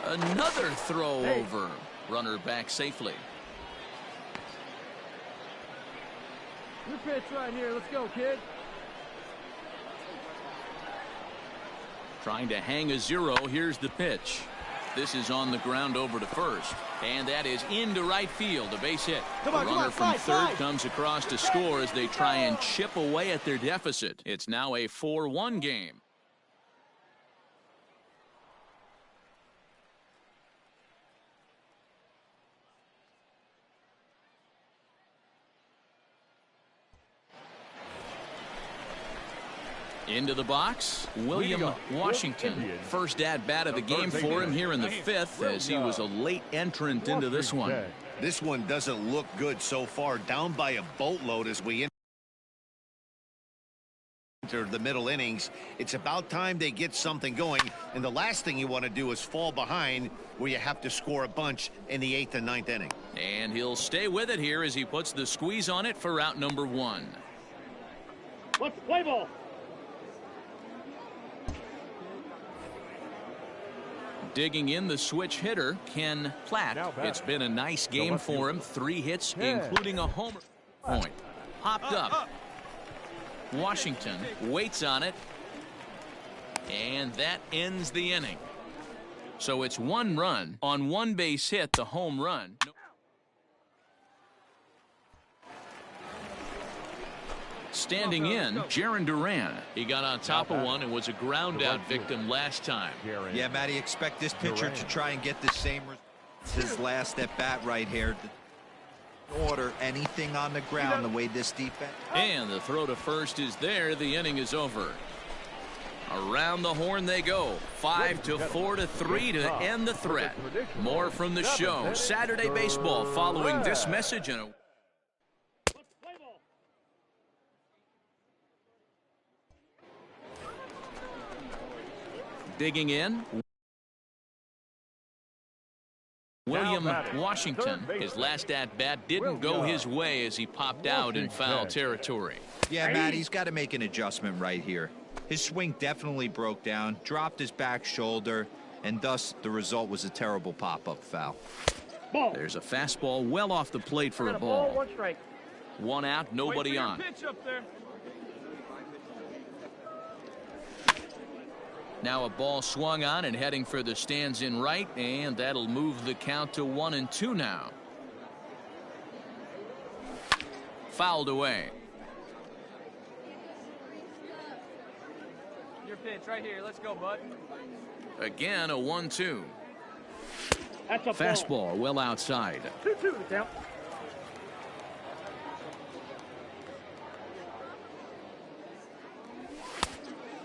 Another throw over. Runner back safely. Your pitch right here. Let's go, kid. Trying to hang a 0. Here's the pitch. This is on the ground over to first. And that is into right field. A base hit. The runner from third comes across to score as they try and chip away at their deficit. It's now a 4-1 game. Into the box, William Washington. First at bat of the game for him here in the 5th, as he was a late entrant into this one. This one doesn't look good so far. Down by a boatload as we enter the middle innings. It's about time they get something going, and the last thing you want to do is fall behind where you have to score a bunch in the 8th and 9th inning. And he'll stay with it here as he puts the squeeze on it for out number 1. What's the play ball? Digging in, the switch hitter, Ken Platt. It's been a nice game for him. 3 hits, including a homer. Point. Popped up. Washington waits on it. And that ends the inning. So it's 1 run on 1 base hit, the home run. Standing in, Jarren Duran. He got on top of one and was a ground out victim last time. Yeah, Matty, expect this pitcher to try and get the same as his last at bat right here. Order anything on the ground the way this defense. And the throw to first is there. The inning is over. Around the horn they go. 5-4-3 to end the threat. More from the show. Saturday baseball following this message and a digging in, William Washington. His last at-bat didn't go his way as he popped out in foul territory. Yeah, Matt, he's got to make an adjustment right here. His swing definitely broke down, dropped his back shoulder, and thus the result was a terrible pop-up foul. There's a fastball well off the plate for a ball. 1 strike. 1 out, nobody on. Pitch up there. Now a ball swung on and heading for the stands in right, and that'll move the count to 1-2 now. Fouled away. Your pitch right here. Let's go, bud. Again, a 1-2. That's a fastball well outside. 2-2 the count.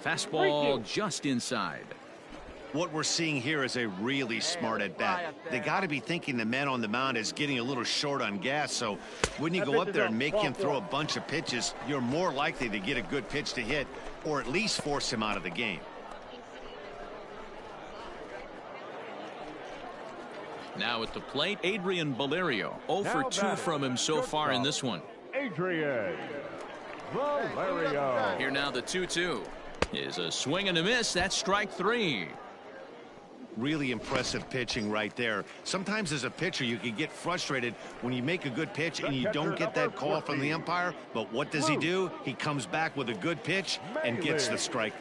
Fastball just inside. What we're seeing here is a really smart at-bat. They got to be thinking the man on the mound is getting a little short on gas, so when you go up there and make him throw a bunch of pitches, you're more likely to get a good pitch to hit or at least force him out of the game. Now at the plate, Adrian Valerio. 0 for 2 from him so far in this one. Adrian Valerio. Here now the 2-2 is a swing and a miss. That's strike 3. Really impressive pitching right there. Sometimes as a pitcher you can get frustrated when you make a good pitch and you don't get that call from the umpire, but what does he do? He comes back with a good pitch and gets the strike.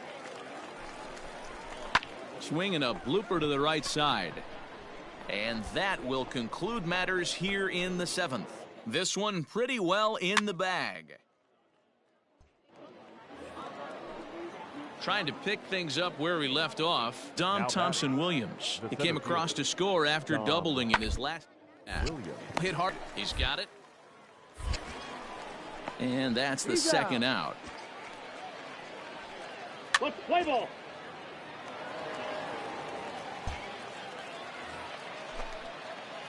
Swing and a blooper to the right side. And that will conclude matters here in the 7th. This one pretty well in the bag. Trying to pick things up where we left off, Dom Thompson-Williams. He came across to score after doubling in his last hit hard. He's got it. And that's the second out. Let's play ball.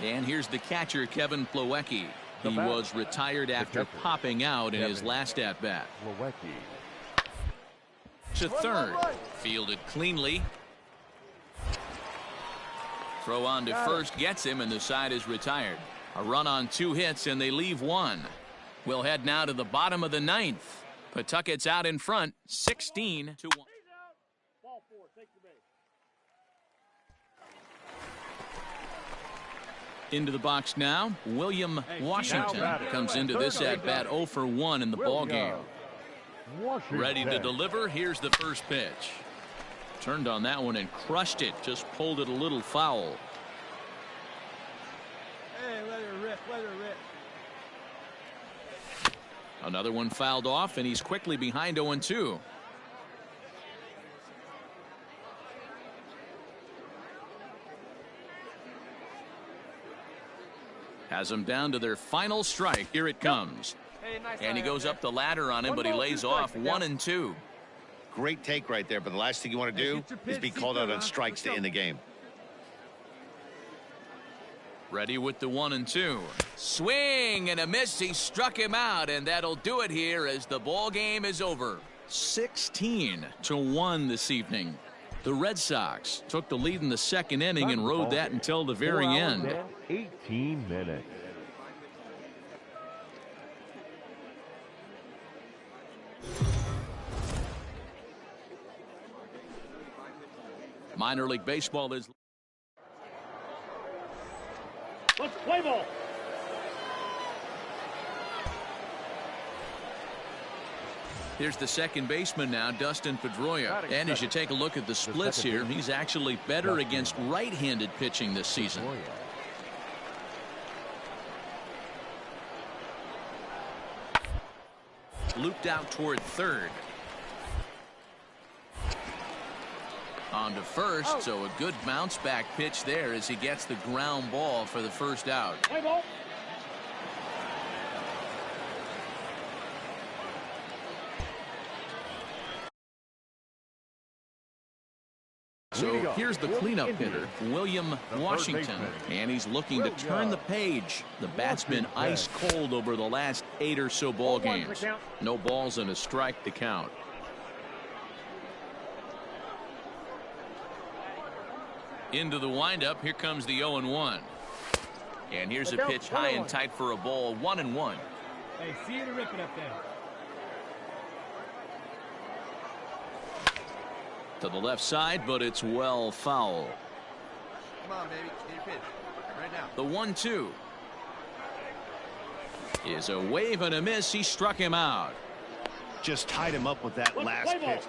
And here's the catcher, Kevin Plawecki. He was retired after popping out in his last at-bat. To third. Fielded cleanly. Throw on to first gets him, and the side is retired. A run on 2 hits, and they leave 1. We'll head now to the bottom of the 9th. Pawtucket's out in front, 16-1. Ball 4, take the base. Into the box now, William Washington comes into this at-bat 0 for 1 in the ballgame. Ready to deliver. Here's the first pitch. Turned on that one and crushed it. Just pulled it a little foul. Hey, let her rip, let her rip. Another one fouled off, and he's quickly behind 0-2. Has them down to their final strike. Here it comes. Hey, nice And he goes up the ladder on him, but he lays off 1-2. Great take right there, but the last thing you want to do is be called out on strikes to end the game. Ready with the 1-2. Swing and a miss. He struck him out, and that'll do it here as the ball game is over. 16-1 this evening. The Red Sox took the lead in the second inning and rode that until the very end. 18 minutes. Minor League Baseball is. Let's play ball. Here's the second baseman now, Dustin Pedroia. And as you take a look at the splits here, he's actually better against right-handed pitching this season. Looped out toward third. On to first, so a good bounce back pitch there as he gets the ground ball for the first out. Play ball. So here's the cleanup hitter, William Washington, and he's looking to turn the page. The bat's been ice cold over the last 8 or so ball games. No balls and a strike to count. Into the windup, here comes the 0-1. And here's a pitch high and tight for a ball, 1-1. Hey, see you to rip it up there. To the left side, but it's well foul. Come on, baby. Get your pitch. Right now. The 1-2 is a wave and a miss. He struck him out. Just tied him up with that last pitch.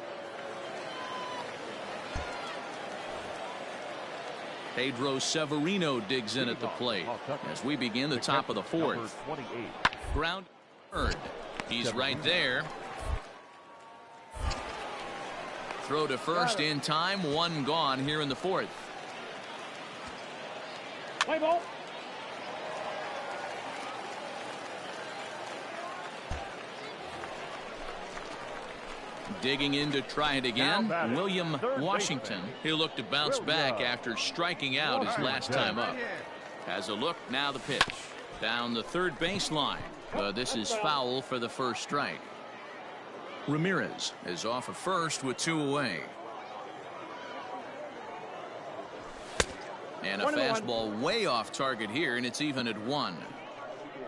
Pedro Severino digs in at the plate as we begin the top of the 4th. Ground third. He's right there. Throw to first in time. 1 gone here in the 4th. Play ball. Digging in to try it again, William Washington. He'll look to bounce back after striking out his last time up. Has a look, now the pitch. Down the third baseline. This is foul for the first strike. Ramirez is off of first with 2 away. And a fastball way off target here, and it's even at 1.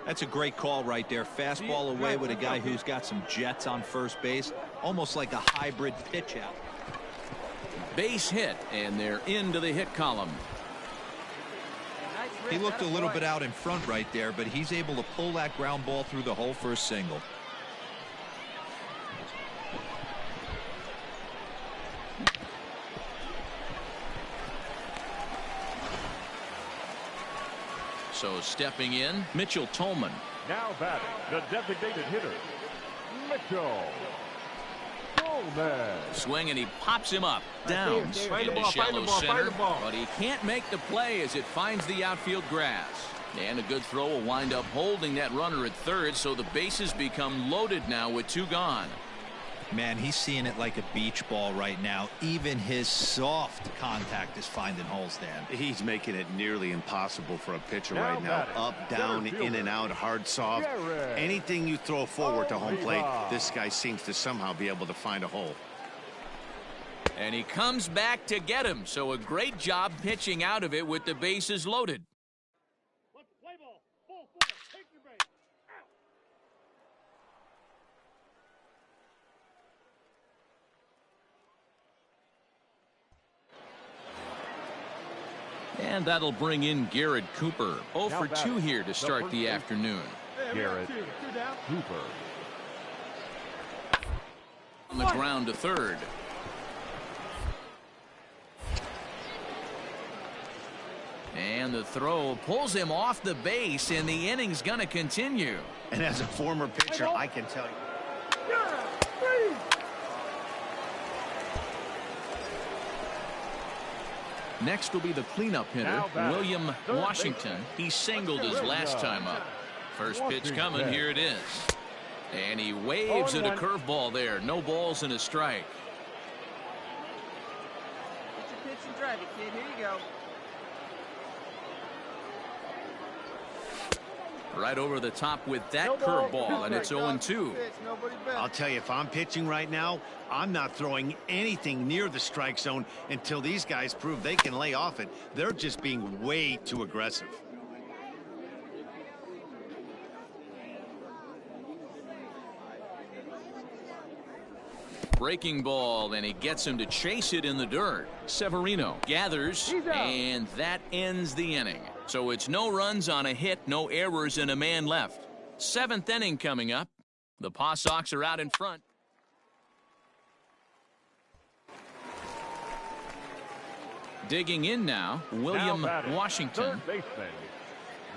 That's a great call right there. Fastball away with a guy who's got some jets on first base. Almost like a hybrid pitch out. Base hit, and they're into the hit column. He looked a little bit out in front right there, but he's able to pull that ground ball through the hole for a single. So stepping in, Mitchell Tolman. Now batting, the designated hitter, Mitchell Tolman. Swing, and he pops him up. Downs into shallow center, but he can't make the play as it finds the outfield grass. And a good throw will wind up holding that runner at third, so the bases become loaded now with 2 gone. Man, he's seeing it like a beach ball right now. Even his soft contact is finding holes, Dan. He's making it nearly impossible for a pitcher right now. Up, down, in and out, hard, soft. Anything you throw forward to home plate, this guy seems to somehow be able to find a hole. And he comes back to get him, so a great job pitching out of it with the bases loaded. Let's play ball. Ball 4. Take your base. And that'll bring in Garrett Cooper. 0 for 2 here to start the afternoon. Garrett Cooper. On the ground to third. And the throw pulls him off the base, and the inning's going to continue. And as a former pitcher, I can tell you. Next will be the cleanup hitter, William Washington. He singled his last time up. First pitch coming, here it is. And he waves at a curveball there. No balls and a strike. Get your pitch and drive it, kid. Here you go. Right over the top with that curveball, and it's 0-2. I'll tell you, if I'm pitching right now, I'm not throwing anything near the strike zone until these guys prove they can lay off it. They're just being way too aggressive. Breaking ball, and he gets him to chase it in the dirt. Severino gathers, and that ends the inning. So it's no runs on a hit, no errors, and a man left. 7th inning coming up. The Paw Sox are out in front. Digging in now, William Washington. Third baseman,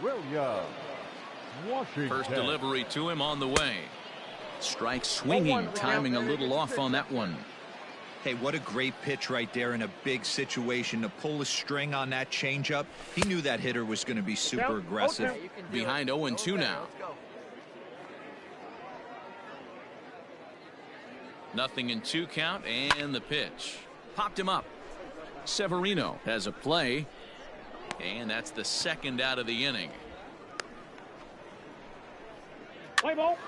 William Washington. First delivery to him on the way. Strike swinging, timing a little off on that one. Hey, what a great pitch right there in a big situation to pull a string on that changeup. He knew that hitter was going to be super aggressive. Behind 0-2 now. Nothing in 2 count, and the pitch. Popped him up. Severino has a play, and that's the 2nd out of the inning. Play ball.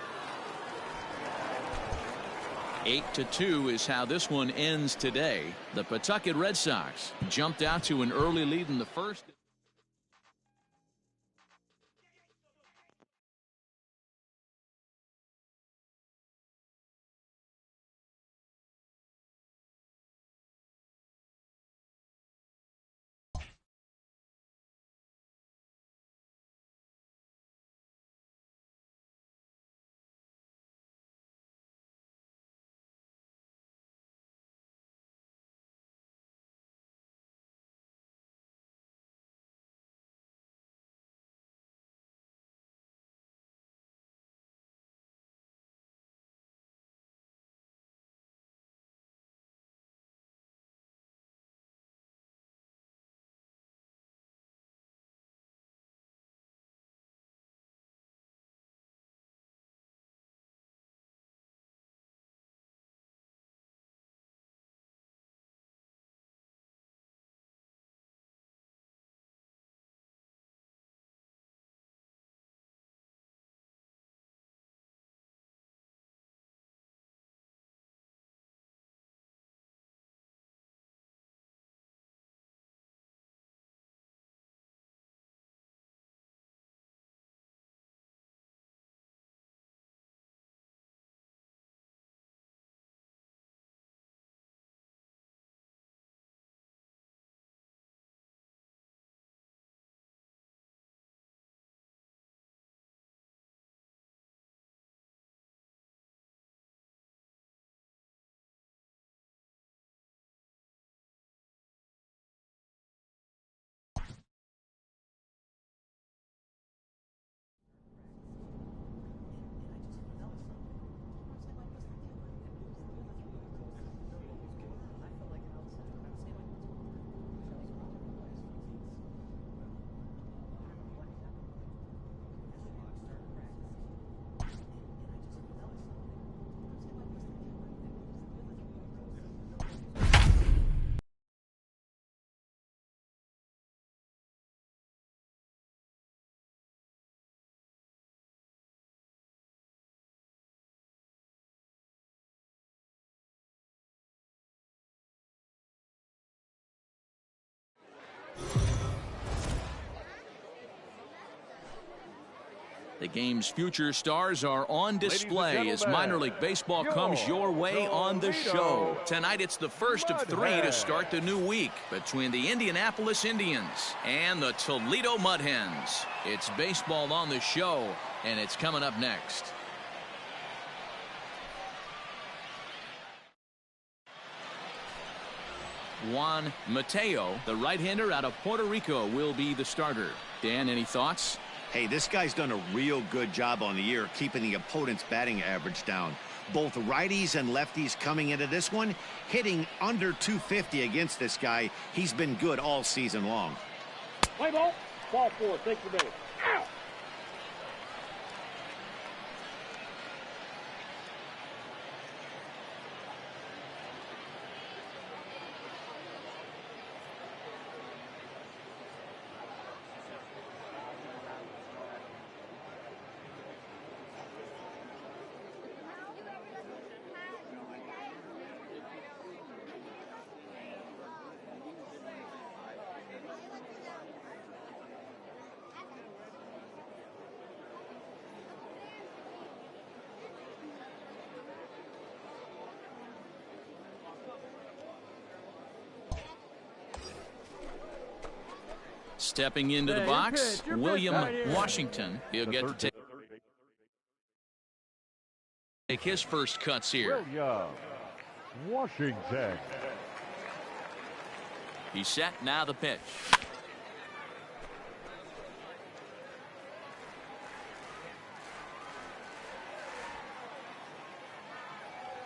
8-2 is how this one ends today. The Pawtucket Red Sox jumped out to an early lead in the first. The game's future stars are on display as minor league baseball comes your way on the show. Tonight it's the first of three to start the new week between the Indianapolis Indians and the Toledo Mud Hens. It's baseball on the show, and it's coming up next. Juan Mateo, the right-hander out of Puerto Rico, will be the starter. Dan, any thoughts? Hey, this guy's done a real good job on the year keeping the opponent's batting average down. Both righties and lefties coming into this one, hitting under 250 against this guy. He's been good all season long. Play ball. Ball 4. Take the base. Out. Stepping into the box, William Washington. He'll get to take his first cuts here. William Washington. He's set, now the pitch.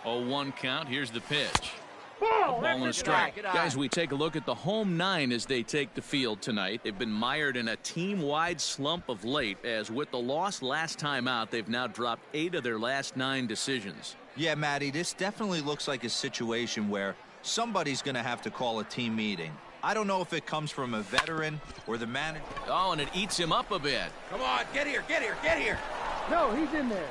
0-1 count. Here's the pitch. Ball and a strike. Guys, we take a look at the home nine as they take the field tonight. They've been mired in a team-wide slump of late, as with the loss last time out, they've now dropped 8 of their last 9 decisions. Yeah, Matty, this definitely looks like a situation where somebody's going to have to call a team meeting. I don't know if it comes from a veteran or the manager. Oh, and it eats him up a bit. Come on, get here, get here, get here. No, he's in there.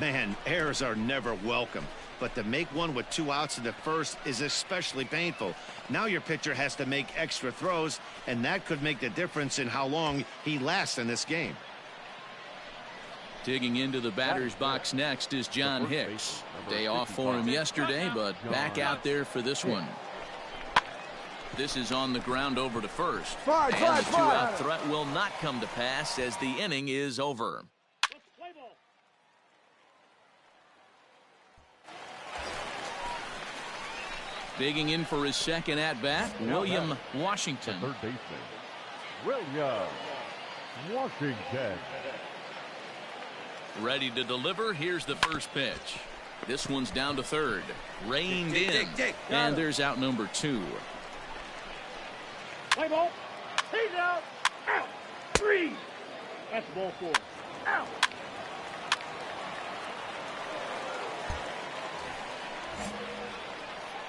Man, errors are never welcome. But to make one with 2 outs in the first is especially painful. Now your pitcher has to make extra throws, and that could make the difference in how long he lasts in this game. Digging into the batter's box next is John Hicks. Day off for him yesterday, but back out there for this one. This is on the ground over to first. And the 2-out threat will not come to pass as the inning is over. Digging in for his second at-bat, William Washington. Third baseman, William Washington. Ready to deliver. Here's the first pitch. This one's down to third. Reined in. And there's out number 2. Play ball. He's out. Out. 3. That's ball 4. Out.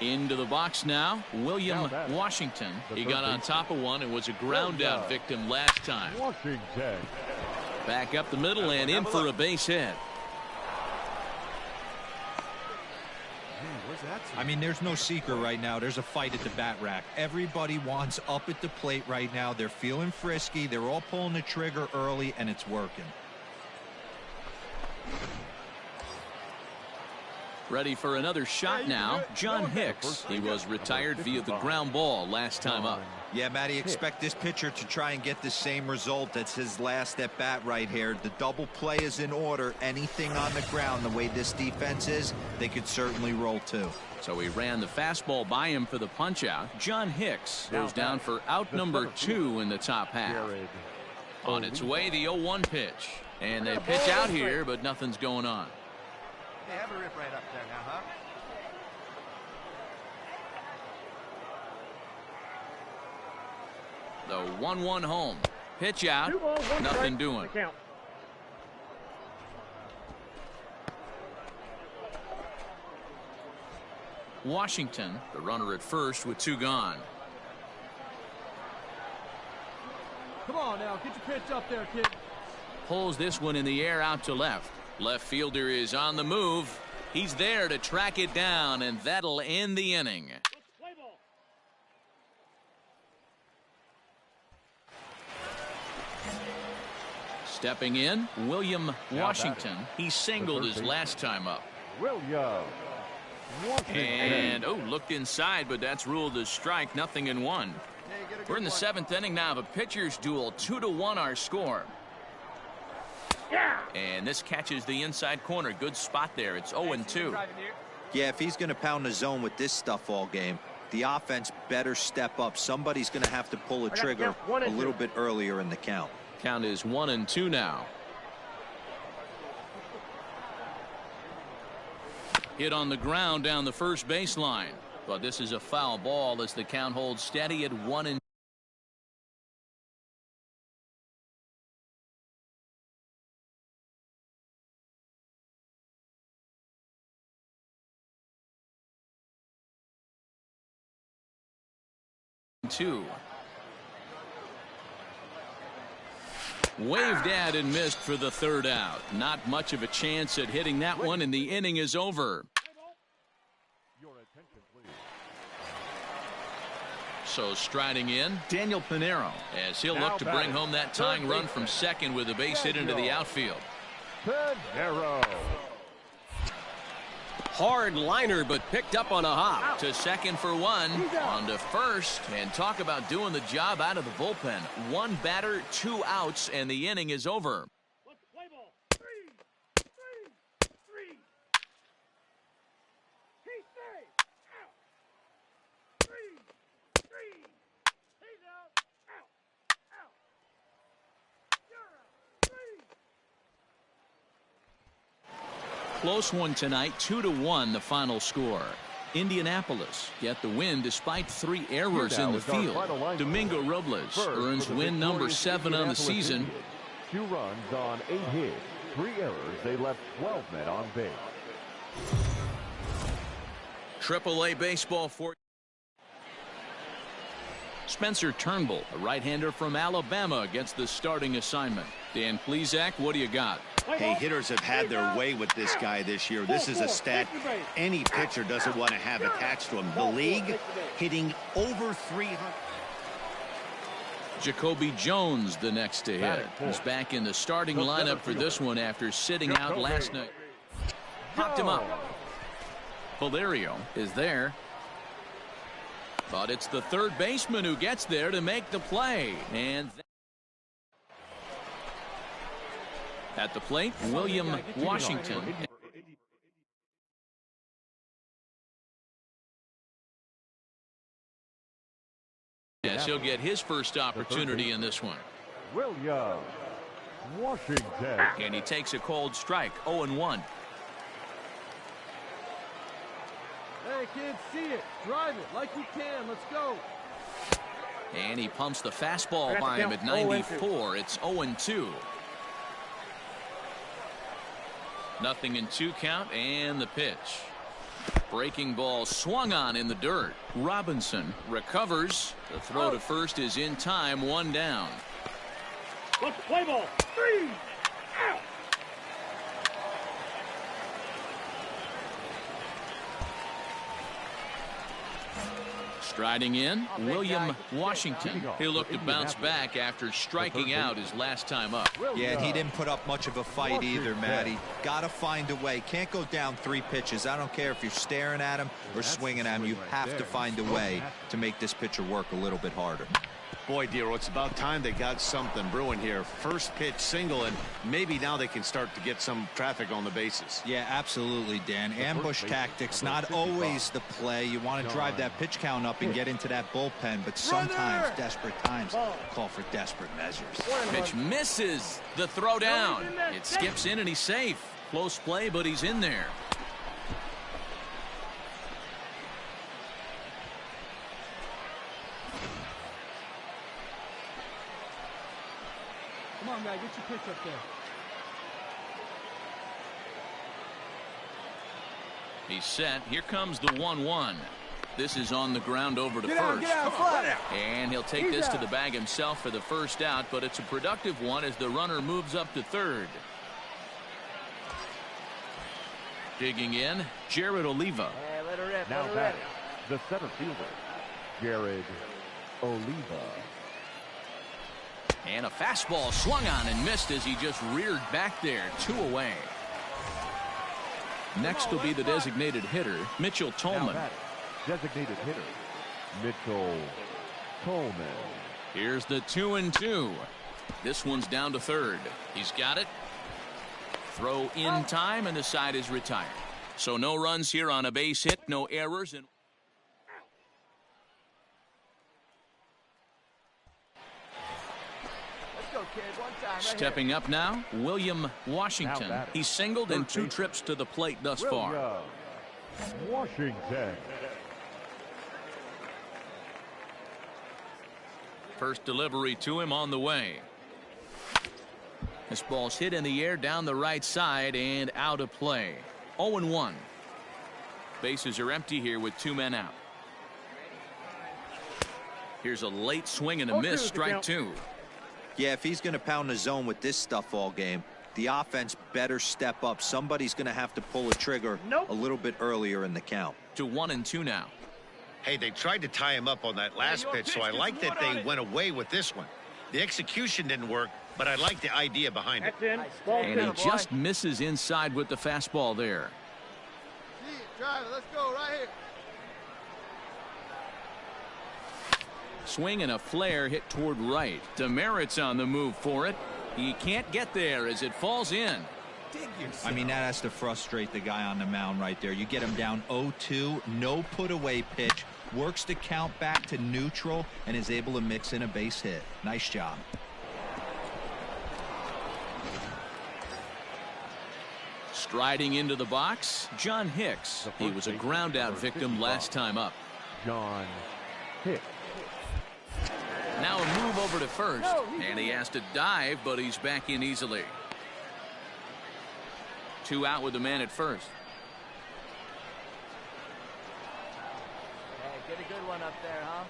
Into the box now, William Washington. He got on top of one and was a ground out victim last time. Washington. Back up the middle and in for a base hit. I mean, there's no secret right now. There's a fight at the bat rack. Everybody wants up at the plate right now. They're feeling frisky. They're all pulling the trigger early, and it's working. Ready for another shot now, John Hicks. He was retired via the ground ball last time up. Yeah, Matty, expect this pitcher to try and get the same result. That's his last at bat right here. The double play is in order. Anything on the ground, the way this defense is, they could certainly roll too. So he ran the fastball by him for the punch out. John Hicks goes down for out number 2 in the top half. On its way, the 0-1 pitch. And they pitch out here, but nothing's going on. Hey, have a rip right up there now, huh? The 1-1 home. Pitch out. Nothing doing. Washington, the runner at first with 2 gone. Come on now, get your pitch up there, kid. Pulls this one in the air out to left. Left fielder is on the move. He's there to track it down, and that'll end the inning. Stepping in, William Washington. He singled his last time up. William Washington. And, looked inside, but that's ruled as strike. Nothing in one. We're in the 7th inning now of a pitcher's duel. 2-1 our score. And this catches the inside corner. Good spot there. It's 0-2. Yeah, if he's going to pound the zone with this stuff all game, the offense better step up. Somebody's going to have to pull a trigger a little bit earlier in the count. Count is 1-2 now. Hit on the ground down the first baseline. But this is a foul ball as the count holds steady at 1-2. Waved at and missed for the 3rd out. Not much of a chance at hitting that one, and the inning is over. So striding in, Daniel Pinero, as he'll look to bring home that tying run from second with a base hit into the outfield. Pinero. Hard liner, but picked up on a hop. To second for one. On to first. And talk about doing the job out of the bullpen. 1 batter, 2 outs, and the inning is over. Close one tonight, 2-1 the final score. Indianapolis get the win despite 3 errors in the field. Domingo Robles earns win number 7 on the season. 2 runs on 8 hits, 3 errors. They left 12 men on base. AAA baseball for Spencer Turnbull, a right-hander from Alabama, gets the starting assignment. Dan Plesac, what do you got? Hey, hitters have had their way with this guy this year. This is a stat any pitcher doesn't want to have attached to him. The league hitting over 300. Jacoby Jones the next to hit. He's back in the starting lineup for this one after sitting out last night. Popped him up. Valerio is there. But it's the 3rd baseman who gets there to make the play. And at the plate, William Washington. Yes, he'll get his first opportunity in this one. William Washington. And he takes a cold strike, 0-1. Hey, kids, see it. Drive it like you can. Let's go. And he pumps the fastball by him at 94. It's 0-2. Nothing in 2 count, and the pitch. Breaking ball swung on in the dirt. Robinson recovers. The throw to first is in time, 1 down. Let's play ball. 3 out. Striding in, William Washington. He'll look to bounce back after striking out his last time up. Yeah, and he didn't put up much of a fight either, Matty. Got to find a way. Can't go down 3 pitches. I don't care if you're staring at him or swinging at him. You have to find a way to make this pitcher work a little bit harder. Boy, Dero, it's about time they got something brewing here. First pitch single, and maybe now they can start to get some traffic on the bases. Yeah, absolutely, Dan. Ambush tactics, not always the play. You want to drive that pitch count up and get into that bullpen, but sometimes desperate times call for desperate measures. Pitch misses. The throw down. It skips in and he's safe. Close play, but he's in there. Come on, guy, get your pitch up there. He's set. Here comes the 1-1. This is on the ground over to first. And he'll take this to the bag himself for the first out, but it's a productive one as the runner moves up to third. Digging in, Jared Oliva. Now batting, the center fielder, Jared Oliva. And a fastball swung on and missed as he just reared back there. 2 away. Next will be the designated hitter, Mitchell Tolman. Designated hitter, Mitchell Tolman. Here's the 2-2. This one's down to third. He's got it. Throw in time, and the side is retired. So no runs here on a base hit, no errors. And Let's go, kid. One time. Right stepping up now, William Washington. He's singled in 2 trips to the plate thus far. Washington. First delivery to him on the way. This ball's hit in the air down the right side and out of play. 0-1. Bases are empty here with 2 men out. Here's a late swing and a miss. Strike 2. Yeah, if he's going to pound the zone with this stuff all game, the offense better step up. Somebody's going to have to pull a trigger a little bit earlier in the count. To 1-2 now. Hey, they tried to tie him up on that last pitch, so I like that they went away with this one. The execution didn't work, but I like the idea behind it. And he just misses inside with the fastball there. Drive it. Let's go right here. Swing and a flare hit toward right. Demerit's on the move for it. He can't get there as it falls in. I mean, that has to frustrate the guy on the mound right there. You get him down 0-2, no put away pitch, works the count back to neutral, and is able to mix in a base hit. Nice job. Striding into the box, John Hicks. He was a ground out victim last time up. John Hicks. Now a move over to first, and he has to dive, but he's back in easily. 2 out with the man at first. Hey, get a good one up there, huh?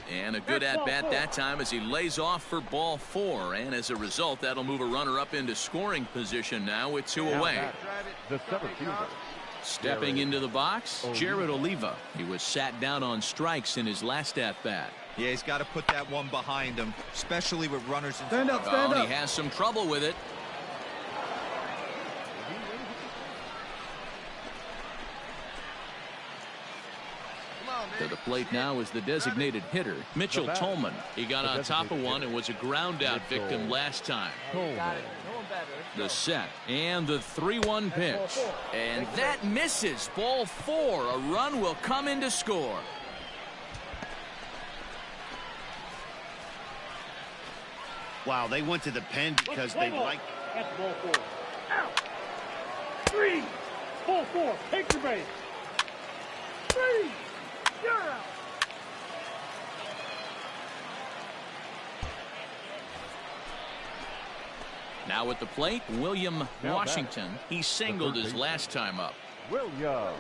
And a good at-bat that time as he lays off for ball 4. And as a result, that'll move a runner up into scoring position now with 2 away. The center fielder. Stepping into the box, Jared Oliva. He was sat down on strikes in his last at-bat. Yeah, he's got to put that one behind him, especially with runners in Stand up, stand And up. he has some trouble with it. To the plate now is the designated hitter, Mitchell Tolman. He got on top of one and was a ground out victim last time. The set and the 3-1 pitch. And that misses. Ball 4. A run will come in to score. Wow, they went to the pen because they like. That's ball 4. Out. 3. Ball 4. Take your base. 3. You're out. Now at the plate, William Washington. He singled his last time up. William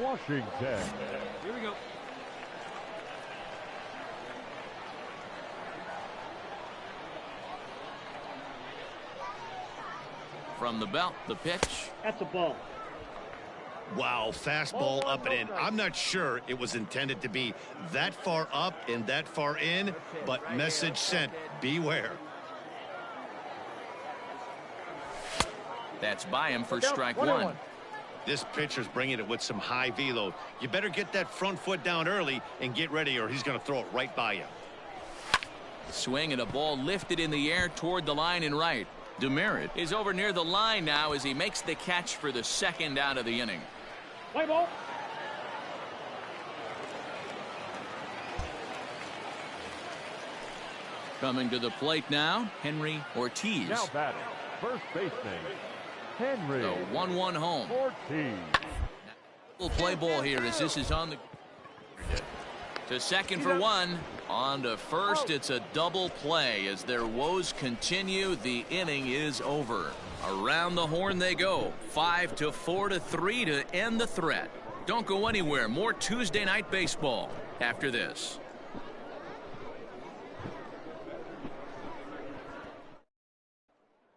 Washington. Here we go. From the belt, the pitch. That's a ball. Wow, fastball up and in. I'm not sure it was intended to be that far up and that far in, but message sent, beware. That's by him for strike 1. This pitcher's bringing it with some high velo. You better get that front foot down early and get ready, or he's going to throw it right by you. Swing and a ball lifted in the air toward the line and right. Demerit is over near the line now as he makes the catch for the 2nd out of the inning. Play ball. Coming to the plate now, Henry Ortiz. Now batting, first baseman, Henry. The 1-1 home. Ortiz. We'll play ball here as this is on the to second for 1. On to first. It's a double play as their woes continue. The inning is over. Around the horn they go. 5-4 to 3 to end the threat. Don't go anywhere. More Tuesday night baseball after this.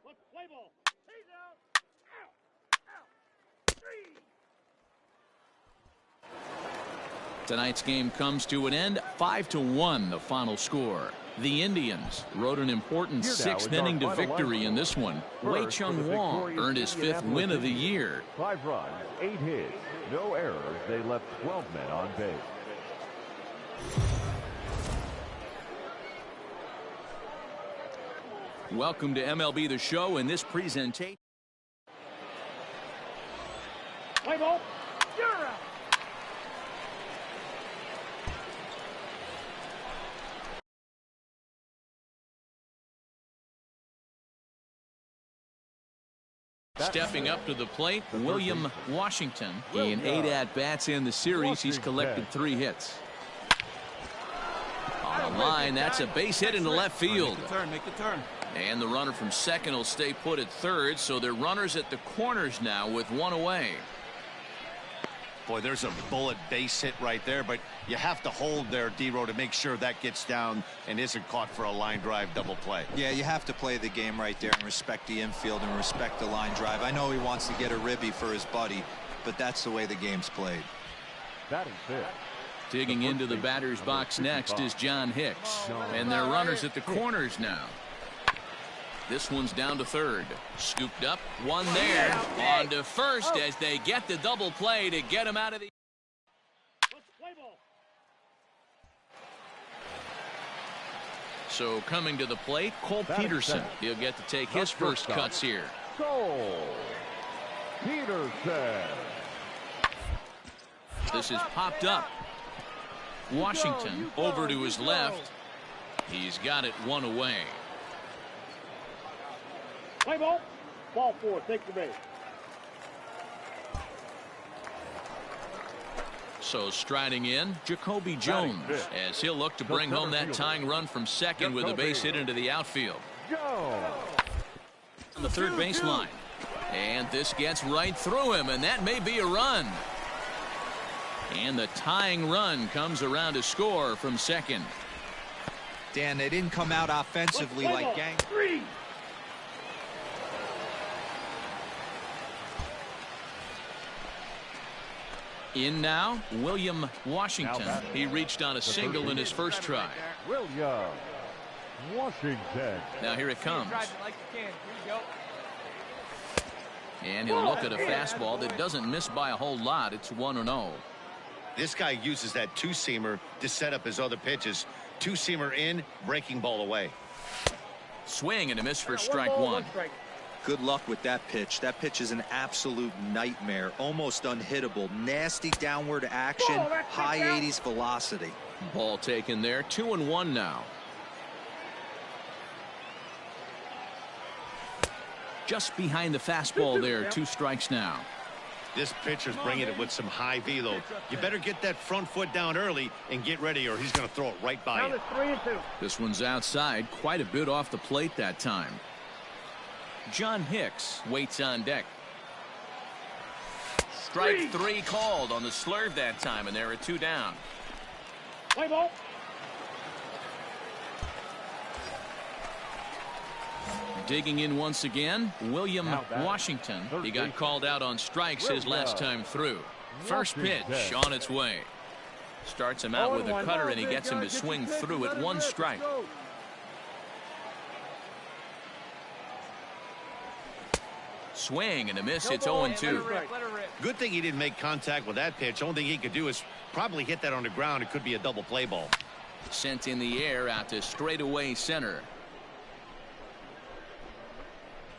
Play ball. He's out. Out. 3. Tonight's game comes to an end. 5-1 the final score. The Indians rode an important sixth inning to victory in this one. Wei Chung Wong earned his 5th win of the year. 5 runs, 8 hits, no errors. They left 12 men on base. Welcome to MLB The Show in this presentation. Play ball. You're out. Stepping up to the plate, William Washington. In 8 at-bats in the series, he's collected 3 hits. On the line, that's a base hit into left field. Make the turn. And the runner from second will stay put at third, so they're runners at the corners now with 1 away. Boy, there's a bullet base hit right there, but you have to hold there, D-Row, to make sure that gets down and isn't caught for a line drive double play. Yeah, you have to play the game right there and respect the infield and respect the line drive. I know he wants to get a ribby for his buddy, but that's the way the game's played. Batting fifth. Digging into the batter's box next is John Hicks, and they're runners at the corners now. This one's down to third. Scooped up, one there. On to first as they get the double play to get him out of the... So coming to the plate, Cole Peterson. He'll get to take his first cuts here. Cole Peterson. This is popped up. Washington over to his left. He's got it 1 away. Play ball. Ball 4. Take the base. So striding in, Jacoby Jones, as he'll look to bring home that tying run from second with a base hit into the outfield. On the third baseline. And this gets right through him, and that may be a run. And the tying run comes around to score from second. Dan, they didn't come out offensively like gang. 3. In now, William Washington. He reached on a single in his first try. William Washington. Now here it comes. Drive it like you can. Here you go. And he'll look at a fastball that doesn't miss by a whole lot. It's 1-0. This guy uses that two-seamer to set up his other pitches. Two-seamer in, breaking ball away. Swing and a miss for strike 1. Good luck with that pitch. That pitch is an absolute nightmare. Almost unhittable. Nasty downward action. High 80s velocity. Ball taken there. 2-1 now. Just behind the fastball there. 2 strikes now. This pitcher's bringing it with some high velo. You better get that front foot down early and get ready, or he's going to throw it right by you. 3-2. This one's outside. Quite a bit off the plate that time. John Hicks waits on deck. Strike 3 called on the slurve that time, and there are 2 down. Play ball. Digging in once again, William Washington. He got called out on strikes his last time through. First pitch on its way. Starts him out with a cutter, and he gets him to swing through at 1 strike. Swing and a miss. It's 0-2. Good thing he didn't make contact with that pitch. Only thing he could do is probably hit that on the ground. It could be a double play ball. Sent in the air out to straightaway center.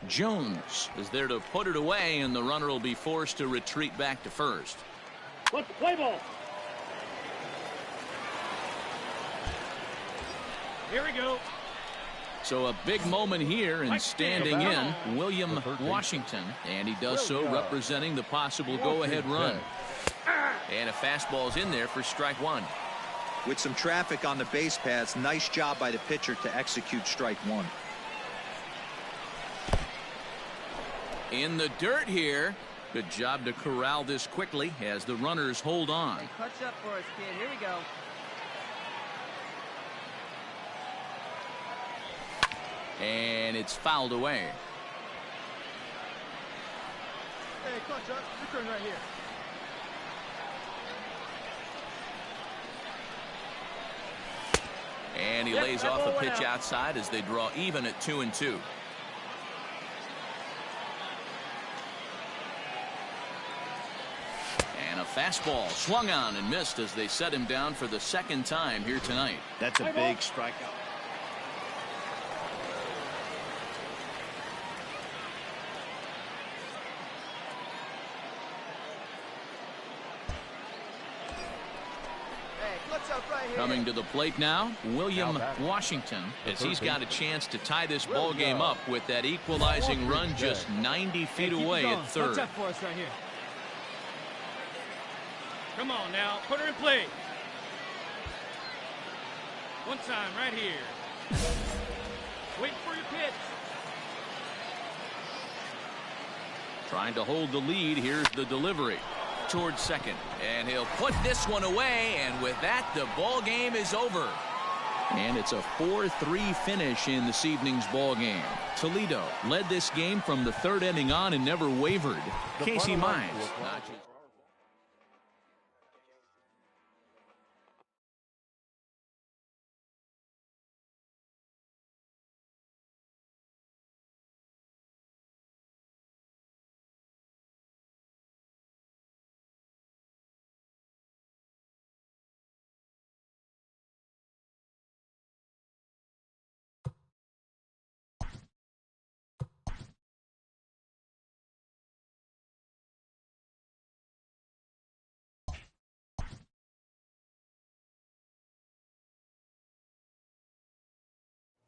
Jones is there to put it away, and the runner will be forced to retreat back to first. Let's play ball. Here we go. So a big moment here, and standing in, William Washington, and he does so representing the possible go-ahead run. And a fastball's in there for strike 1. With some traffic on the base paths, nice job by the pitcher to execute strike 1. In the dirt here. Good job to corral this quickly as the runners hold on. Hey, clutch up for us, kid. Here we go. And it's fouled away. Hey, clutch up. Your turn right here. And he lays off a pitch outside as they draw even at 2-2. And a fastball swung on and missed as they set him down for the second time here tonight. That's a big strikeout. Coming to the plate now, William Washington, as he's got a chance to tie this ball game up with that equalizing run just 90 feet away at third. What's up for us right here? Come on now, put her in play. One time right here. Waiting for your pitch. Trying to hold the lead. Here's the delivery towards second, and he'll put this one away, and with that the ball game is over. And it's a 4-3 finish in this evening's ball game. Toledo led this game from the third inning on and never wavered. Casey Mize.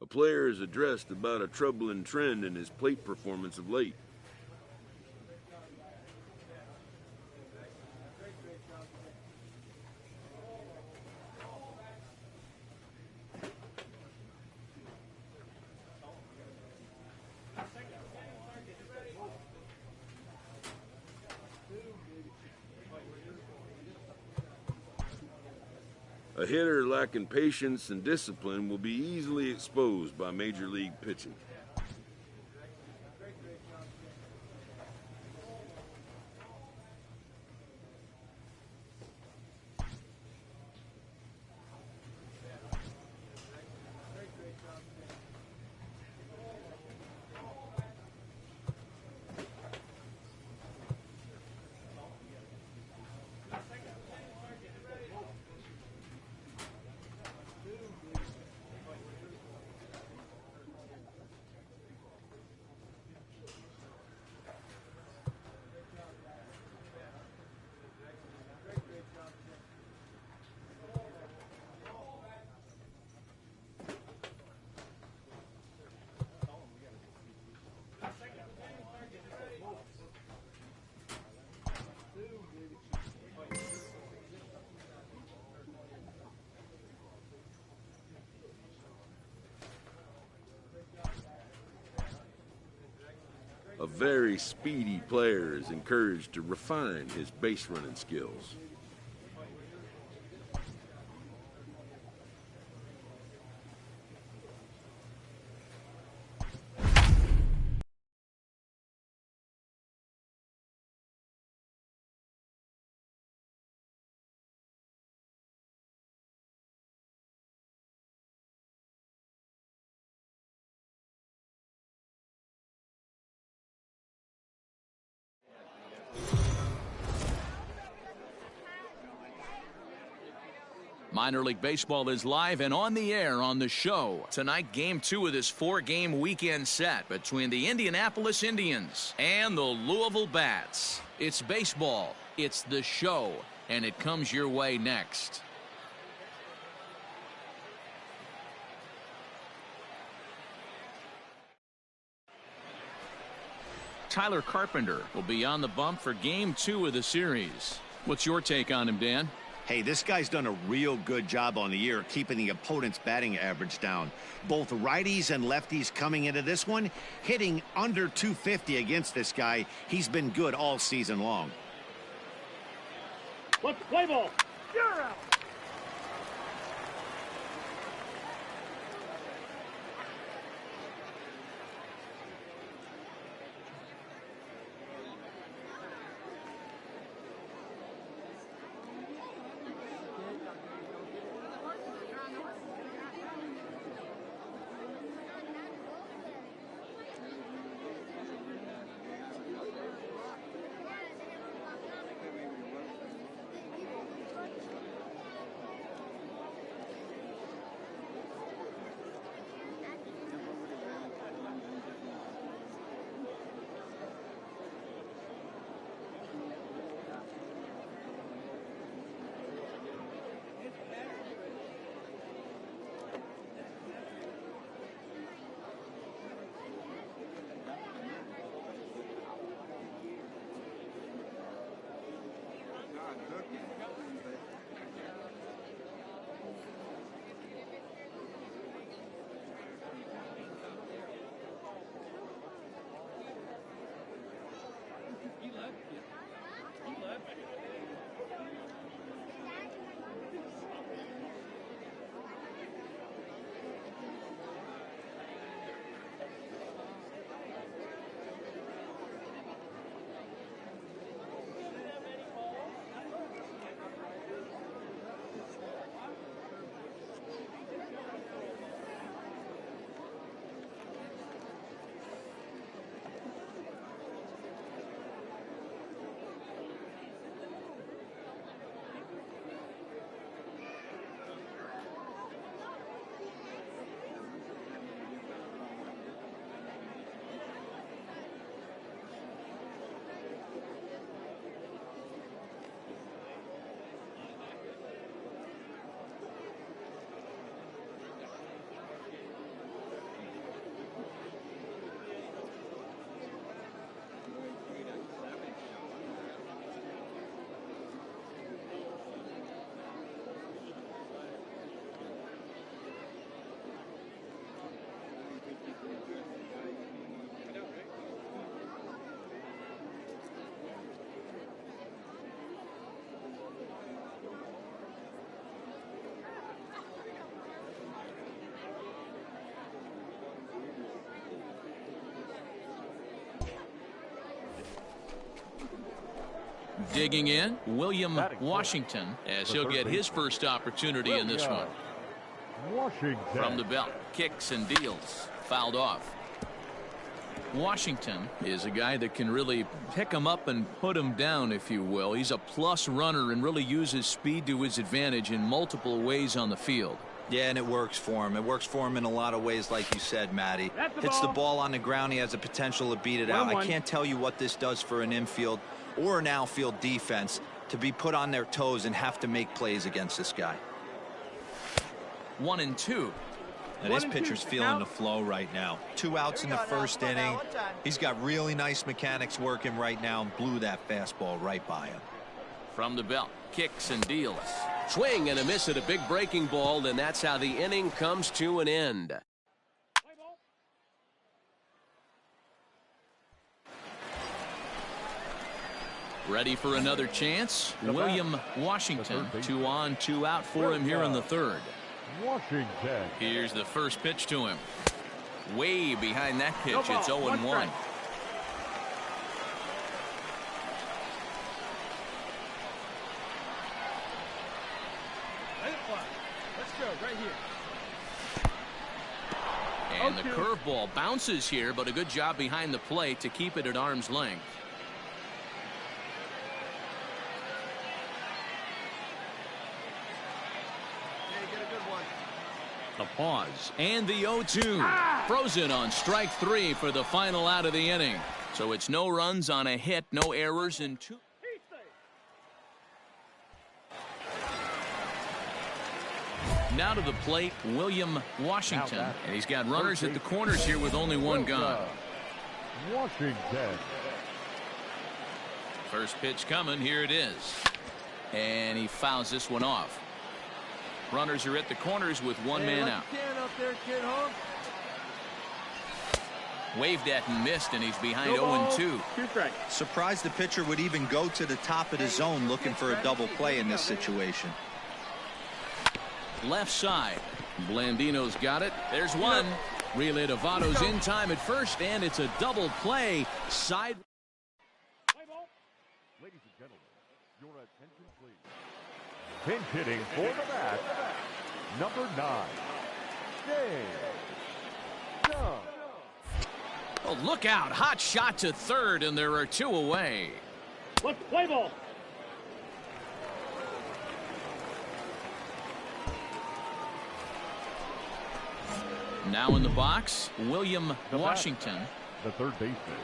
A player is addressed about a troubling trend in his plate performance of late. A hitter lacking patience and discipline will be easily exposed by major league pitching. A very speedy player is encouraged to refine his base running skills. Minor League Baseball is live and on the air on the show. Tonight, game 2 of this 4-game weekend set between the Indianapolis Indians and the Louisville Bats. It's baseball, it's the show, and it comes your way next. Tyler Carpenter will be on the bump for game 2 of the series. What's your take on him, Dan? Hey, this guy's done a real good job on the year keeping the opponent's batting average down. Both righties and lefties coming into this one, hitting under 250 against this guy. He's been good all season long. Let's play ball. You're out. Digging in, William Washington, as he'll get his first opportunity in this one. Washington. From the belt, kicks and deals. Fouled off. Washington is a guy that can really pick him up and put him down, if you will. He's a plus runner and really uses speed to his advantage in multiple ways on the field. Yeah, and it works for him. It works for him in a lot of ways, like you said, Matty. Hits the ball on the ground. He has the potential to beat it out. I can't tell you what this does for an infield or an outfield defense to be put on their toes and have to make plays against this guy. 1-2. And this pitcher's feeling the flow right now. 2 outs in the first inning. He's got really nice mechanics working right now and blew that fastball right by him. From the belt, kicks and deals. Swing and a miss at a big breaking ball, and that's how the inning comes to an end. Ready for another chance? William Washington. 2 on, 2 out for him here in the third. Washington. Here's the first pitch to him. Way behind that pitch. It's 0-1. Let it fly. Let's go right here. And the curveball bounces here, but a good job behind the plate to keep it at arm's length. The pause and the 0-2. Frozen on strike 3 for the final out of the inning. So it's no runs on a hit, no errors, and 2. Now to the plate, William Washington. And he's got runners at the corners here with only 1 gone. Washington. First pitch coming. Here it is. And he fouls this one off. Runners are at the corners with 1 man out. Waved at and missed, and he's behind 0-2. Surprised the pitcher would even go to the top of the zone looking for a double play in this situation. Left side. Blandino's got it. There's one. Relay to Votto's in time at first, and it's a double play. Side. Ladies and gentlemen, your attention please. Pinch hitting for the bat, number 9, Dave. Oh, look out. Hot shot to third, and there are 2 away. Let's play ball. Now in the box, William Washington. The third baseman.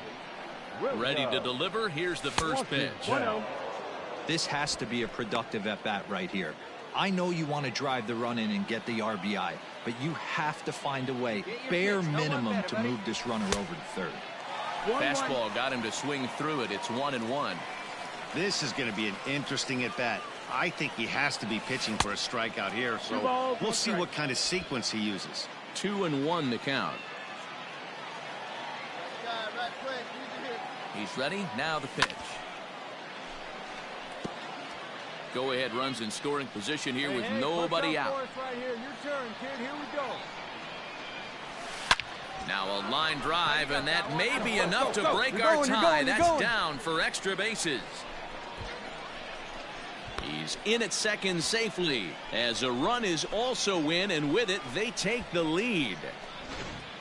Ready to deliver. Here's the first pitch. This has to be a productive at-bat right here. I know you want to drive the run in and get the RBI, but you have to find a way, bare minimum, to move this runner over to third. Fastball got him to swing through it. It's 1-1. This is going to be an interesting at-bat. I think he has to be pitching for a strikeout here, so we'll see what kind of sequence he uses. 2-1 the count. He's ready. Now the pitch. Go-ahead runs in scoring position here with nobody out. Right here. Your turn, kid. Here we go. Now a line drive, and that may be enough to break our tie. That's down for extra bases. He's in at second safely, as a run is also in, and with it, they take the lead.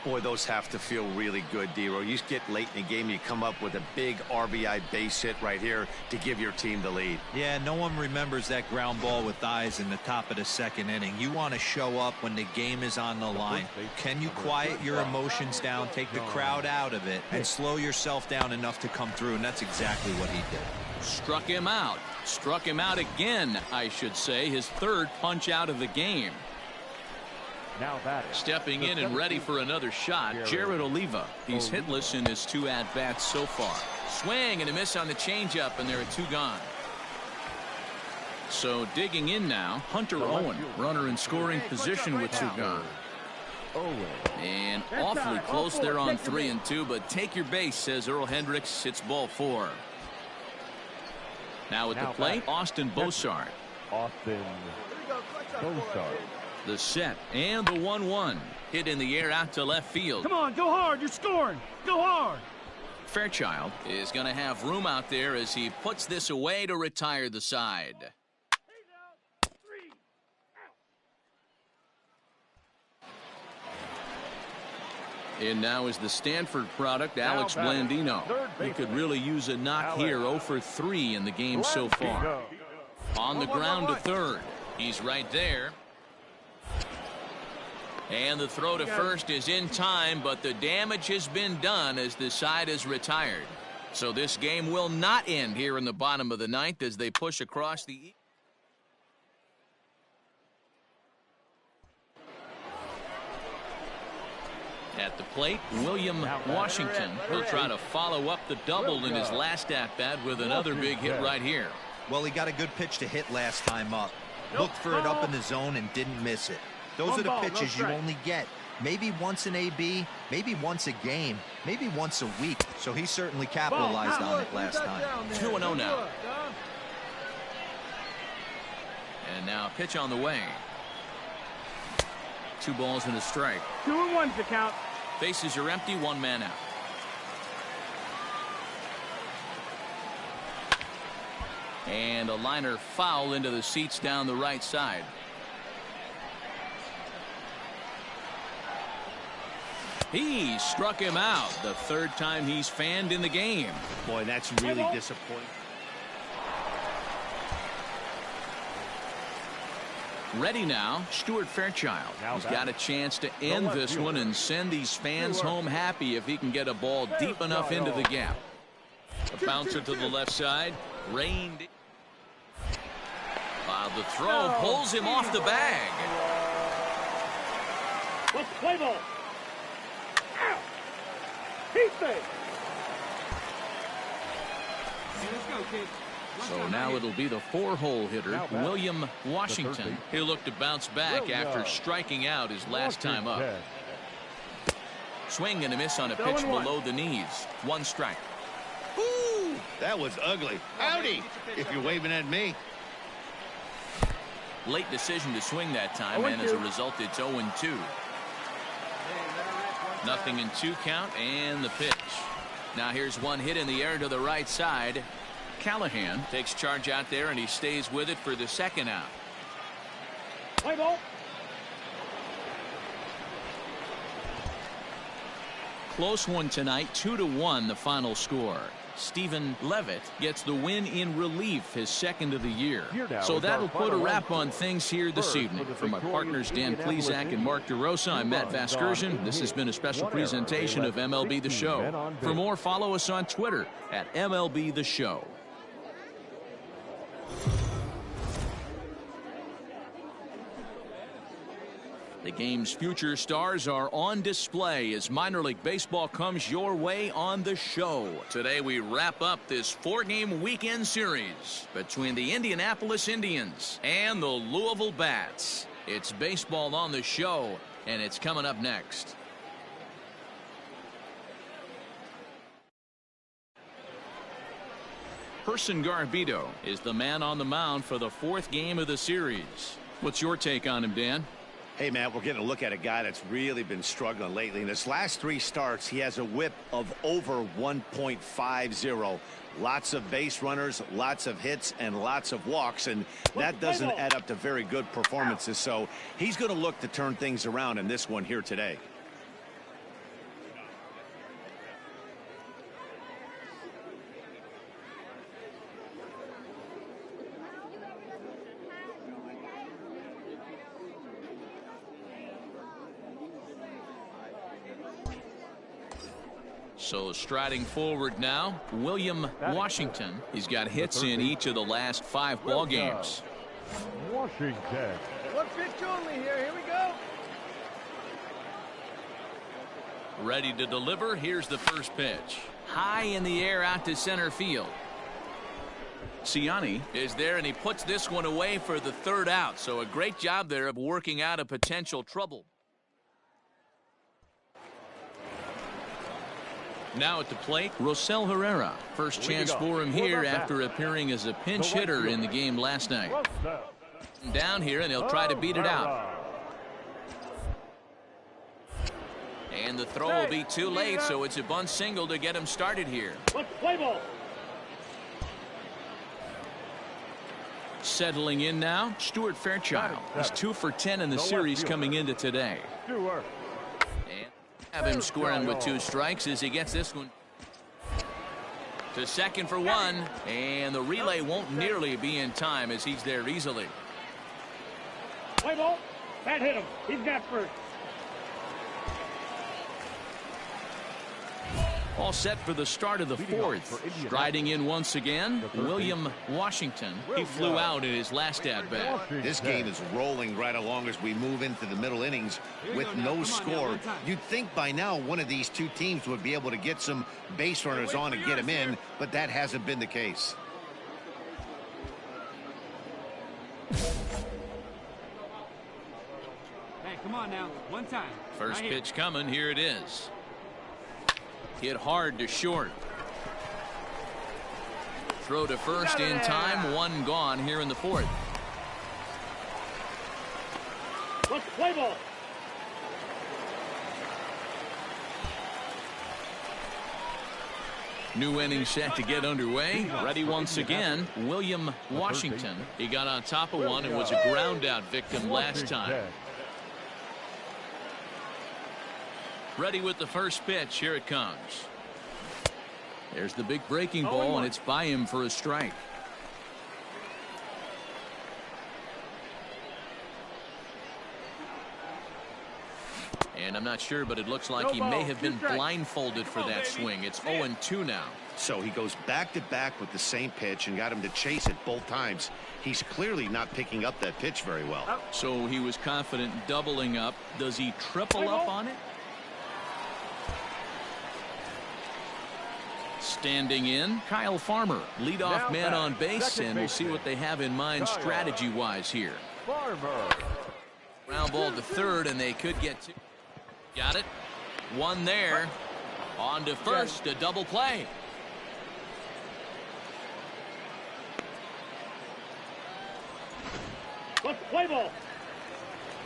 Boy, those have to feel really good, Dero. You get late in the game, you come up with a big RBI base hit right here to give your team the lead. Yeah, no one remembers that ground ball with eyes in the top of the second inning. You want to show up when the game is on the line. Can you quiet your emotions down, take the crowd out of it, and slow yourself down enough to come through? And that's exactly what he did. Struck him out. Struck him out again, I should say. His third punch out of the game. Now batting. Stepping in and ready for another shot, Jared Oliva. He's hitless in his 2 at-bats so far. Swing and a miss on the changeup, and there are 2 gone. So digging in now, Hunter Owen, runner in scoring position with 2 gone. And awfully close there on 3-2, but take your base, says Earl Hendricks. It's ball 4. Now at the plate, Austin Bosart. The set and the 1-1. Hit in the air out to left field. Come on, go hard. You're scoring. Go hard. Fairchild is going to have room out there as he puts this away to retire the side. And now is the Stanford product, Alex Blandino. He could really use a knock here. 0 for 3 in the game so far. On the ground to third. He's right there. And the throw to first is in time, but the damage has been done as the side is retired. So this game will not end here in the bottom of the ninth as they push across the... At the plate, William Washington. He'll try to follow up the double in his last at-bat with another big hit right here. Well, he got a good pitch to hit last time up. Looked for it up in the zone and didn't miss it. Those are the pitches you only get. Maybe once an AB, maybe once a game, maybe once a week. So he certainly capitalized on it last time. 2-0 now. And now a pitch on the way. 2 balls and a strike. 2-1's the count. Bases are empty, 1 man out. And a liner foul into the seats down the right side. He struck him out. The 3rd time he's fanned in the game. Boy, that's really disappointing. Ready now, Stuart Fairchild. He's got a chance to end this one and send these fans home happy if he can get a ball deep enough into the gap. A bouncer to the left side. Reined. The throw pulls him off the bag. Let's play ball. He's safe. Let's go, kid. So now it'll be the 4-hole hitter, William Washington. He'll look to bounce back after striking out his last time up. Swing and a miss on a pitch below the knees. 1 strike. Woo! That was ugly. Howdy, if you're waving at me. Late decision to swing that time, and as a result, it's 0-2. Nothing in 2 count, and the pitch. Now here's one hit in the air to the right side. Callahan takes charge out there, and he stays with it for the 2nd out. Play ball. Close one tonight, 2-1 the final score. Stephen Levitt gets the win in relief, his 2nd of the year. So that'll put a wrap on things here this evening. For my partners Dan Plesac and Mark DeRosa, I'm Matt Vasgersian. This has been a special presentation of MLB The Show. For more, follow us on Twitter at MLB The Show. The game's future stars are on display as minor league baseball comes your way on The Show. Today we wrap up this 4-game weekend series between the Indianapolis Indians and the Louisville Bats. It's baseball on The Show, and it's coming up next. Person Garbido is the man on the mound for the 4th game of the series. What's your take on him, Dan? Hey, Matt, we're getting a look at a guy that's really been struggling lately. In his last 3 starts, he has a whip of over 1.50. Lots of base runners, lots of hits, and lots of walks, and that doesn't add up to very good performances. So he's going to look to turn things around in this one here today. So striding forward now, William Washington. He's got hits in each of the last 5 ball games. Washington. 1 pitch only here. Here we go. Ready to deliver. Here's the first pitch. High in the air out to center field. Ciani is there, and he puts this one away for the 3rd out. So a great job there of working out a potential trouble. Now at the plate, Rosell Herrera. First chance for him here after appearing as a pinch hitter in the game last night. Down here, and he'll try to beat it out. And the throw will be too late, so it's a bunt single to get him started here. Let's play ball. Settling in now, Stuart Fairchild. He's 2 for 10 in the series coming into today. Stewart. And have him scoring with 2 strikes as he gets this one to second for 1. And the relay won't nearly be in time as he's there easily. Play ball. That hit him. He's got first. All set for the start of the 4th. Striding in once again, William Washington. He flew out in his last at-bat. This game is rolling right along as we move into the middle innings with no score. You'd think by now one of these two teams would be able to get some base runners on and get them in, but that hasn't been the case. Hey, come on now. One time. First pitch coming. Here it is. Hit hard to short. Throw to first in time. 1 gone here in the 4th. Let's play ball. New inning set to get underway. Ready once again, William Washington. He got on top of one and was a ground out victim last time. Ready with the first pitch. Here it comes. There's the big breaking ball, and it's by him for a strike. And I'm not sure, but it looks like he may have been blindfolded for that swing. It's 0-2 now. So he goes back-to-back with the same pitch and got him to chase it both times. He's clearly not picking up that pitch very well. So he was confident doubling up. Does he triple up on it? Standing in, Kyle Farmer, leadoff man on base, and we'll see what they have in mind strategy-wise here. Farmer. Ground ball to third, and they could get 2. Got it. 1 there. On to first, a double play. Let's play ball.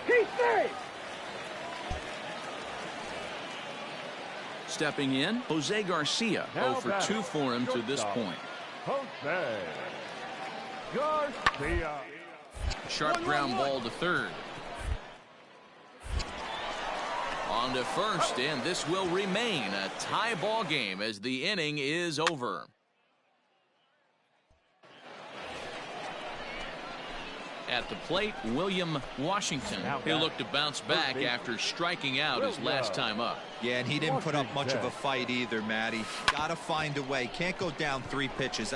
He's safe. Stepping in, Jose Garcia. 0 for 2 for him to this point. Jose Garcia. Sharp ground ball to third. On to first, and this will remain a tie ball game as the inning is over. At the plate, William Washington. He'll look to bounce back after striking out his last time up. Yeah, and he didn't put up much of a fight either, Matty. Gotta find a way. Can't go down 3 pitches.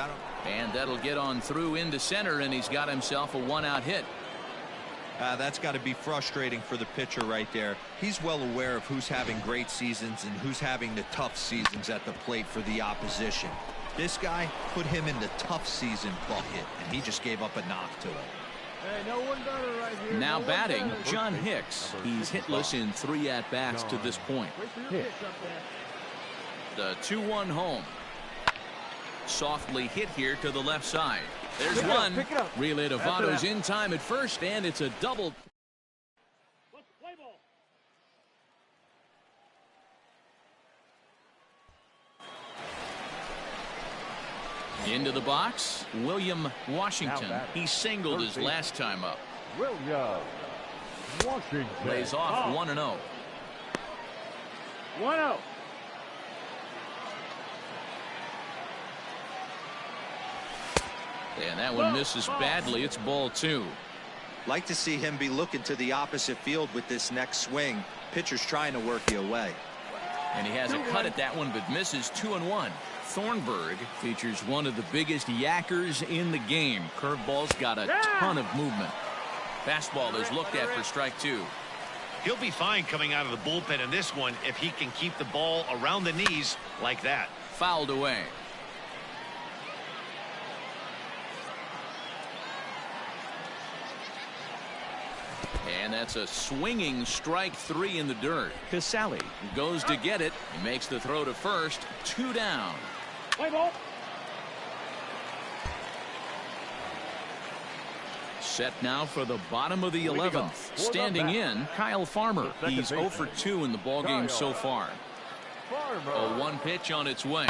And that'll get on through into center, and he's got himself a 1-out hit. That's got to be frustrating for the pitcher right there. He's well aware of who's having great seasons and who's having the tough seasons at the plate for the opposition. This guy put him in the tough season bucket, and he just gave up a knock to him. Hey, no one better right here. Now batting, John Hicks. He's hitless in 3 at-bats to this point. The 2-1 home. Softly hit here to the left side. There's one. Relay to Votto's in time at first, and it's a double. Let's play ball. Into the box, William Washington. He singled his last time up. William Washington. Plays off 1-0. 1-0. And that one misses badly. It's ball 2. Like to see him be looking to the opposite field with this next swing. Pitcher's trying to work you away. And he has a cut at that one, but misses 2-1. Thornburg features one of the biggest yackers in the game. Curveball's got a ton of movement. Fastball is looked at for strike 2. He'll be fine coming out of the bullpen in this one if he can keep the ball around the knees like that. Fouled away. And that's a swinging strike 3 in the dirt. Casale goes to get it. He makes the throw to first. 2 down. Play ball. Set now for the bottom of the 11th. Standing in, Kyle Farmer. He's 0 for 2 in the ballgame so far. A 1 pitch on its way.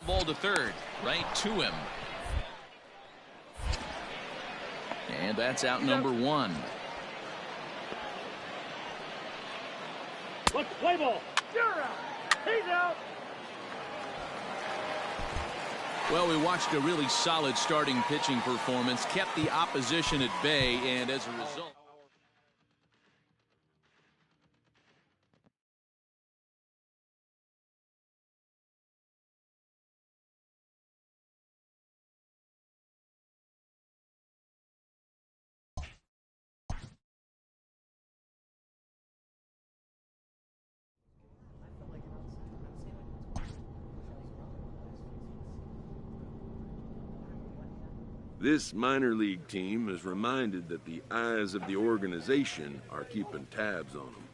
Ball to third, right to him. And that's out number 1. Let's play ball. You're out. He's out. Well, we watched a really solid starting pitching performance, kept the opposition at bay, and as a result. This minor league team is reminded that the eyes of the organization are keeping tabs on them.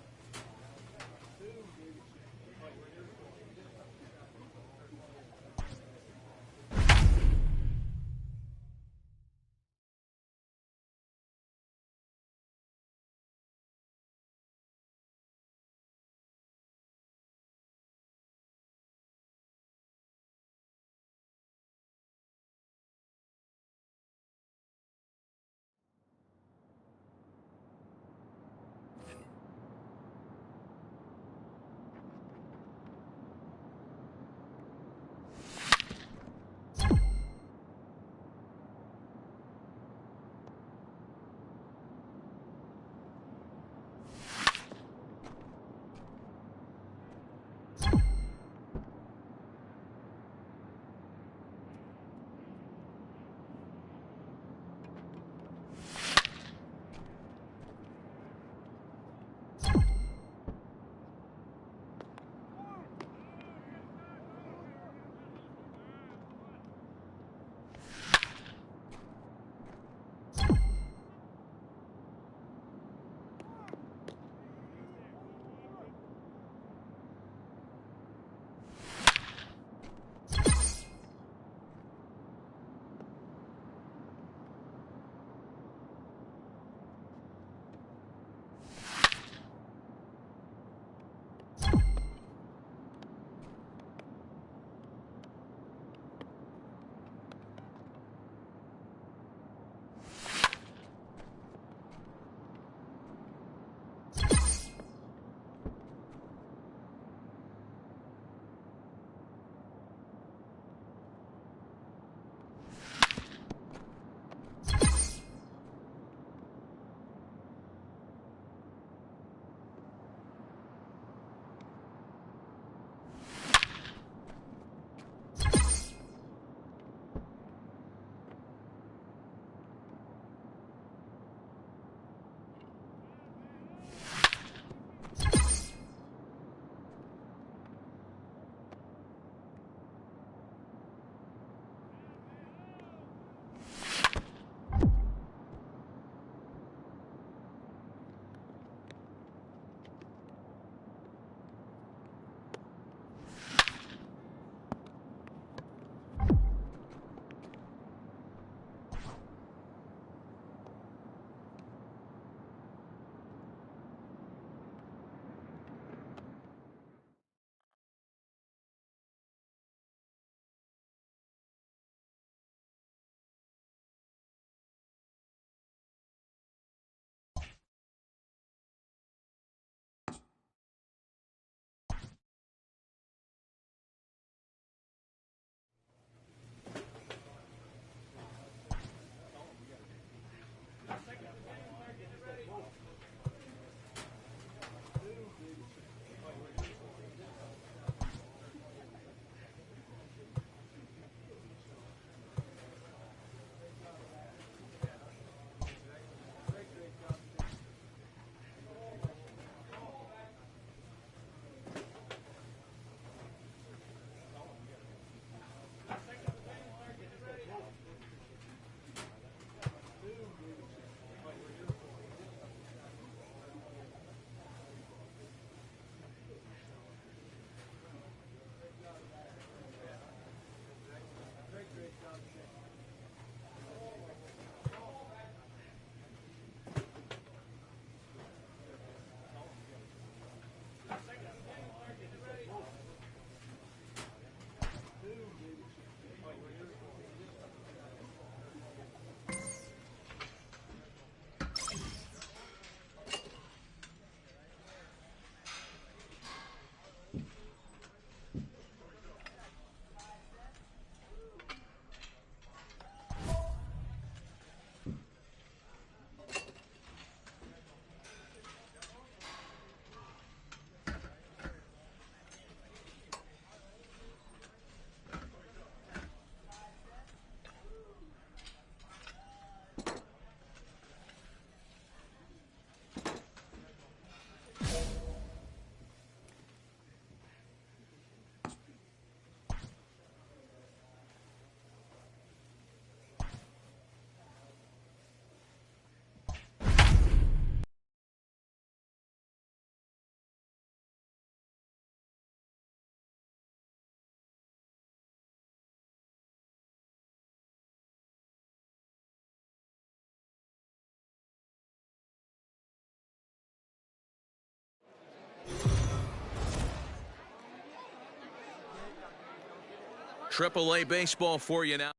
AAA baseball for you now.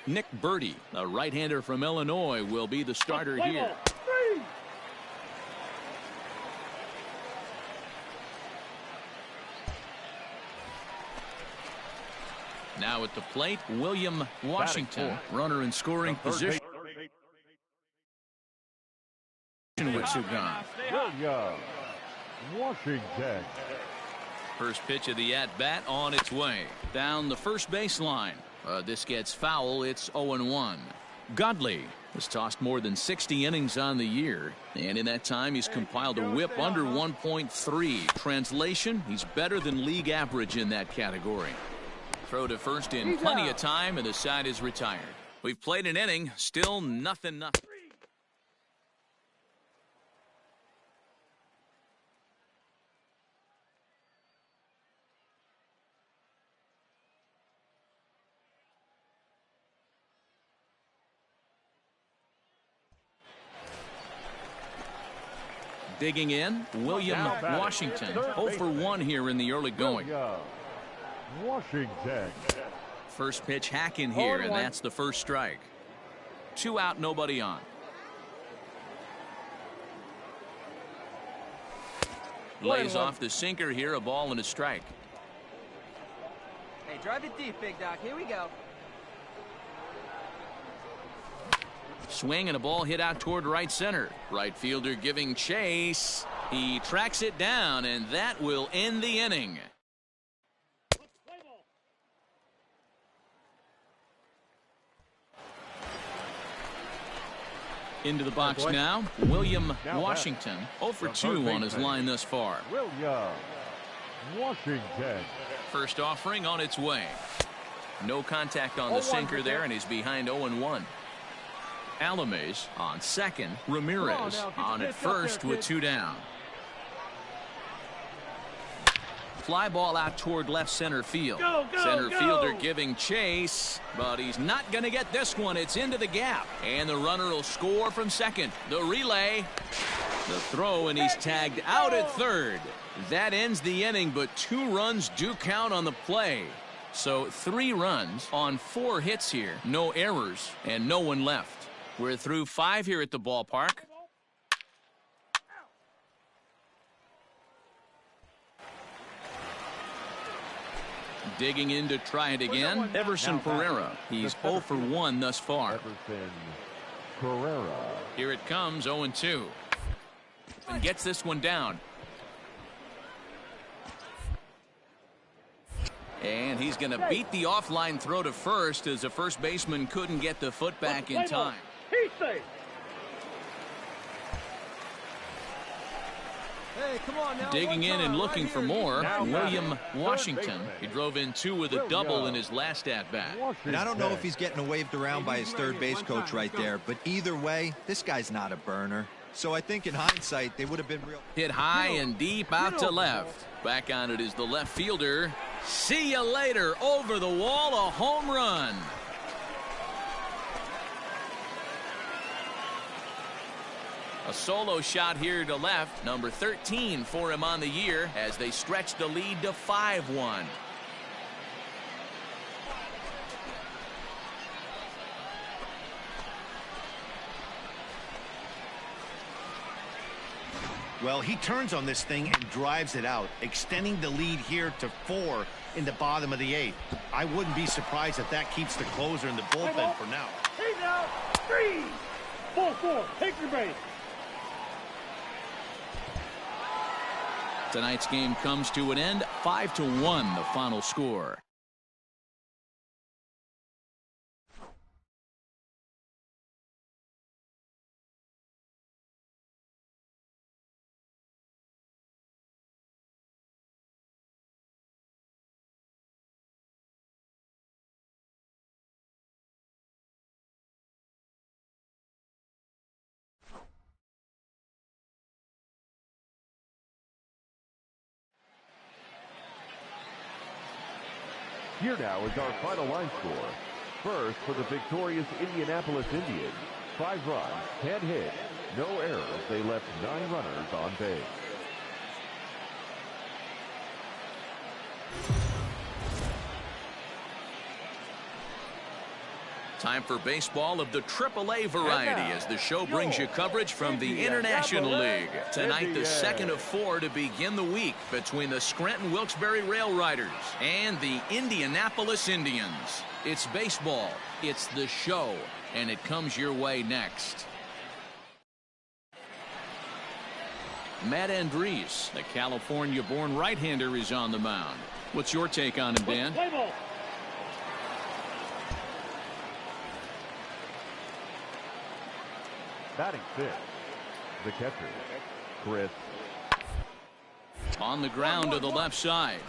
Nick Birdie, a right-hander from Illinois, will be the starter here. Now at the plate, William Washington, runner in scoring position. With Sugan. William Washington. First pitch of the at-bat on its way. Down the first baseline. This gets foul. It's 0-1. Godley has tossed more than 60 innings on the year, and in that time he's compiled a whip under 1.3. Translation, he's better than league average in that category. Throw to first in plenty of time, and the side is retired. We've played an inning, still nothing. Digging in, William Washington. 0 for 1 here in the early going. Washington. First pitch hack in here, and that's the first strike. 2 out, nobody on. Lays off the sinker here, a ball and a strike. Hey, drive it deep, Big Doc. Here we go. Swing and a ball hit out toward right center. Right fielder giving chase. He tracks it down, and that will end the inning. Into the box now, William Washington. 0 for 2 on his line thus far. William Washington. First offering on its way. No contact on the sinker there, and he's behind 0-1. Alames on second. Ramirez on at first with 2 down. Fly ball out toward left center field. Center fielder giving chase, but he's not going to get this one. It's into the gap, and the runner will score from second. The relay, the throw, and he's tagged out at third. That ends the inning, but 2 runs do count on the play. So 3 runs on 4 hits here. No errors and no one left. We're through 5 here at the ballpark. Digging in to try it again. Everson Pereira. He's 0 for 1 thus far. Everson Pereira. Here it comes, 0-2. And gets this one down. And he's going to beat the offline throw to first, as the first baseman couldn't get the foot back in time. He's safe. Hey, come on now. Digging in and looking for more, William Washington. He drove in 2 with a double in his last at-bat. And I don't know if he's getting waved around by his third base coach right there, but either way, this guy's not a burner. So I think in hindsight, they would have been real. Hit high and deep out to left. Back on it is the left fielder. See you later. Over the wall, a home run. A solo shot here to left. Number 13 for him on the year as they stretch the lead to 5-1. Well, he turns on this thing and drives it out, extending the lead here to 4 in the bottom of the 8th. I wouldn't be surprised if that keeps the closer in the bullpen for now. He's out. 3. 4-4. Take your base. Tonight's game comes to an end. 5-1 the final score. Here now is our final line score. First, for the victorious Indianapolis Indians, 5 runs, 10 hits, no errors. They left 9 runners on base. Time for baseball of the AAA variety as the show brings you coverage from the International League. Tonight, the second of 4 to begin the week between the Scranton-Wilkes-Barre Rail Riders and the Indianapolis Indians. It's baseball, it's the show, and it comes your way next. Matt Andriese, the California-born right-hander, is on the mound. What's your take on him, Dan? Batting fifth, the catcher, Chris. On the ground to the left side.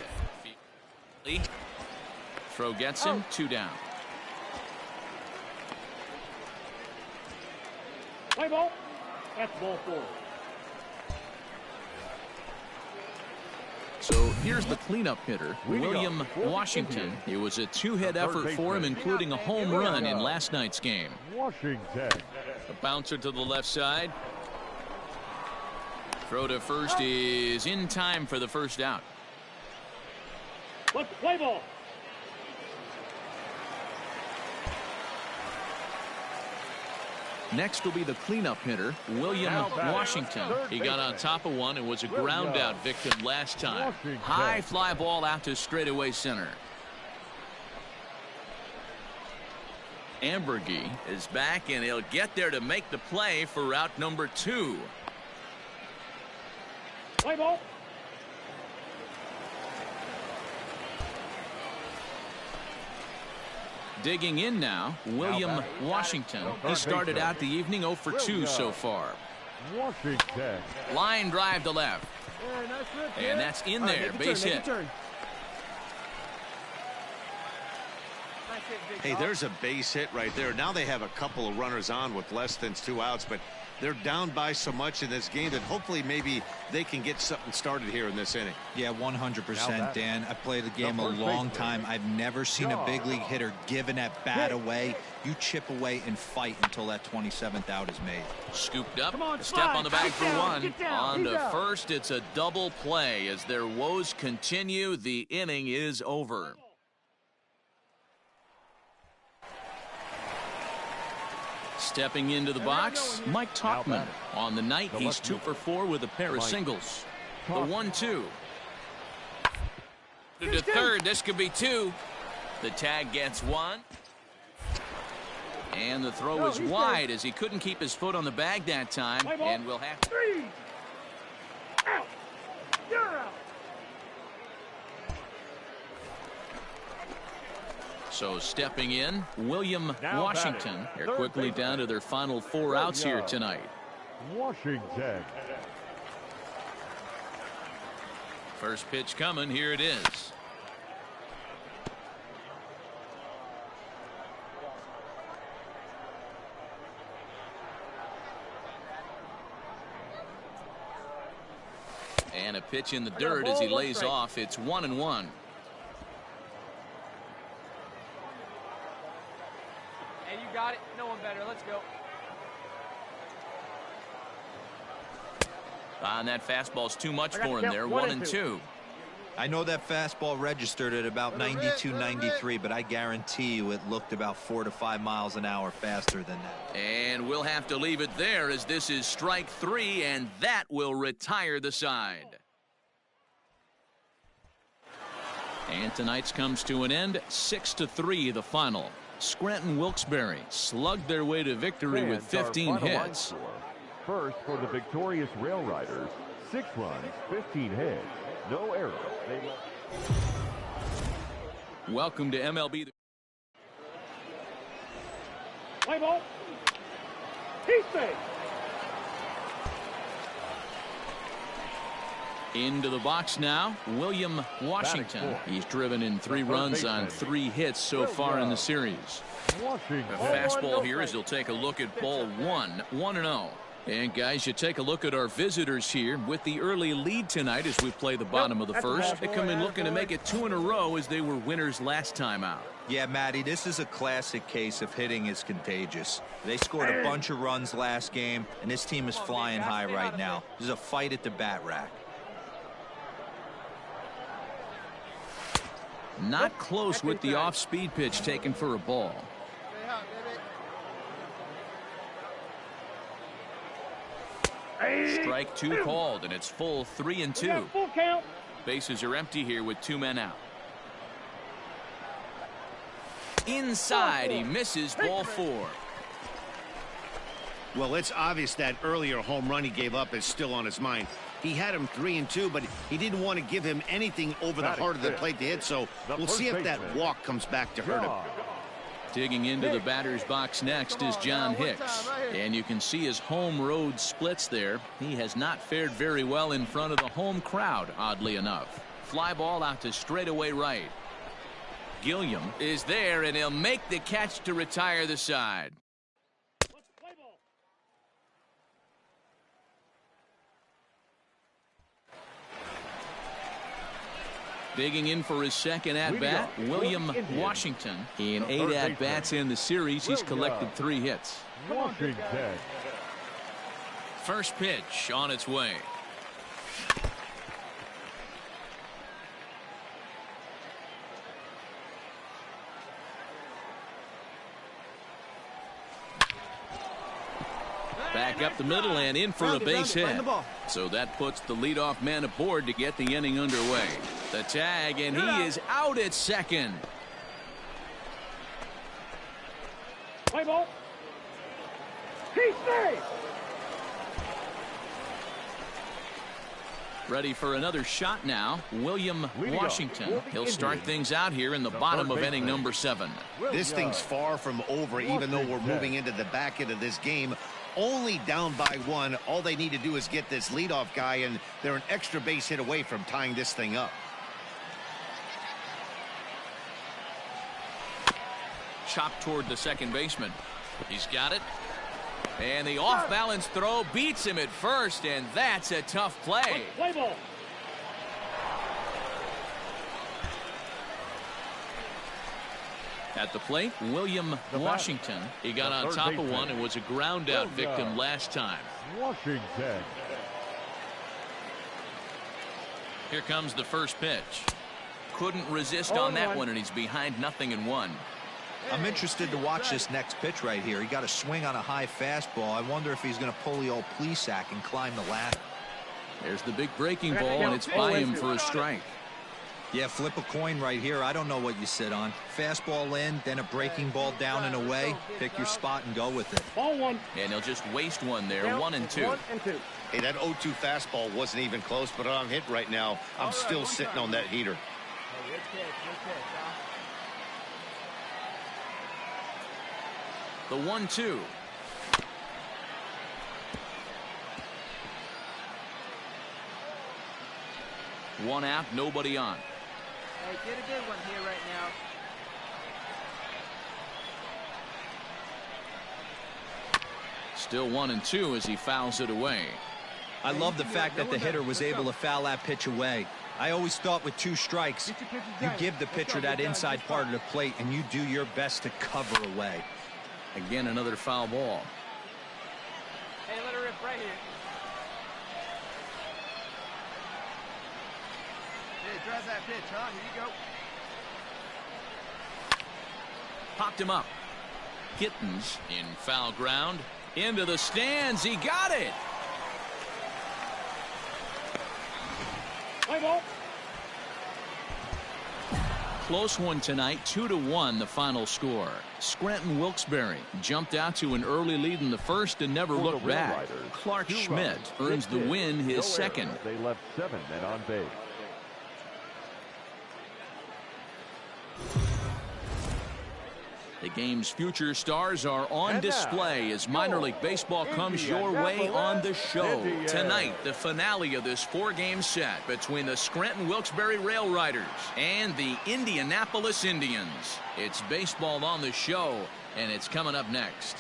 Throw gets him, 2 down. Play ball. That's ball 4. So here's the cleanup hitter, William Washington. It was a 2-hit effort for him, including a home run in last night's game. Washington. A bouncer to the left side. Throw to first is in time for the first out. Let's play ball. Next will be the cleanup hitter, William Washington. He got on top of one and was a ground out victim last time. High fly ball out to straightaway center. Ambergy is back, and he'll get there to make the play for route number 2. Play ball. Digging in now, William Washington. He started out the evening 0 for 2 so far. Washington. Line drive to left. And that's in there, base hit. Hey, there's a base hit right there. Now they have a couple of runners on with less than 2 outs, but they're down by so much in this game that hopefully maybe they can get something started here in this inning. Yeah, 100%, Dan. I played the game a long time. I've never seen a big league hitter giving that bat away. You chip away and fight until that 27th out is made. Scooped up, a step on the bag for 1. On to first, it's a double play. As their woes continue, the inning is over. Stepping into the box, Mike Tauchman. On the night, he's 2 for 4 with a pair of singles. The 1-2. To third, this could be 2. The tag gets 1. And the throw is wide as he couldn't keep his foot on the bag that time. And we'll have 3. Out. You're out. So stepping in, William Washington. They're quickly down to their final 4 outs here tonight. Washington. First pitch coming. Here it is. And a pitch in the dirt as he lays off. It's 1-1. Got it. No one better. Let's go. And that fastball's too much for him there. 1-2. I know that fastball registered at about 92, 93, but I guarantee you it looked about 4 to 5 miles an hour faster than that. And we'll have to leave it there as this is strike 3, and that will retire the side. And tonight's comes to an end. 6-3 the final. Scranton-Wilkes-Barre slugged their way to victory with 15 hits. First for the victorious Rail Riders, 6 runs, 15 hits, no errors. Welcome to MLB. Play ball. He's safe. Into the box now, William Washington. He's driven in 3 runs on 3 hits so far in the series. A fastball here as he'll take a look at ball 1, 1-0. And guys, you take a look at our visitors here with the early lead tonight as we play the bottom of the first. They come in looking to make it 2 in a row as they were winners last time out. Yeah, Matty, this is a classic case of hitting is contagious. They scored a bunch of runs last game, and this team is flying high right now. This is a fight at the bat rack. Not close with the off-speed pitch taken for a ball. Strike two called, and it's full 3-2. Full count. Bases are empty here with 2 men out. Inside, he misses, ball 4. Well, it's obvious that earlier home run he gave up is still on his mind. He had him 3-2, but he didn't want to give him anything over the heart of the plate to hit, so we'll see if that walk comes back to hurt him. Digging into the batter's box next is John Hicks. And you can see his home road splits there. He has not fared very well in front of the home crowd, oddly enough. Fly ball out to straightaway right. Gilliam is there, and he'll make the catch to retire the side. Digging in for his second at-bat, William Washington. In 8 at-bats in the series, he's collected 3 hits. Washington. First pitch on its way. Back up the middle and in for a base hit. So that puts the leadoff man aboard to get the inning underway. The tag, and he is out at second. Play ball. He stays. Ready for another shot now, William Washington. He'll start things out here in the bottom of inning number 7. This thing's far from over, even though we're moving into the back end of this game. Only down by 1. All they need to do is get this leadoff guy, and they're an extra base hit away from tying this thing up. Chopped toward the second baseman. He's got it. And the off-balance throw beats him at first, and that's a tough play. Play ball. At the plate, William Washington. He got on top of one and was a ground-out victim last time. Washington. Here comes the first pitch. Couldn't resist on that one, and he's behind 0-1. I'm interested to watch this next pitch right here. He got a swing on a high fastball. I wonder if he's going to pull the old Plesac and climb the ladder. There's the big breaking ball, and it's by him for a strike. Yeah, flip a coin right here. I don't know what you sit on. Fastball in, then a breaking ball down and away. Pick your spot and go with it. Ball 1. And he'll just waste one there. 1-2. 1-2. Hey, that 0-2 fastball wasn't even close, but on hit right now, I'm still sitting on that heater. The 1-2. One out, nobody on. Hey, get a good one here right now. Still 1-2 as he fouls it away. I love the fact that the hitter was able to foul that pitch away. I always thought with 2 strikes, you give the pitcher that inside part of the plate and you do your best to cover away. Again, another foul ball. Hey, let her rip right here. Hey, tries that pitch, huh? Here you go. Popped him up. Gittens in foul ground. Into the stands. He got it. Play ball. Close one tonight, 2-1 the final score. Scranton Wilkes-Barre jumped out to an early lead in the first and never looked back. Clark Schmidt earns the win, his second. They left 7 men on base. The game's future stars are on display as minor league baseball comes your way on the show. Tonight, the finale of this 4-game set between the Scranton Wilkes-Barre Rail Riders and the Indianapolis Indians. It's baseball on the show, and it's coming up next.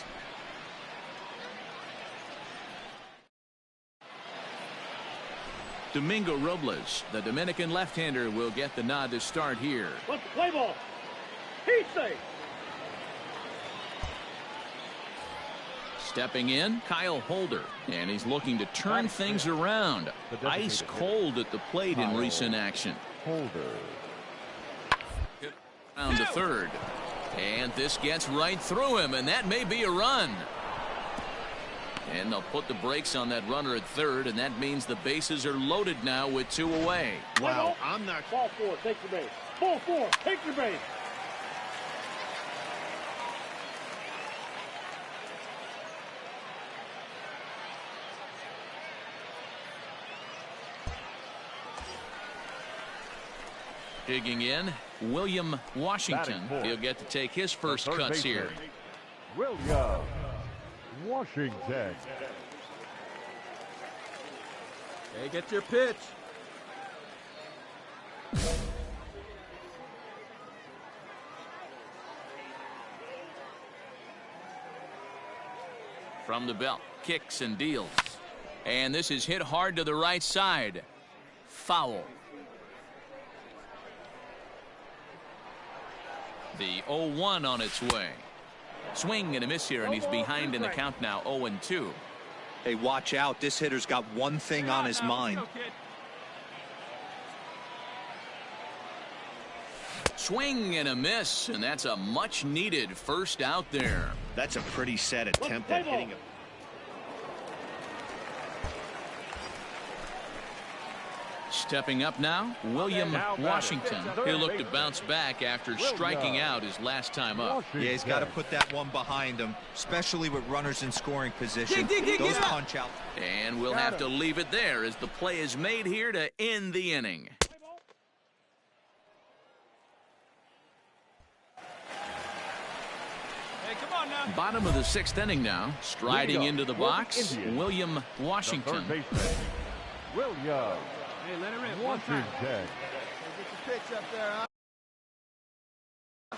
Domingo Robles, the Dominican left-hander, will get the nod to start here. Let's play ball. He's safe. Stepping in, Kyle Holder, and he's looking to turn things around. Ice cold at the plate in recent action. Holder. Round to third. And this gets right through him, and that may be a run. And they'll put the brakes on that runner at third, and that means the bases are loaded now with 2 away. Wow, I'm not... Ball 4, take your base. Ball 4, take your base. Digging in, William Washington. He'll get to take his first cuts here. William Washington. Hey, get your pitch. From the belt, kicks and deals. And this is hit hard to the right side. Foul. The 0-1 on its way. Swing and a miss here, and he's behind in the count now, 0-2. Hey, watch out. This hitter's got one thing on his mind. Swing and a miss, and that's a much-needed first out there. That's a pretty sad attempt at hitting a... Stepping up now, William Washington. He'll look to bounce back after striking out his last time up. Yeah, he's got to put that one behind him, especially with runners in scoring position. Those punch out. And we'll have to leave it there as the play is made here to end the inning. Hey, come on now. Bottom of the 6th inning now. Striding into the box, William Washington. William Hey, let her in. Washington. Hey, get your pitch up there, huh?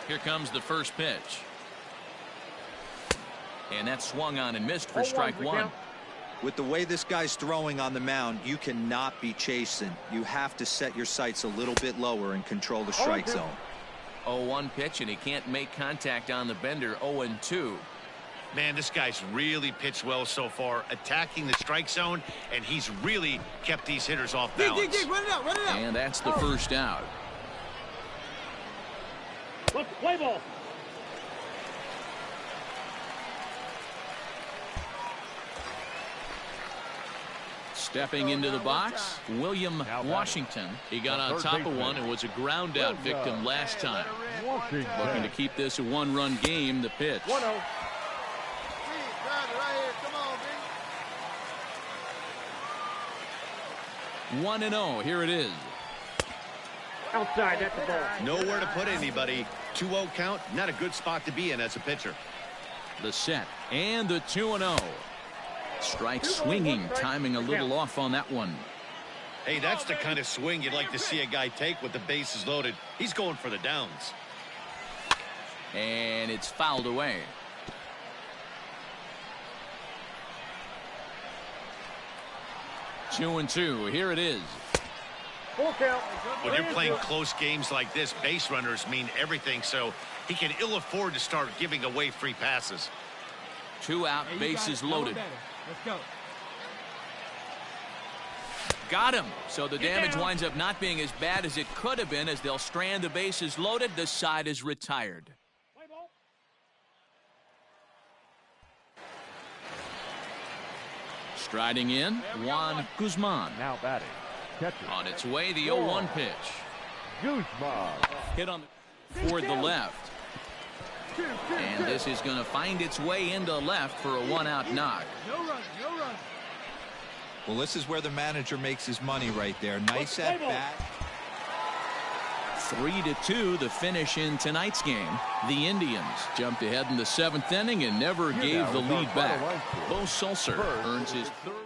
Here comes the first pitch. And that swung on and missed for strike 1. With the way this guy's throwing on the mound, you cannot be chasing. You have to set your sights a little bit lower and control the strike zone. 0-1 pitch, and he can't make contact on the bender. 0-2. Man, this guy's really pitched well so far, attacking the strike zone, and he's really kept these hitters off balance. Run it out, run it out. And that's the first out. Let's play ball. Stepping into the box, William Washington. He got on top of one and was a ground out victim last time. Looking to keep this a 1-run game. The pitch. 1-0. 1-0. Here it is. Outside, that's the ball. Nowhere to put anybody. 2-0 count, not a good spot to be in as a pitcher. The set and the 2-0. Strike swinging, timing a little off on that one. Hey, that's the kind of swing you'd like to see a guy take with the bases loaded. He's going for the downs. And it's fouled away. Two and two. Here it is. Full count. When you're playing close games like this, base runners mean everything, so he can ill afford to start giving away free passes. 2 out, Hey, bases loaded. Let's go. Got him. So the damage winds up not being as bad as it could have been as they'll strand the bases loaded. The side is retired. Striding in, Juan Guzman. Now batting. Catcher. On its way, the 0-1 pitch. Guzman. Hit on toward the left. And this is going to find its way into left for a 1-out knock. No run, no run. Well, this is where the manager makes his money right there. Nice at bat. 3-2 the finish in tonight's game. The Indians jumped ahead in the 7th inning and never gave the lead back. Bo Sulser earns his third.